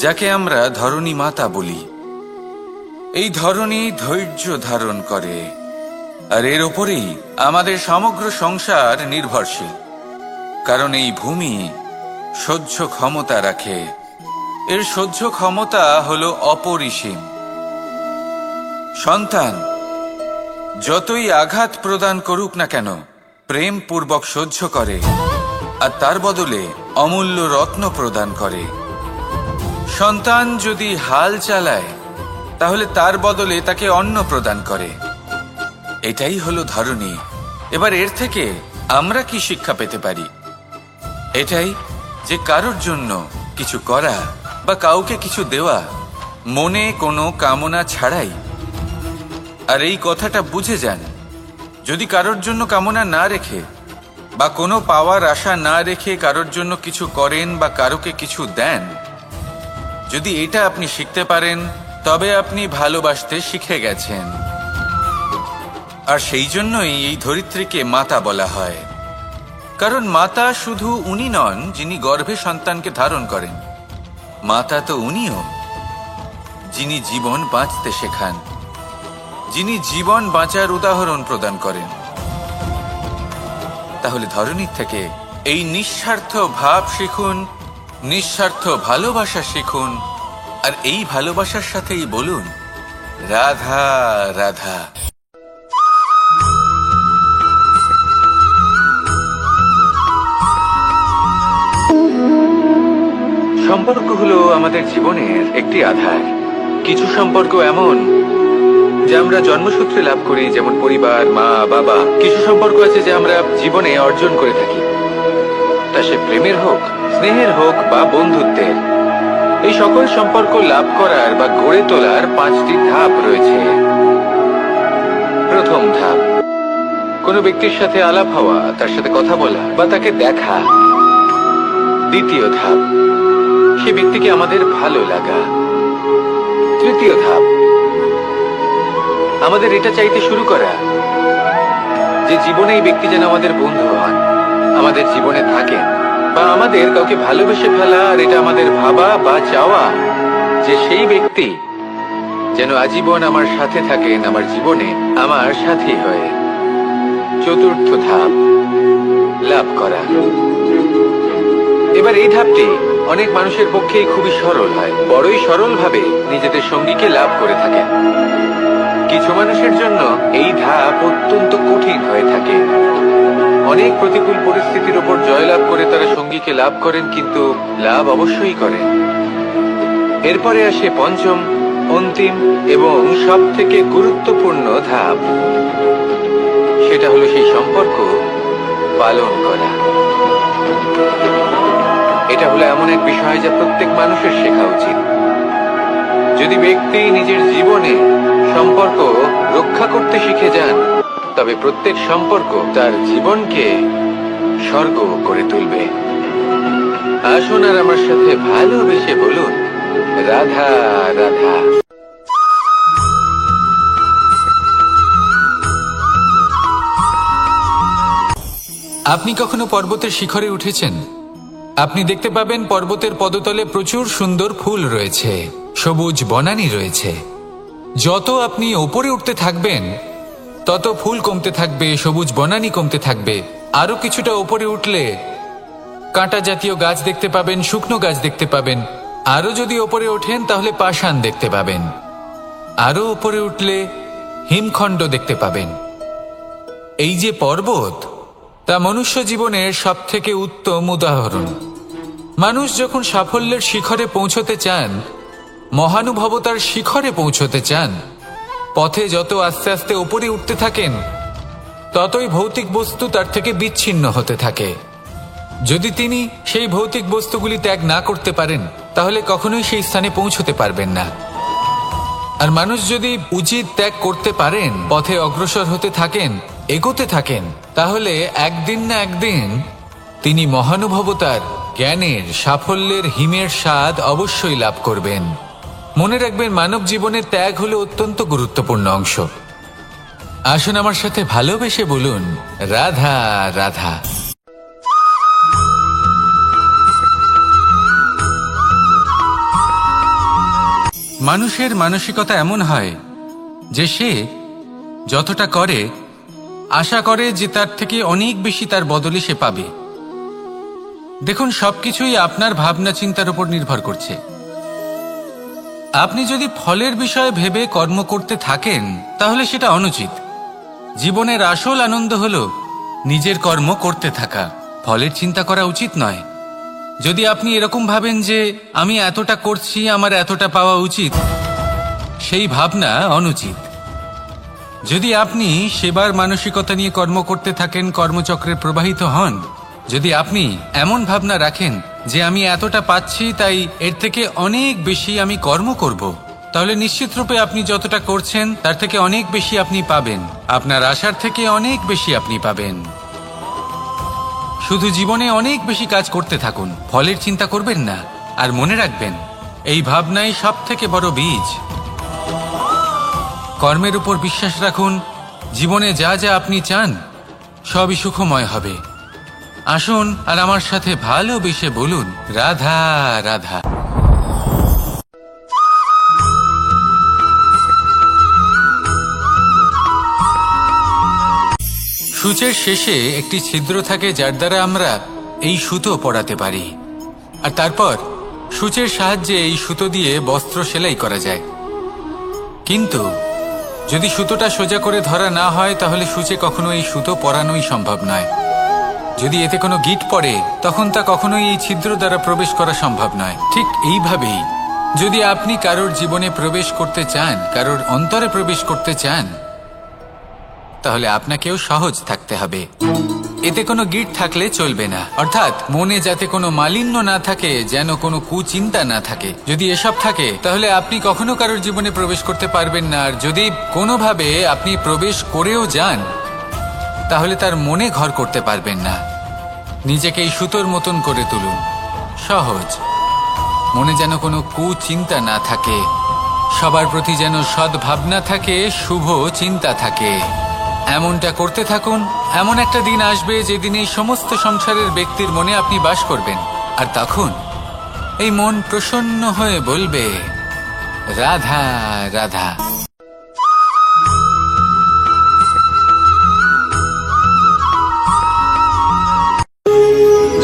যাকে আমরা ধরণী মাতা বলি। এই ধরণী ধৈর্য ধারণ করে, আর এর ওপরেই আমাদের সমগ্র সংসার নির্ভরশীল। কারণ এই ভূমি সহ্য ক্ষমতা রাখে, এর সহ্য ক্ষমতা হল অপরিসীম। সন্তান যতই আঘাত প্রদান করুক না কেন প্রেম পূর্বক সহ্য করে, আর তার বদলে অমূল্য রত্ন প্রদান করে। সন্তান যদি হাল চালায় তাহলে তার বদলে তাকে অন্ন প্রদান করে। এটাই হলো ধরণী। এবার এর থেকে আমরা কি শিক্ষা পেতে পারি? এটাই যে কারোর জন্য কিছু করা বা কাউকে কিছু দেওয়া মনে কোনো কামনা ছাড়াই। আর এই কথাটা বুঝে যান, যদি কারোর জন্য কামনা না রেখে বা কোনো পাওয়ার আশা না রেখে কারোর জন্য কিছু করেন বা কারোকে কিছু দেন, যদি এটা আপনি শিখতে পারেন তবে আপনি ভালোবাসতে শিখে গেছেন। আর সেই জন্যই এই ধরিত্রীকে মাতা বলা হয়। কারণ মাতা শুধু উনি নন যিনি গর্ভে সন্তানকে ধারণ করেন, মাতা তো উনিও যিনি জীবন বাঁচতে শেখান, যিনি জীবন বাঁচার উদাহরণ প্রদান করেন। তাহলে ধরণীর থেকে এই নিঃস্বার্থ ভাব শিখুন, নিঃস্বার্থ ভালোবাসা শিখুন, আর এই ভালোবাসার সাথেই বলুন রাধা রাধা। সম্পর্ক হলো আমাদের জীবনের একটি আধার। কিছু সম্পর্ক এমন যে আমরা জন্মসূত্রে লাভ করি, যেমন পরিবার, মা, বাবা। কিছু সম্পর্ক আছে যে আমরা জীবনে অর্জন করে থাকি, তা সে প্রেমের হোক, স্নেহের হোক বা বন্ধুত্বের। এই সকল সম্পর্ক লাভ করার বা গড়ে তোলার 5টি ধাপ রয়েছে। প্রথম ধাপ, কোনো ব্যক্তির সাথে আলাপ হওয়া, তার সাথে কথা বলা বা তাকে দেখা। দ্বিতীয় ধাপ, সে ব্যক্তিকে আমাদের ভালো লাগা। তৃতীয় ধাপ, আমাদের এটা চাইতে শুরু করা যে জীবনে এই ব্যক্তি যেন আমাদের বন্ধু হন, আমাদের জীবনে থাকেন, বা আমাদের কাউকে ভালোবেসে ফেলা। আর এটা আমাদের ভাবা বা চাওয়া যে সেই ব্যক্তি যেন আজীবন আমার সাথে থাকেন, আমার জীবনে আমার সাথী হয়ে। চতুর্থ ধাপ, লাভ করা। এবার এই ধাপটি অনেক মানুষের পক্ষেই খুবই সরল হয়, বড়ই সরলভাবে নিজেদের সঙ্গীকে লাভ করে থাকেন। কিছু মানুষের জন্য এই ধাপ অত্যন্ত কঠিন হয়ে থাকে। অনেক প্রতিকূল পরিস্থিতির উপর জয়লাভ করে তারা সঙ্গীকে লাভ করেন, কিন্তু লাভ অবশ্যই করেন। এরপরে আসে পঞ্চম, অন্তিম এবং সব থেকে গুরুত্বপূর্ণ ধাপ। সেটা হলো সেই সম্পর্ক পালন করা। এটা হলো এমন এক বিষয় যা প্রত্যেক মানুষের শেখা উচিত। যদি ব্যক্তি নিজের জীবনে সম্পর্ক রক্ষা করতে শিখে যান, তবে প্রত্যেক সম্পর্ক তার জীবনকে স্বর্গ করে তুলবে। আসুন আর আমার সাথে ভালোবেসে বলুন রাধা রাধা। আপনি কখনো পর্বতের শিখরে উঠেছেন? আপনি দেখতে পাবেন পর্বতের পদতলে প্রচুর সুন্দর ফুল রয়েছে, সবুজ বনানী রয়েছে। যত আপনি ওপরে উঠতে থাকবেন তত ফুল কমতে থাকবে, সবুজ বনানী কমতে থাকবে। আরো কিছুটা ওপরে উঠলে কাঁটা জাতীয় গাছ দেখতে পাবেন, শুকনো গাছ দেখতে পাবেন। আরো যদি ওপরে ওঠেন তাহলে পাষাণ দেখতে পাবেন। আরো ওপরে উঠলে হিমখণ্ড দেখতে পাবেন। এই যে পর্বত, তা মনুষ্য জীবনের সবথেকে উত্তম উদাহরণ। মানুষ যখন সাফল্যের শিখরে পৌঁছতে চান, মহানুভবতার শিখরে পৌঁছতে চান, পথে যত আস্তে আস্তে উপরে উঠতে থাকেন, ততই ভৌতিক বস্তু তার থেকে বিচ্ছিন্ন হতে থাকে। যদি তিনি সেই ভৌতিক বস্তুগুলি ত্যাগ না করতে পারেন, তাহলে কখনোই সেই স্থানে পৌঁছতে পারবেন না। আর মানুষ যদি উচিত ত্যাগ করতে পারেন, পথে অগ্রসর হতে থাকেন, এগোতে থাকেন, তাহলে একদিন না একদিন তিনি মহানুভবতার, জ্ঞানের, সাফল্যের হিমের স্বাদ অবশ্যই লাভ করবেন। মনে রাখবেন, মানব জীবনের ত্যাগ হলো অত্যন্ত গুরুত্বপূর্ণ অংশ। আসুন আমার সাথে ভালোবেসে বলুন রাধা রাধা। মানুষের মানসিকতা এমন হয় যে সে যতটা করে আশা করে যে তার থেকে অনেক বেশি তার বদলে সে পাবে। দেখুন, সবকিছুই আপনার ভাবনা চিন্তার উপর নির্ভর করছে। আপনি যদি ফলের বিষয়ে ভেবে কর্ম করতে থাকেন, তাহলে সেটা অনুচিত। জীবনের আসল আনন্দ হলো নিজের কর্ম করতে থাকা, ফলের চিন্তা করা উচিত নয়। যদি আপনি এরকম ভাবেন যে আমি এতটা করছি, আমার এতটা পাওয়া উচিত, সেই ভাবনা অনুচিত। যদি আপনি সেবার মানসিকতা নিয়ে কর্ম করতে থাকেন, কর্মচক্রে প্রবাহিত হন, যদি আপনি এমন ভাবনা রাখেন যে আমি এতটা পাচ্ছি, তাই এর থেকে অনেক বেশি আমি কর্ম করব, তাহলে নিশ্চিত রূপে আপনি যতটা করছেন তার থেকে অনেক বেশি আপনি পাবেন। আপনার আশার থেকে অনেক বেশি আপনি পাবেন। শুধু জীবনে অনেক বেশি কাজ করতে থাকুন, ফলের চিন্তা করবেন না। আর মনে রাখবেন, এই ভাবনাই সব থেকে বড় বীজ। কর্মের উপর বিশ্বাস রাখুন। জীবনে যা যা আপনি চান সবই সুখময় হবে। আসুন আর আমার সাথে ভালোবেসে বলুন রাধা রাধা। সূচের শেষে একটি ছিদ্র থাকে, যার দ্বারা আমরা এই সুতো পরাতে পারি। আর তারপর সূচের সাহায্যে এই সুতো দিয়ে বস্ত্র সেলাই করা যায়, কিন্তু যদি সুতোটা সোজা করে ধরা না হয় তাহলে সূচে কখনো এই সুতো পরানোই সম্ভব নয়। যদি এতে কোনো গিঁট পড়ে তখন তা কখনোই এই ছিদ্র দ্বারা প্রবেশ করা সম্ভব নয়। ঠিক এইভাবেই যদি আপনি কারোর জীবনে প্রবেশ করতে চান, কারোর অন্তরে প্রবেশ করতে চান, তাহলে আপনাকেও সহজ থাকতে হবে। এতে কোনো গিঁট থাকলে চলবে না, অর্থাৎ মনে যাতে কোনো মালিন্য না থাকে, যেন কোনো কুচিন্তা না থাকে। যদি এসব থাকে তাহলে আপনি কখনো কারোর জীবনে প্রবেশ করতে পারবেন না। আর যদি কোনোভাবে আপনি প্রবেশ করেও যান তাহলে তার মনে ঘর করতে পারবেন না। নিজেকে এই সুতোর মতন করে তুলুন, সহজ। মনে যেন কোনো কুচিন্তা না থাকে, সবার প্রতি যেন সদ্ভাবনা থাকে, শুভ চিন্তা থাকে। এমনটা করতে থাকুন। এমন একটা দিন আসবে যেদিন এই সমস্ত সংসারের ব্যক্তির মনে আপনি বাস করবেন, আর তখন এই মন প্রসন্ন হয়ে বলবে, রাধা রাধা।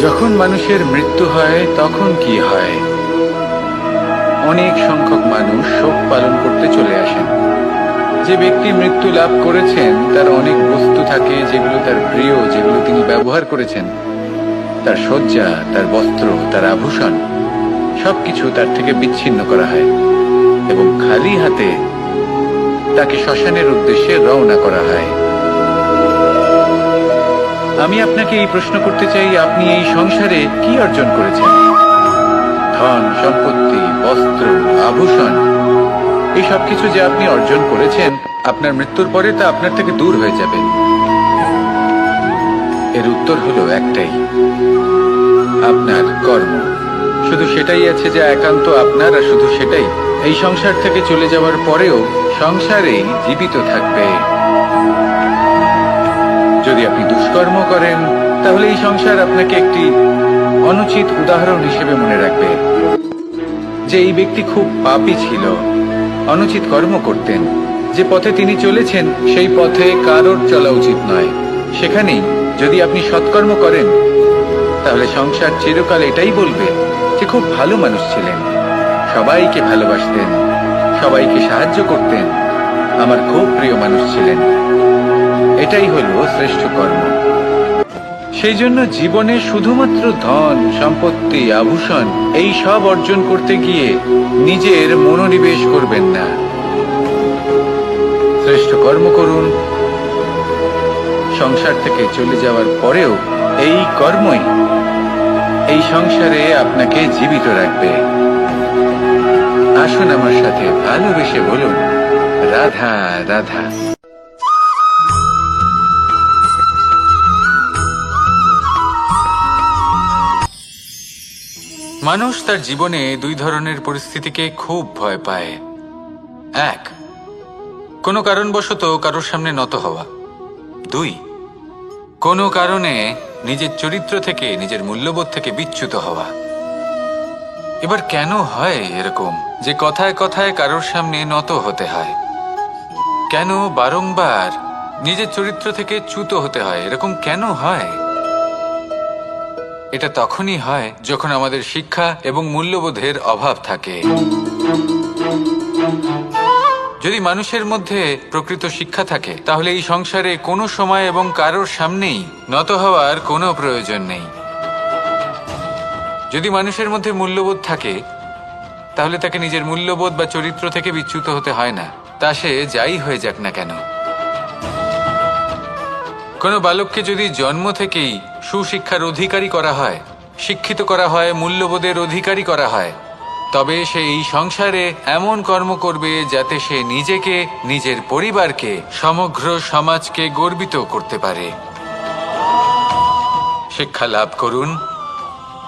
যখন মানুষের মৃত্যু হয় তখন কি হয়? অনেক সংখ্যক মানুষ শোক পালন করতে চলে আসেন। যে ব্যক্তি মৃত্যু লাভ করেছেন তার অনেক বস্তু থাকে যেগুলো তার প্রিয়, যেগুলো তিনি ব্যবহার করেছেন। তার শয্যা, তার বস্ত্র, তার আভূষণ সবকিছু তার থেকে বিচ্ছিন্ন করা হয় এবং খালি হাতে তাকে শ্মশানের উদ্দেশ্যে রওনা করা হয়। আমি আপনাকে এই প্রশ্ন করতে চাই, আপনি এই সংসারে কি অর্জন করেছেন? ধন সম্পত্তি, বস্ত্র, আভূষণ, এই সবকিছু যে আপনি অর্জন করেছেন, আপনার মৃত্যুর পরে তা আপনার থেকে দূর হয়ে যাবে। এর উত্তর হলো একটাই, আপনার কর্ম। শুধু সেটাই আছে যা একান্ত আপনার, আর শুধু সেটাই এই সংসার থেকে চলে যাওয়ার পরেও সংসারেই জীবিত থাকবে। যদি আপনি দুষ্কর্ম করেন তাহলে এই সংসার আপনাকে একটি অনুচিত উদাহরণ হিসেবে মনে রাখবে যে এই ব্যক্তি খুব পাপী ছিল, অনুচিত কর্ম করতেন। যে পথে তিনি চলেছেন সেই পথে কারোর চলা উচিত নয়। সেখানেই যদি আপনি সৎকর্ম করেন তাহলে সংসার চিরকাল এটাই বলবে যে খুব ভালো মানুষ ছিলেন, সবাইকে ভালোবাসতেন, সবাইকে সাহায্য করতেন, আমার খুব প্রিয় মানুষ ছিলেন। এটাই হলো শ্রেষ্ঠ কর্ম। সেই জন্য জীবনে শুধুমাত্র ধন সম্পত্তি, আভূষণ এই সব অর্জন করতে গিয়ে নিজের মনোনিবেশ করবেন না। শ্রেষ্ঠ কর্ম করুন। সংসার থেকে চলে যাওয়ার পরেও এই কর্মই এই সংসারে আপনাকে জীবিত রাখবে। আসুন আমার সাথে ভালোবেসে বলুন, রাধা রাধা। মানুষ তার জীবনে দুই ধরনের পরিস্থিতিকে খুব ভয় পায়। এক, কোনো কারণবশত কারোর সামনে নত হওয়া। দুই, কোনো কারণে নিজের চরিত্র থেকে, নিজের মূল্যবোধ থেকে বিচ্যুত হওয়া। এবার কেন হয় এরকম যে কথায় কথায় কারোর সামনে নত হতে হয়? কেন বারংবার নিজের চরিত্র থেকে চ্যুত হতে হয়? এরকম কেন হয়? এটা তখনই হয় যখন আমাদের শিক্ষা এবং মূল্যবোধের অভাব থাকে। যদি মানুষের মধ্যে প্রকৃত শিক্ষা থাকে তাহলে এই সংসারে কোনো সময় এবং কারোর সামনেই নত হওয়ার কোনো প্রয়োজন নেই। যদি মানুষের মধ্যে মূল্যবোধ থাকে তাহলে তাকে নিজের মূল্যবোধ বা চরিত্র থেকে বিচ্যুত হতে হয় না, তা সে যাই হয়ে যাক না কেন। কোনো বালককে যদি জন্ম থেকেই সুশিক্ষার অধিকারী করা হয়, শিক্ষিত করা হয়, মূল্যবোধের অধিকারী করা হয়, তবে সে এই সংসারে এমন কর্ম করবে যাতে সে নিজেকে, নিজের পরিবারকে, সমগ্র সমাজকে গর্বিত করতে পারে। শিক্ষা লাভ করুন,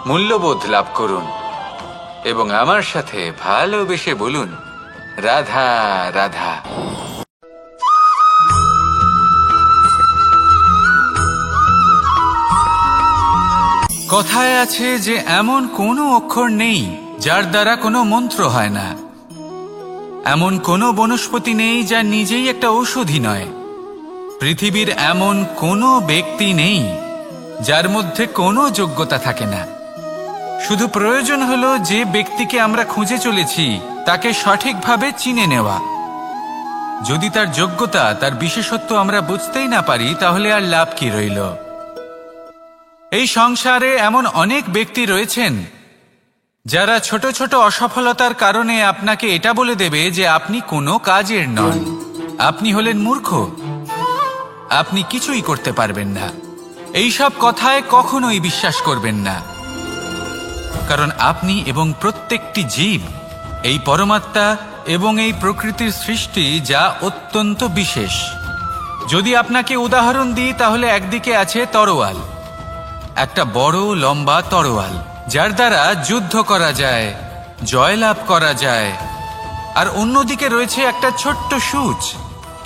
মূল্যবোধ লাভ করুন এবং আমার সাথে ভালোবেসে বলুন, রাধা রাধা। কথায় আছে যে এমন কোনো অক্ষর নেই যার দ্বারা কোনো মন্ত্র হয় না। এমন কোনো বনস্পতি নেই যা নিজেই একটা ঔষধি নয়। পৃথিবীর এমন কোনো ব্যক্তি নেই যার মধ্যে কোনো যোগ্যতা থাকে না। শুধু প্রয়োজন হলো যে ব্যক্তিকে আমরা খুঁজে চলেছি তাকে সঠিকভাবে চিনে নেওয়া। যদি তার যোগ্যতা, তার বিশেষত্ব আমরা বুঝতেই না পারি, তাহলে আর লাভ কি রইল? এই সংসারে এমন অনেক ব্যক্তি রয়েছেন যারা ছোট ছোট অসফলতার কারণে আপনাকে এটা বলে দেবে যে আপনি কোনো কাজের নন, আপনি হলেন মূর্খ, আপনি কিছুই করতে পারবেন না। এইসব কথায় কখনোই বিশ্বাস করবেন না, কারণ আপনি এবং প্রত্যেকটি জীব এই পরমাত্মা এবং এই প্রকৃতির সৃষ্টি, যা অত্যন্ত বিশেষ। যদি আপনাকে উদাহরণ দিই তাহলে একদিকে আছে তরোয়াল, একটা বড় লম্বা তরোয়াল, যার দ্বারা যুদ্ধ করা যায়, জয়লাভ করা যায়। আর অন্যদিকে রয়েছে একটা ছোট্ট সূচ,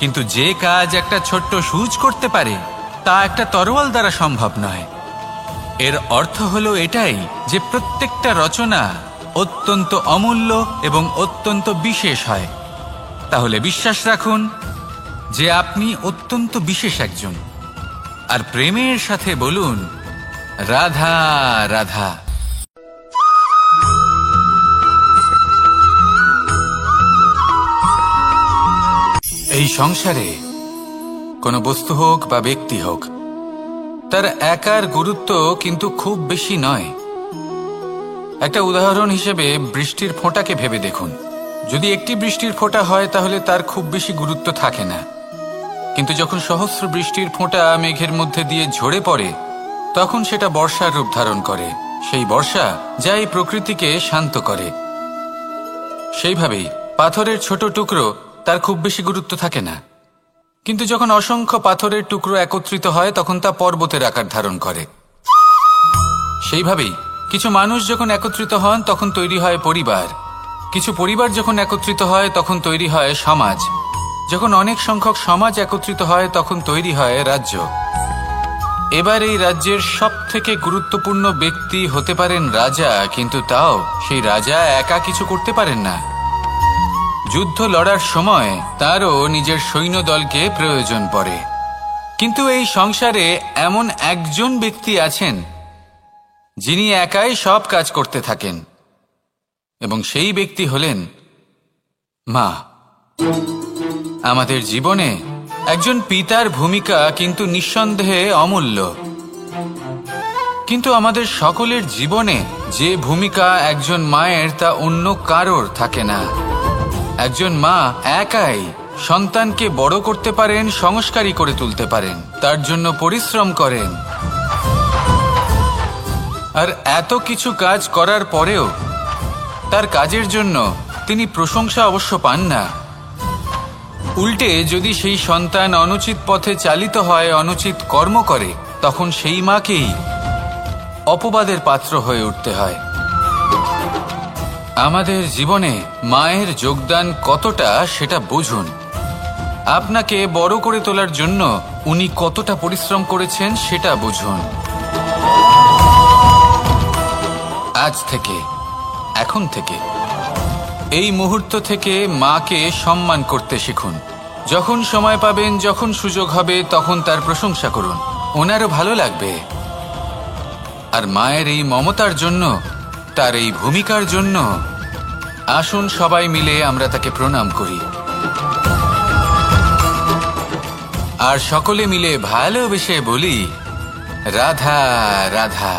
কিন্তু যে কাজ একটা ছোট্ট সূচ করতে পারে তা একটা তরোয়াল দ্বারা সম্ভব নয়। এর অর্থ হলো এটাই যে প্রত্যেকটা রচনা অত্যন্ত অমূল্য এবং অত্যন্ত বিশেষ হয়। তাহলে বিশ্বাস রাখুন যে আপনি অত্যন্ত বিশেষ একজন, আর প্রেমের সাথে বলুন রাধা রাধা। এই সংসারে কোনো বস্তু হোক বা ব্যক্তি হোক, তার একার গুরুত্ব কিন্তু খুব বেশি নয়। একটা উদাহরণ হিসেবে বৃষ্টির ফোঁটাকে ভেবে দেখুন। যদি একটি বৃষ্টির ফোঁটা হয় তাহলে তার খুব বেশি গুরুত্ব থাকে না, কিন্তু যখন সহস্র বৃষ্টির ফোঁটা মেঘের মধ্যে দিয়ে ঝরে পড়ে তখন সেটা বর্ষার রূপ ধারণ করে। সেই বর্ষা যা এই প্রকৃতিকে শান্ত করে। সেইভাবেই পাথরের ছোট টুকরো, তার খুব বেশি গুরুত্ব থাকে না, কিন্তু যখন অসংখ্য পাথরের টুকরো একত্রিত হয় তখন তা পর্বতের আকার ধারণ করে। সেইভাবেই কিছু মানুষ যখন একত্রিত হন তখন তৈরি হয় পরিবার, কিছু পরিবার যখন একত্রিত হয় তখন তৈরি হয় সমাজ, যখন অনেক সংখ্যক সমাজ একত্রিত হয় তখন তৈরি হয় রাজ্য। এবার এই রাজ্যের সবথেকে গুরুত্বপূর্ণ ব্যক্তি হতে পারেন রাজা, কিন্তু তাও সেই রাজা একা কিছু করতে পারেন না। যুদ্ধ লড়ার সময় তারও নিজের সৈন্যদলকে প্রয়োজন পড়ে। কিন্তু এই সংসারে এমন একজন ব্যক্তি আছেন যিনি একাই সব কাজ করতে থাকেন, এবং সেই ব্যক্তি হলেন মা। আমাদের জীবনে একজন পিতার ভূমিকা কিন্তু নিঃসন্দেহে অমূল্য, কিন্তু আমাদের সকলের জীবনে যে ভূমিকা একজন মায়ের তা অন্য কারোর থাকে না। একজন মা একাই সন্তানকে বড় করতে পারেন, সংস্কারী করে তুলতে পারেন, তার জন্য পরিশ্রম করেন। আর এত কিছু কাজ করার পরেও তার কাজের জন্য তিনি প্রশংসা অবশ্য পান না। উল্টে যদি সেই সন্তান অনুচিত পথে চালিত হয়, অনুচিত কর্ম করে, তখন সেই মাকেই অপবাদের পাত্র হয়ে উঠতে হয়। আমাদের জীবনে মায়ের যোগদান কতটা সেটা বুঝুন। আপনাকে বড় করে তোলার জন্য উনি কতটা পরিশ্রম করেছেন সেটা বুঝুন। আজ থেকে, এখন থেকে, এই মুহূর্ত থেকে মাকে সম্মান করতে শিখুন। যখন সময় পাবেন, যখন সুযোগ হবে, তখন তার প্রশংসা করুন, ওনারও ভালো লাগবে। আর মায়ের এই মমতার জন্য, তার এই ভূমিকার জন্য আসুন সবাই মিলে আমরা তাকে প্রণাম করি, আর সকলে মিলে ভালোবেসে বলি রাধা রাধা।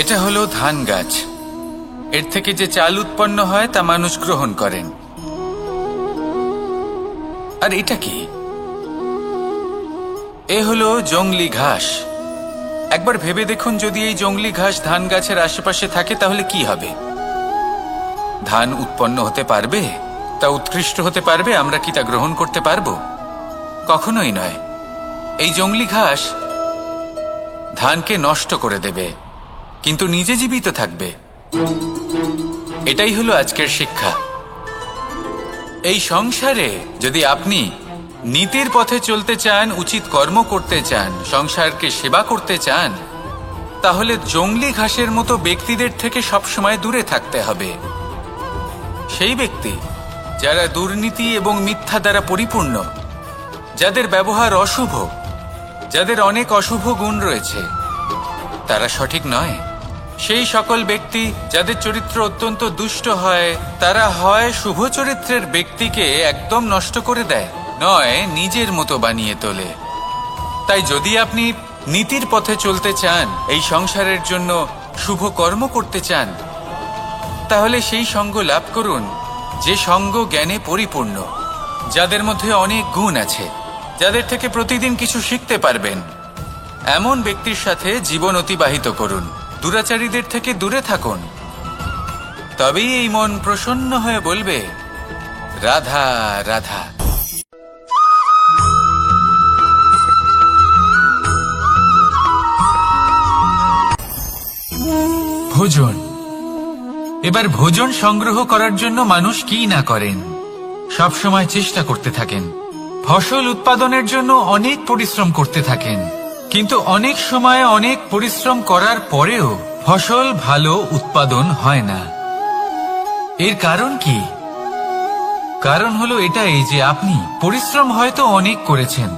এটা হলো ধান গাছ। এর থেকে যে চাল উৎপন্ন হয় তা মানুষ গ্রহণ করেন। আর এটা কি? এ হলো জংলি ঘাস। একবার ভেবে দেখুন, যদি এই জংলি ঘাস ধান গাছের আশেপাশে থাকে তাহলে কি হবে? ধান উৎপন্ন হতে পারবে? তা উৎকৃষ্ট হতে পারবে? আমরা কি তা গ্রহণ করতে পারবো? কখনোই নয়। এই জংলি ঘাস ধানকে নষ্ট করে দেবে, কিন্তু নিজে জীবিত থাকবে। এটাই হলো আজকের শিক্ষা। এই সংসারে যদি আপনি নীতির পথে চলতে চান, উচিত কর্ম করতে চান, সংসারকে সেবা করতে চান, তাহলে জংলি ঘাসের মতো ব্যক্তিদের থেকে সবসময় দূরে থাকতে হবে। সেই ব্যক্তি যারা দুর্নীতি এবং মিথ্যা দ্বারা পরিপূর্ণ, যাদের ব্যবহার অশুভ, যাদের অনেক অশুভ গুণ রয়েছে, তারা সঠিক নয়। সেই সকল ব্যক্তি যাদের চরিত্র অত্যন্ত দুষ্ট হয়, তারা হয় শুভ চরিত্রের ব্যক্তিকে একদম নষ্ট করে দেয়, নয় নিজের মতো বানিয়ে তোলে। তাই যদি আপনি নীতির পথে চলতে চান, এই সংসারের জন্য শুভ কর্ম করতে চান, তাহলে সেই সঙ্গ লাভ করুন যে সঙ্গ জ্ঞানে পরিপূর্ণ, যাদের মধ্যে অনেক গুণ আছে, যাদের থেকে প্রতিদিন কিছু শিখতে পারবেন। এমন ব্যক্তির সাথে জীবন অতিবাহিত করুন, দুরাচারীদের থেকে দূরে থাকুন। তবেই এই মন প্রসন্ন হয়ে বলবে, রাধা রাধা। ভোজন। এবার ভোজন সংগ্রহ করার জন্য মানুষ কি না করেন, সব সময় চেষ্টা করতে থাকেন। ফসল উৎপাদনের জন্য অনেক পরিশ্রম করতে থাকেন, কিন্তু অনেক সময় অনেক পরিশ্রম করার পরেও ফসল ভালো উৎপাদন হয় না। এর কারণ কি? কারণ হলো এটাই যে আপনি পরিশ্রম হয়তো অনেক করেছেন,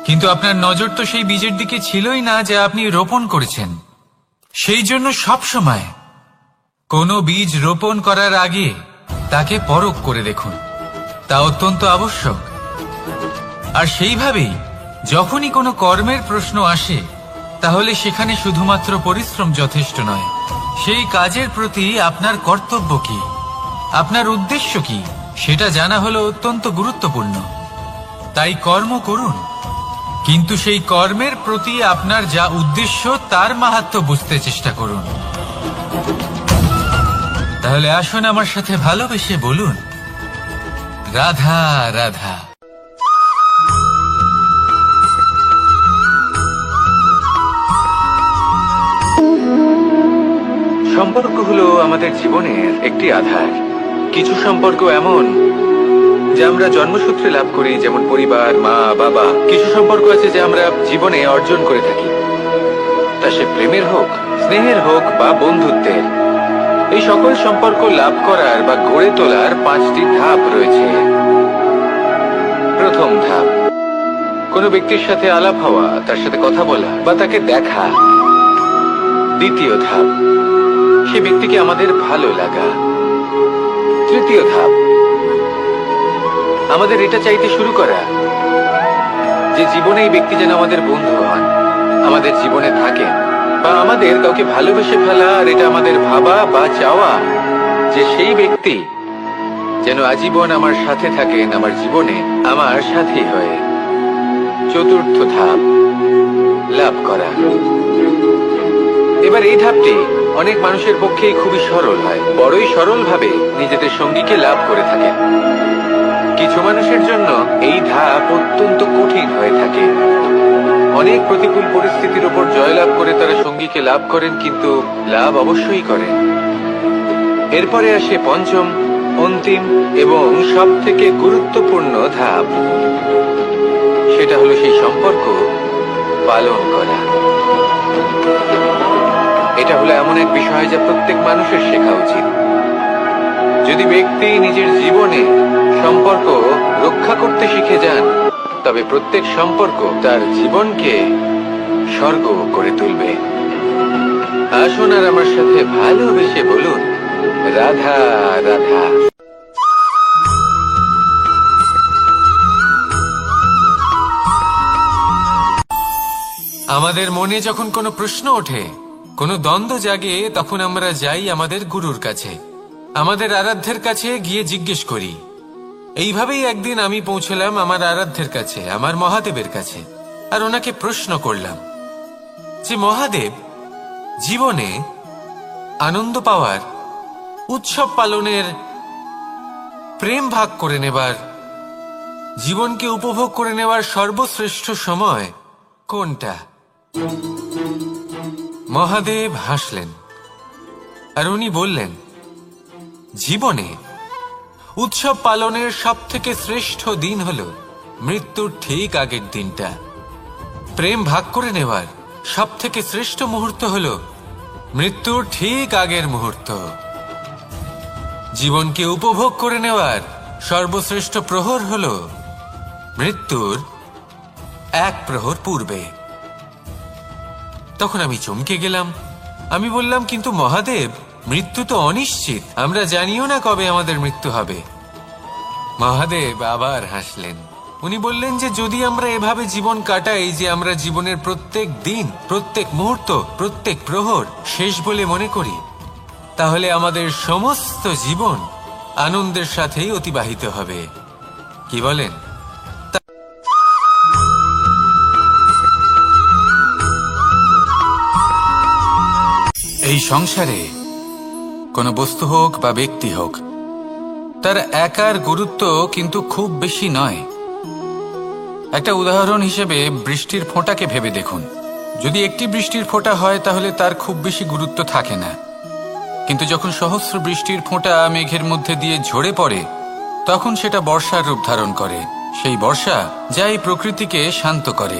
কিন্তু আপনার নজর তো সেই বীজের দিকে ছিলই না যা আপনি রোপণ করেছেন। সেই জন্য সব সময় কোনো বীজ রোপণ করার আগে তাকে পরখ করে দেখুন, তা অত্যন্ত আবশ্যক। আর সেইভাবেই যখনই কোনো কর্মের প্রশ্ন আসে, তাহলে সেখানে শুধুমাত্র পরিশ্রম যথেষ্ট নয়। সেই কাজের প্রতি আপনার কর্তব্য কি, আপনার উদ্দেশ্য কি, সেটা জানা হলো অত্যন্ত গুরুত্বপূর্ণ। তাই কর্ম করুন, কিন্তু সেই কর্মের প্রতি আপনার যা উদ্দেশ্য তার মাহাত্ম্য বুঝতে চেষ্টা করুন। তাহলে আসুন আমার সাথে ভালোবেসে বলুন, রাধা রাধা। সম্পর্ক হলো আমাদের জীবনের একটি আধার। কিছু সম্পর্ক এমন যা আমরা জন্মসূত্রে লাভ করি, যেমন পরিবার, মা, বাবা। কিছু সম্পর্ক আছে যা আমরা জীবনে অর্জন করে থাকি, তা সে প্রেমের হোক, স্নেহের হোক বা বন্ধুত্বের। এই সকল সম্পর্ক লাভ করার বা গড়ে তোলার 5টি ধাপ রয়েছে। প্রথম ধাপ, কোনো ব্যক্তির সাথে আলাপ হওয়া, তার সাথে কথা বলা বা তাকে দেখা। দ্বিতীয় ধাপ, সে ব্যক্তিকে আমাদের ভালো লাগা। তৃতীয় ধাপ, আমাদের এটা চাইতে শুরু করা যে জীবনে এই ব্যক্তি যেন আমাদের বন্ধু হন, আমাদের জীবনে থাকেন, বা আমাদের কাউকে ভালোবেসে ফেলা। আর এটা আমাদের ভাবা বা চাওয়া যে সেই ব্যক্তি যেন আজীবন আমার সাথে থাকেন, আমার জীবনে আমার সাথী হয়ে। চতুর্থ ধাপ, লাভ করা। এবার এই ধাপটি অনেক মানুষের পক্ষেই খুবই সরল হয়, বড়ই সরল ভাবে নিজেদের সঙ্গীকে লাভ করে থাকেন। কিছু মানুষের জন্য এই ধাপ অত্যন্ত কঠিন হয়ে থাকে। অনেক প্রতিকূল পরিস্থিতির উপর জয়লাভ করে তারা সঙ্গীকে লাভ করেন, কিন্তু লাভ অবশ্যই করেন। এরপরে আসে পঞ্চম, অন্তিম এবং সব থেকে গুরুত্বপূর্ণ ধাপ। সেটা হলো সেই সম্পর্ক পালন করা। এটা হলো এমন এক বিষয় যা প্রত্যেক মানুষের শেখা উচিত। যদি ব্যক্তি নিজের জীবনে সম্পর্ক রক্ষা করতে শিখে যান, তবে প্রত্যেক সম্পর্ক তার জীবনকে স্বর্গ করে তুলবে। আসুন আর আমার সাথে ভালোবেসে বলুন, রাধা রাধা। আমাদের মনে যখন কোনো প্রশ্ন ওঠে, কোনো দ্বন্দ্ব জাগে, তখন আমরা যাই আমাদের গুরুর কাছে, আমাদের আরাধ্যের কাছে গিয়ে জিজ্ঞেস করি। এইভাবেই একদিন আমি পৌঁছলাম আমার আরাধ্যের কাছে, আমার মহাদেবের কাছে, আর ওনাকে প্রশ্ন করলাম যে মহাদেব, জীবনে আনন্দ পাওয়ার, উৎসব পালনের, প্রেম ভাগ করে নেবার, জীবনকে উপভোগ করে নেওয়ার সর্বশ্রেষ্ঠ সময় কোনটা? মহাদেব হাসলেন আর উনি বললেন, জীবনে উৎসব পালনের সব থেকে শ্রেষ্ঠ দিন হল মৃত্যুর ঠিক আগের দিনটা। প্রেম ভাগ করে নেওয়ার সব থেকে শ্রেষ্ঠ মুহূর্ত হল মৃত্যুর ঠিক আগের মুহূর্ত। জীবনকে উপভোগ করে নেওয়ার সর্বশ্রেষ্ঠ প্রহর হল মৃত্যুর 1 প্রহর পূর্বে। তখন আমি চমকে গেলাম। আমি বললাম, কিন্তু মহাদেব, মৃত্যু তো অনিশ্চিত, আমরা জানিও না কবে আমাদের মৃত্যু হবে। মহাদেব আবার হাসলেন। উনি বললেন যে যদি আমরা এভাবে জীবন কাটাই যে আমরা জীবনের প্রত্যেক দিন, প্রত্যেক মুহূর্ত, প্রত্যেক প্রহর শেষ বলে মনে করি, তাহলে আমাদের সমস্ত জীবন আনন্দের সাথেই অতিবাহিত হবে। কি বলেন? এই সংসারে কোনো বস্তু হোক বা ব্যক্তি হোক, তার একার গুরুত্ব কিন্তু খুব বেশি নয়। একটা উদাহরণ হিসেবে বৃষ্টির ফোঁটাকে ভেবে দেখুন। যদি একটি বৃষ্টির ফোঁটা হয় তাহলে তার খুব বেশি গুরুত্ব থাকে না, কিন্তু যখন সহস্র বৃষ্টির ফোঁটা মেঘের মধ্যে দিয়ে ঝরে পড়ে, তখন সেটা বর্ষার রূপ ধারণ করে। সেই বর্ষা যা এই প্রকৃতিকে শান্ত করে।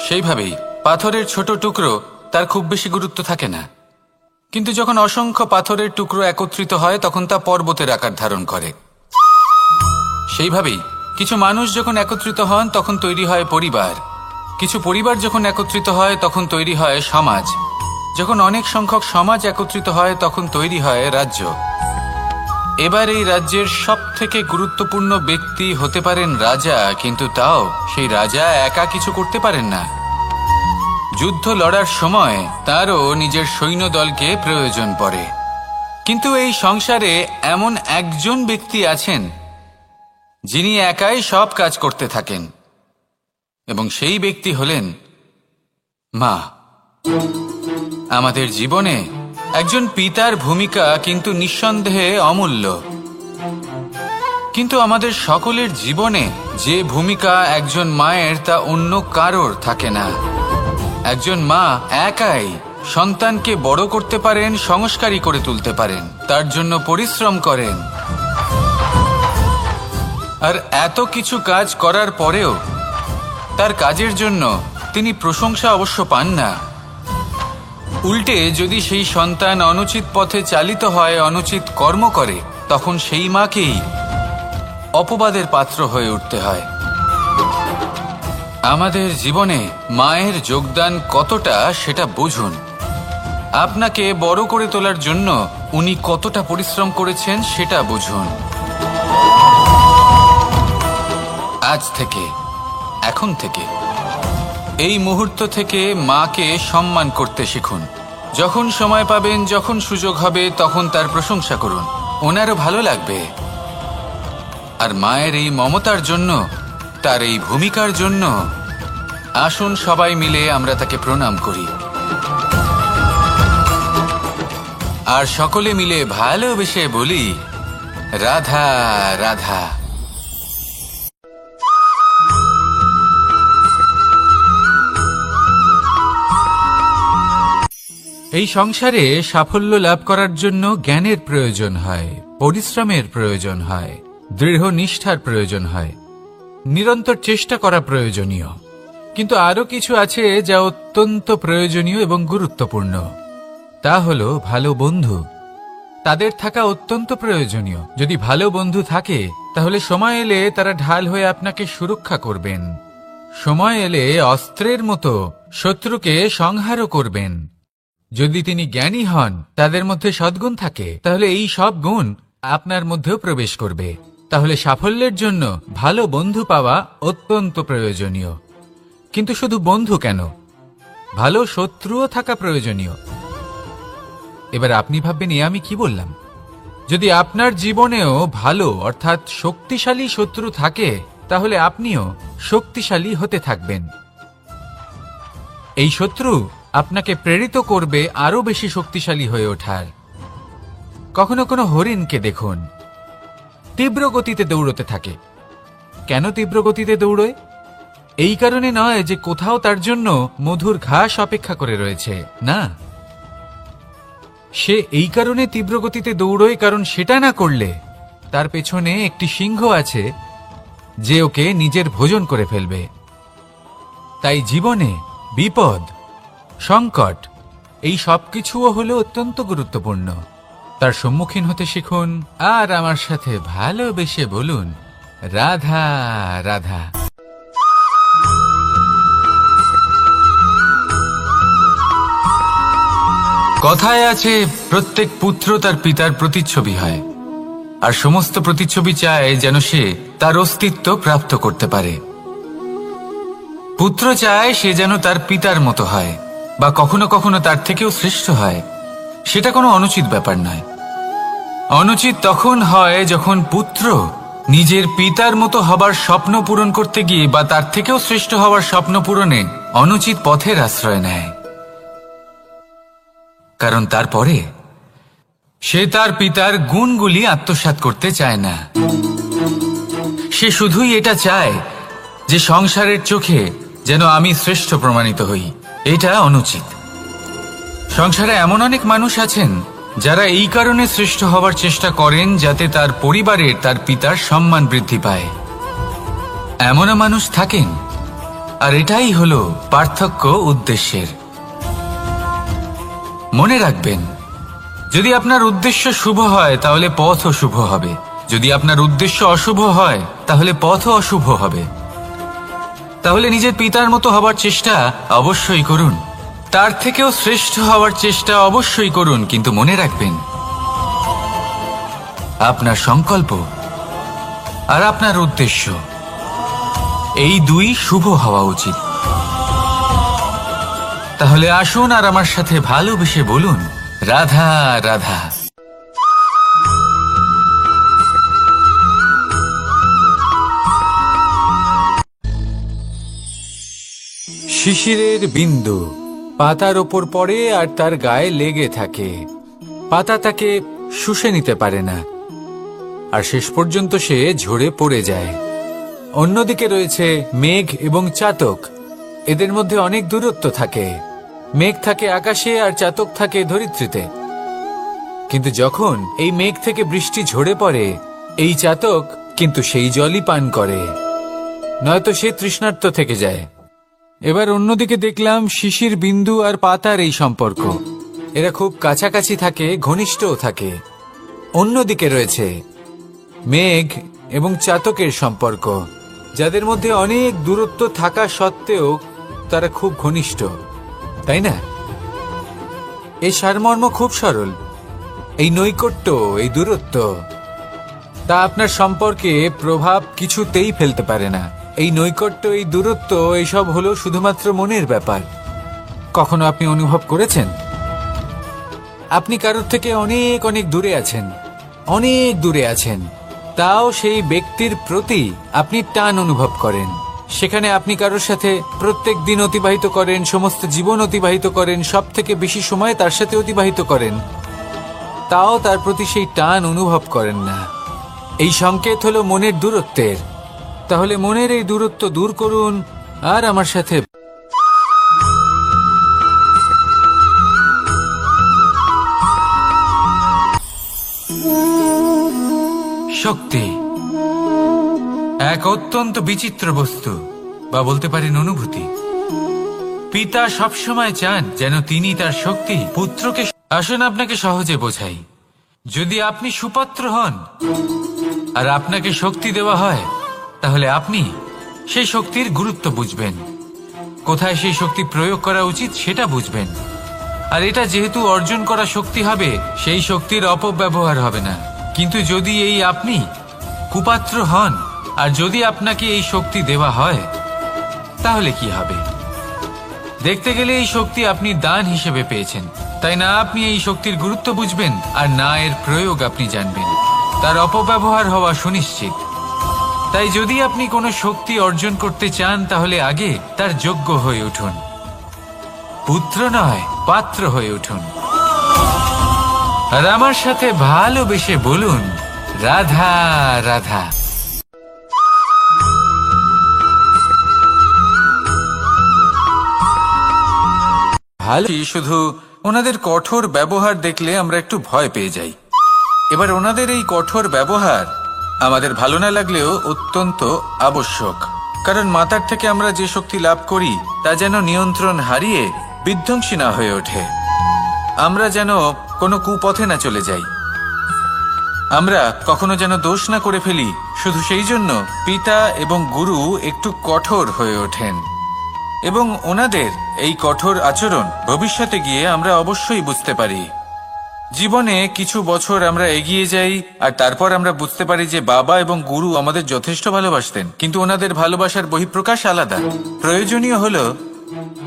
সেইভাবেই পাথরের ছোট টুকরো, তার খুব বেশি গুরুত্ব থাকে না, কিন্তু যখন অসংখ্য পাথরের টুকরো একত্রিত হয় তখন তা পর্বতের আকার ধারণ করে। সেইভাবেই কিছু মানুষ যখন একত্রিত হন তখন তৈরি হয় পরিবার, কিছু পরিবার যখন একত্রিত হয় তখন তৈরি হয় সমাজ, যখন অনেক সংখ্যক সমাজ একত্রিত হয় তখন তৈরি হয় রাজ্য। এবার এই রাজ্যের সবথেকে গুরুত্বপূর্ণ ব্যক্তি হতে পারেন রাজা, কিন্তু তাও সেই রাজা একা কিছু করতে পারেন না। যুদ্ধ লড়ার সময় তারও নিজের সৈন্যদলকে প্রয়োজন পড়ে। কিন্তু এই সংসারে এমন একজন ব্যক্তি আছেন যিনি একাই সব কাজ করতে থাকেন, এবং সেই ব্যক্তি হলেন মা। আমাদের জীবনে একজন পিতার ভূমিকা কিন্তু নিঃসন্দেহে অমূল্য, কিন্তু আমাদের সকলের জীবনে যে ভূমিকা একজন মায়ের তা অন্য কারোর থাকে না। একজন মা একাই সন্তানকে বড় করতে পারেন, সংস্কারী করে তুলতে পারেন, তার জন্য পরিশ্রম করেন। আর এত কিছু কাজ করার পরেও তার কাজের জন্য তিনি প্রশংসা অবশ্য পান না। উল্টে যদি সেই সন্তান অনুচিত পথে চালিত হয়, অনুচিত কর্ম করে, তখন সেই মাকেই অপবাদের পাত্র হয়ে উঠতে হয়। আমাদের জীবনে মায়ের যোগদান কতটা সেটা বুঝুন। আপনাকে বড় করে তোলার জন্য উনি কতটা পরিশ্রম করেছেন সেটা বুঝুন। আজ থেকে, এখন থেকে, এই মুহূর্ত থেকে মাকে সম্মান করতে শিখুন। যখন সময় পাবেন, যখন সুযোগ হবে, তখন তার প্রশংসা করুন, ওনারও ভালো লাগবে। আর মায়ের এই মমতার জন্য, তার এই ভূমিকার জন্য আসুন সবাই মিলে আমরা তাকে প্রণাম করি, আর সকলে মিলে ভালোবেসে বলি, রাধা রাধা। এই সংসারে সাফল্য লাভ করার জন্য জ্ঞানের প্রয়োজন হয়, পরিশ্রমের প্রয়োজন হয়, দৃঢ় নিষ্ঠার প্রয়োজন হয়, নিরন্তর চেষ্টা করা প্রয়োজনীয়। কিন্তু আরো কিছু আছে যা অত্যন্ত প্রয়োজনীয় এবং গুরুত্বপূর্ণ। তা হলো ভালো বন্ধু। তাদের থাকা অত্যন্ত প্রয়োজনীয়। যদি ভালো বন্ধু থাকে তাহলে সময় এলে তারা ঢাল হয়ে আপনাকে সুরক্ষা করবেন। সময় এলে অস্ত্রের মতো শত্রুকে সংহারও করবেন। যদি তিনি জ্ঞানী হন, তাদের মধ্যে সদ্গুণ থাকে, তাহলে এই সব গুণ আপনার মধ্যেও প্রবেশ করবে। তাহলে সাফল্যের জন্য ভালো বন্ধু পাওয়া অত্যন্ত প্রয়োজনীয়। কিন্তু শুধু বন্ধু কেন, ভালো শত্রুও থাকা প্রয়োজনীয়। এবার আপনি ভাববেন, আমি কি বললাম? যদি আপনার জীবনেও ভালো অর্থাৎ শক্তিশালী শত্রু থাকে, তাহলে আপনিও শক্তিশালী হতে থাকবেন। এই শত্রু আপনাকে প্রেরিত করবে আরো বেশি শক্তিশালী হয়ে ওঠার। কখনো কোনো হরিণকে দেখুন, তীব্র গতিতে দৌড়তে থাকে। কেন তীব্র গতিতে দৌড়য়? এই কারণে নয় যে কোথাও তার জন্য মধুর ঘাস অপেক্ষা করে রয়েছে, না। সে এই কারণে তীব্র গতিতে দৌড়য় কারণ সেটা না করলে তার পেছনে একটি সিংহ আছে যে ওকে নিজের ভোজন করে ফেলবে। তাই জীবনে বিপদ, সংকট, এই সবকিছুও হলো অত্যন্ত গুরুত্বপূর্ণ। তার সম্মুখীন হতে শিখুন আর আমার সাথে ভালোবেসে বলুন, রাধা রাধা। কথায় আছে, প্রত্যেক পুত্র তার পিতার প্রতিচ্ছবি হয়, আর সমস্ত প্রতিচ্ছবি চায় যেন সে তার অস্তিত্ব প্রাপ্ত করতে পারে। পুত্র চায় সে যেন তার পিতার মতো হয়, বা কখনো কখনো তার থেকেও শ্রেষ্ঠ হয়। সেটা কোনো অনুচিত ব্যাপার নয়। অনুচিত তখন হয় যখন পুত্র নিজের পিতার মতো হবার স্বপ্ন পূরণ করতে গিয়ে বা তার থেকেও শ্রেষ্ঠ হওয়ার স্বপ্ন পূরণে অনুচিত পথের আশ্রয় নেয়। কারণ তারপরে সে তার পিতার গুণগুলি আত্মসাৎ করতে চায় না। সে শুধুই এটা চায় যে সংসারের চোখে যেন আমি শ্রেষ্ঠ প্রমাণিত হই। এটা অনুচিত। সংসারে এমন অনেক মানুষ আছেন যারা এই কারণে শ্রেষ্ঠ হওয়ার চেষ্টা করেন যাতে তার পরিবারের তার পিতার সম্মান বৃদ্ধি পায়। এমনও মানুষ থাকেন, আর এটাই হলো পার্থক্য উদ্দেশ্যের। মনে রাখবেন, যদি আপনার উদ্দেশ্য শুভ হয় তাহলে পথও শুভ হবে, যদি আপনার উদ্দেশ্য অশুভ হয় তাহলে পথও অশুভ হবে। তাহলে নিজের পিতার মতো হবার চেষ্টা অবশ্যই করুন, তার থেকেও শ্রেষ্ঠ হওয়ার চেষ্টা অবশ্যই করুন, কিন্তু মনে রাখবেন আপনার সংকল্প আর আপনার উদ্দেশ্য এই দুই শুভ হওয়া উচিত। তাহলে আসুন আর আমার সাথে ভালোবেসে বলুন, রাধা রাধা। শিশিরের বিন্দু পাতার ওপর পড়ে আর তার গায়ে লেগে থাকে। পাতা তাকে শুষে নিতে পারে না, আর শেষ পর্যন্ত সে ঝরে পড়ে যায়। অন্যদিকে রয়েছে মেঘ এবং চাতক। এদের মধ্যে অনেক দূরত্ব থাকে। মেঘ থাকে আকাশে আর চাতক থাকে ধরিত্রীতে। কিন্তু যখন এই মেঘ থেকে বৃষ্টি ঝরে পড়ে, এই চাতক কিন্তু সেই জলই পান করে, নয়তো সে তৃষ্ণার্ত থেকে যায়। এবার অন্যদিকে দেখলাম শিশির বিন্দু আর পাতার এই সম্পর্ক। এরা খুব কাছাকাছি থাকে, ঘনিষ্ঠও থাকে। অন্যদিকে রয়েছে মেঘ এবং চাতকের সম্পর্ক, যাদের মধ্যে অনেক দূরত্ব থাকা সত্ত্বেও তারা খুব ঘনিষ্ঠ, তাই না? এই সারমর্ম খুব সরল। এই নৈকট্য, এই দূরত্ব, তা আপনার সম্পর্কে প্রভাব কিছুতেই ফেলতে পারে না। এই নৈকট্য, এই দূরত্ব, এইসব হলো শুধুমাত্র মনের ব্যাপার। কখনো আপনি অনুভব করেছেন আপনি কারোর থেকে অনেক অনেক দূরে আছেন, অনেক দূরে আছেন, তাও সেই ব্যক্তির প্রতি আপনি টান অনুভব করেন। সেখানে আপনি কারোর সাথে প্রত্যেক দিন অতিবাহিত করেন, সমস্ত জীবন অতিবাহিত করেন, সব থেকে বেশি সময় তার সাথে অতিবাহিত করেন, তাও তার প্রতি সেই টান অনুভব করেন না। এই সংকেত হলো মনের দূরত্বের। তাহলে মনের এই দূরত্ব দূর করুন আর আমার সাথে শক্তি এক অত্যন্ত বিচিত্র বস্তু, বা বলতে পারেন অনুভূতি। পিতা সবসময় চান যেন তিনি তার শক্তি পুত্রকে। আসুন আপনাকে সহজে বোঝাই। যদি আপনি সুপাত্র হন আর আপনাকে শক্তি দেওয়া হয়, তাহলে আপনি সেই শক্তির গুরুত্ব বুঝবেন, কোথায় সেই শক্তি প্রয়োগ করা উচিত সেটা বুঝবেন। আর এটা যেহেতু অর্জন করা শক্তি হবে, সেই শক্তির অপব্যবহার হবে না। কিন্তু যদি এই আপনি কুপাত্র হন আর যদি আপনাকে এই শক্তি দেওয়া হয়, তাহলে কি হবে? দেখতে গেলে এই শক্তি আপনি দান হিসেবে পেয়েছেন, তাই না আপনি এই শক্তির গুরুত্ব বুঝবেন আর না এর প্রয়োগ আপনি জানবেন। তার অপব্যবহার হওয়া সুনিশ্চিত। তাই যদি আপনি কোনো শক্তি অর্জন করতে চান, তাহলে আগে তার যোগ্য হয়ে উঠুন। পুত্র নয়, পাত্র হয়ে উঠুন। আর আমার সাথে ভালোবেসে বলুন, রাধা রাধা। ভালো, শুধু ওনাদের কঠোর ব্যবহার দেখলে আমরা একটু ভয় পেয়ে যাই। এবার ওনাদের এই কঠোর ব্যবহার আমাদের ভালো না লাগলেও অত্যন্ত আবশ্যক, কারণ মাতার থেকে আমরা যে শক্তি লাভ করি তা যেন নিয়ন্ত্রণ হারিয়ে বিধ্বংসী না হয়ে ওঠে। আমরা যেন কোনো কুপথে না চলে যাই। আমরা কখনো যেন দোষ না করে ফেলি, শুধু সেই জন্য পিতা এবং গুরু একটু কঠোর হয়ে ওঠেন, এবং ওনাদের এই কঠোর আচরণ ভবিষ্যতে গিয়ে আমরা অবশ্যই বুঝতে পারি। জীবনে কিছু বছর আমরা এগিয়ে যাই আর তারপর আমরা বুঝতে পারি যে বাবা এবং গুরু আমাদের যথেষ্ট ভালোবাসতেন, কিন্তু ওনাদের ভালোবাসার বহিঃপ্রকাশ আলাদা। প্রয়োজনীয় হলো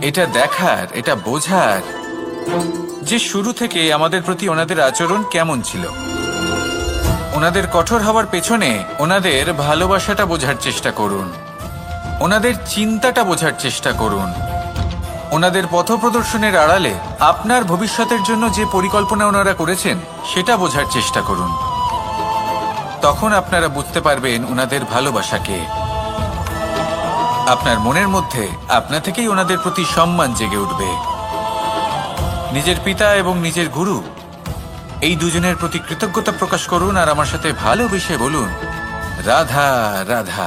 এটা দেখার, এটা বোঝার যে শুরু থেকে আমাদের প্রতি ওনাদের আচরণ কেমন ছিল। ওনাদের কঠোর হওয়ার পেছনে ওনাদের ভালোবাসাটা বোঝার চেষ্টা করুন, ওনাদের চিন্তাটা বোঝার চেষ্টা করুন, ওনাদের পথপ্রদর্শনের আড়ালে আপনার ভবিষ্যতের জন্য যে পরিকল্পনা ওনারা করেছেন সেটা বোঝার চেষ্টা করুন। তখন আপনারা বুঝতে পারবেন ওনাদের ভালোবাসাকে। আপনার মনের মধ্যে আপনা থেকেই ওনাদের প্রতি সম্মান জেগে উঠবে। নিজের পিতা এবং নিজের গুরু এই দুজনের প্রতি কৃতজ্ঞতা প্রকাশ করুন আর আমার সাথে ভালোবেসে বলুন, রাধা রাধা।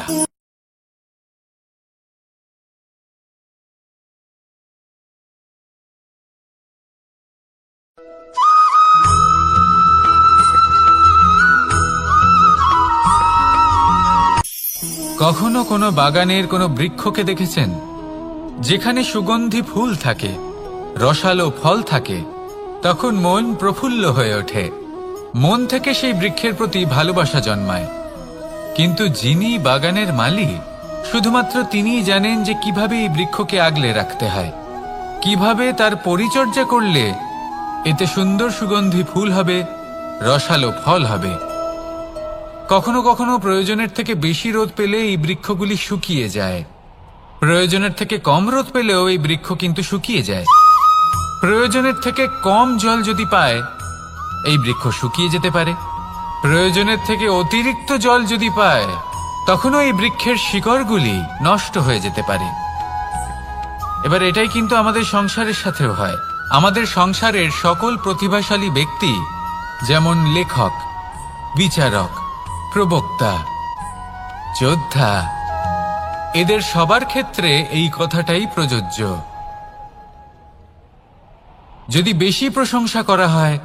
কখনো কোনো বাগানের কোনো বৃক্ষকে দেখেছেন যেখানে সুগন্ধি ফুল থাকে, রসালো ফল থাকে? তখন মন প্রফুল্ল হয়ে ওঠে, মন থেকে সেই বৃক্ষের প্রতি ভালোবাসা জন্মায়। কিন্তু যিনি বাগানের মালিক, শুধুমাত্র তিনিই জানেন যে কিভাবে এই বৃক্ষকে আগলে রাখতে হয়, কিভাবে তার পরিচর্যা করলে এতে সুন্দর সুগন্ধি ফুল হবে, রসালো ফল হবে। কখনো কখনো প্রয়োজনের থেকে বেশি রোদ পেলে এই বৃক্ষগুলি শুকিয়ে যায়, প্রয়োজনের থেকে কম রোদ পেলেও এই বৃক্ষ কিন্তু শুকিয়ে যায়। প্রয়োজনের থেকে কম জল যদি পায়, এই বৃক্ষ শুকিয়ে যেতে পারে। প্রয়োজনের থেকে অতিরিক্ত জল যদি পায়, তখনও এই বৃক্ষের শিকড়গুলি নষ্ট হয়ে যেতে পারে। এবার এটাই কিন্তু আমাদের সংসারের সাথেও হয়। আমাদের সংসারের সকল প্রতিভাশালী ব্যক্তি, যেমন লেখক, বিচারক, প্রবক্তা, যোদ্ধা, এদের সবার ক্ষেত্রে এই কথাটাই প্রযোজ্য। যদি বেশি প্রশংসা করা হয়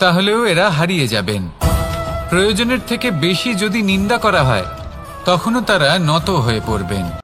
তাহলেও এরা হারিয়ে যাবেন। প্রয়োজনের থেকে বেশি যদি নিন্দা করা হয় তখনও তারা নত হয়ে পড়বেন।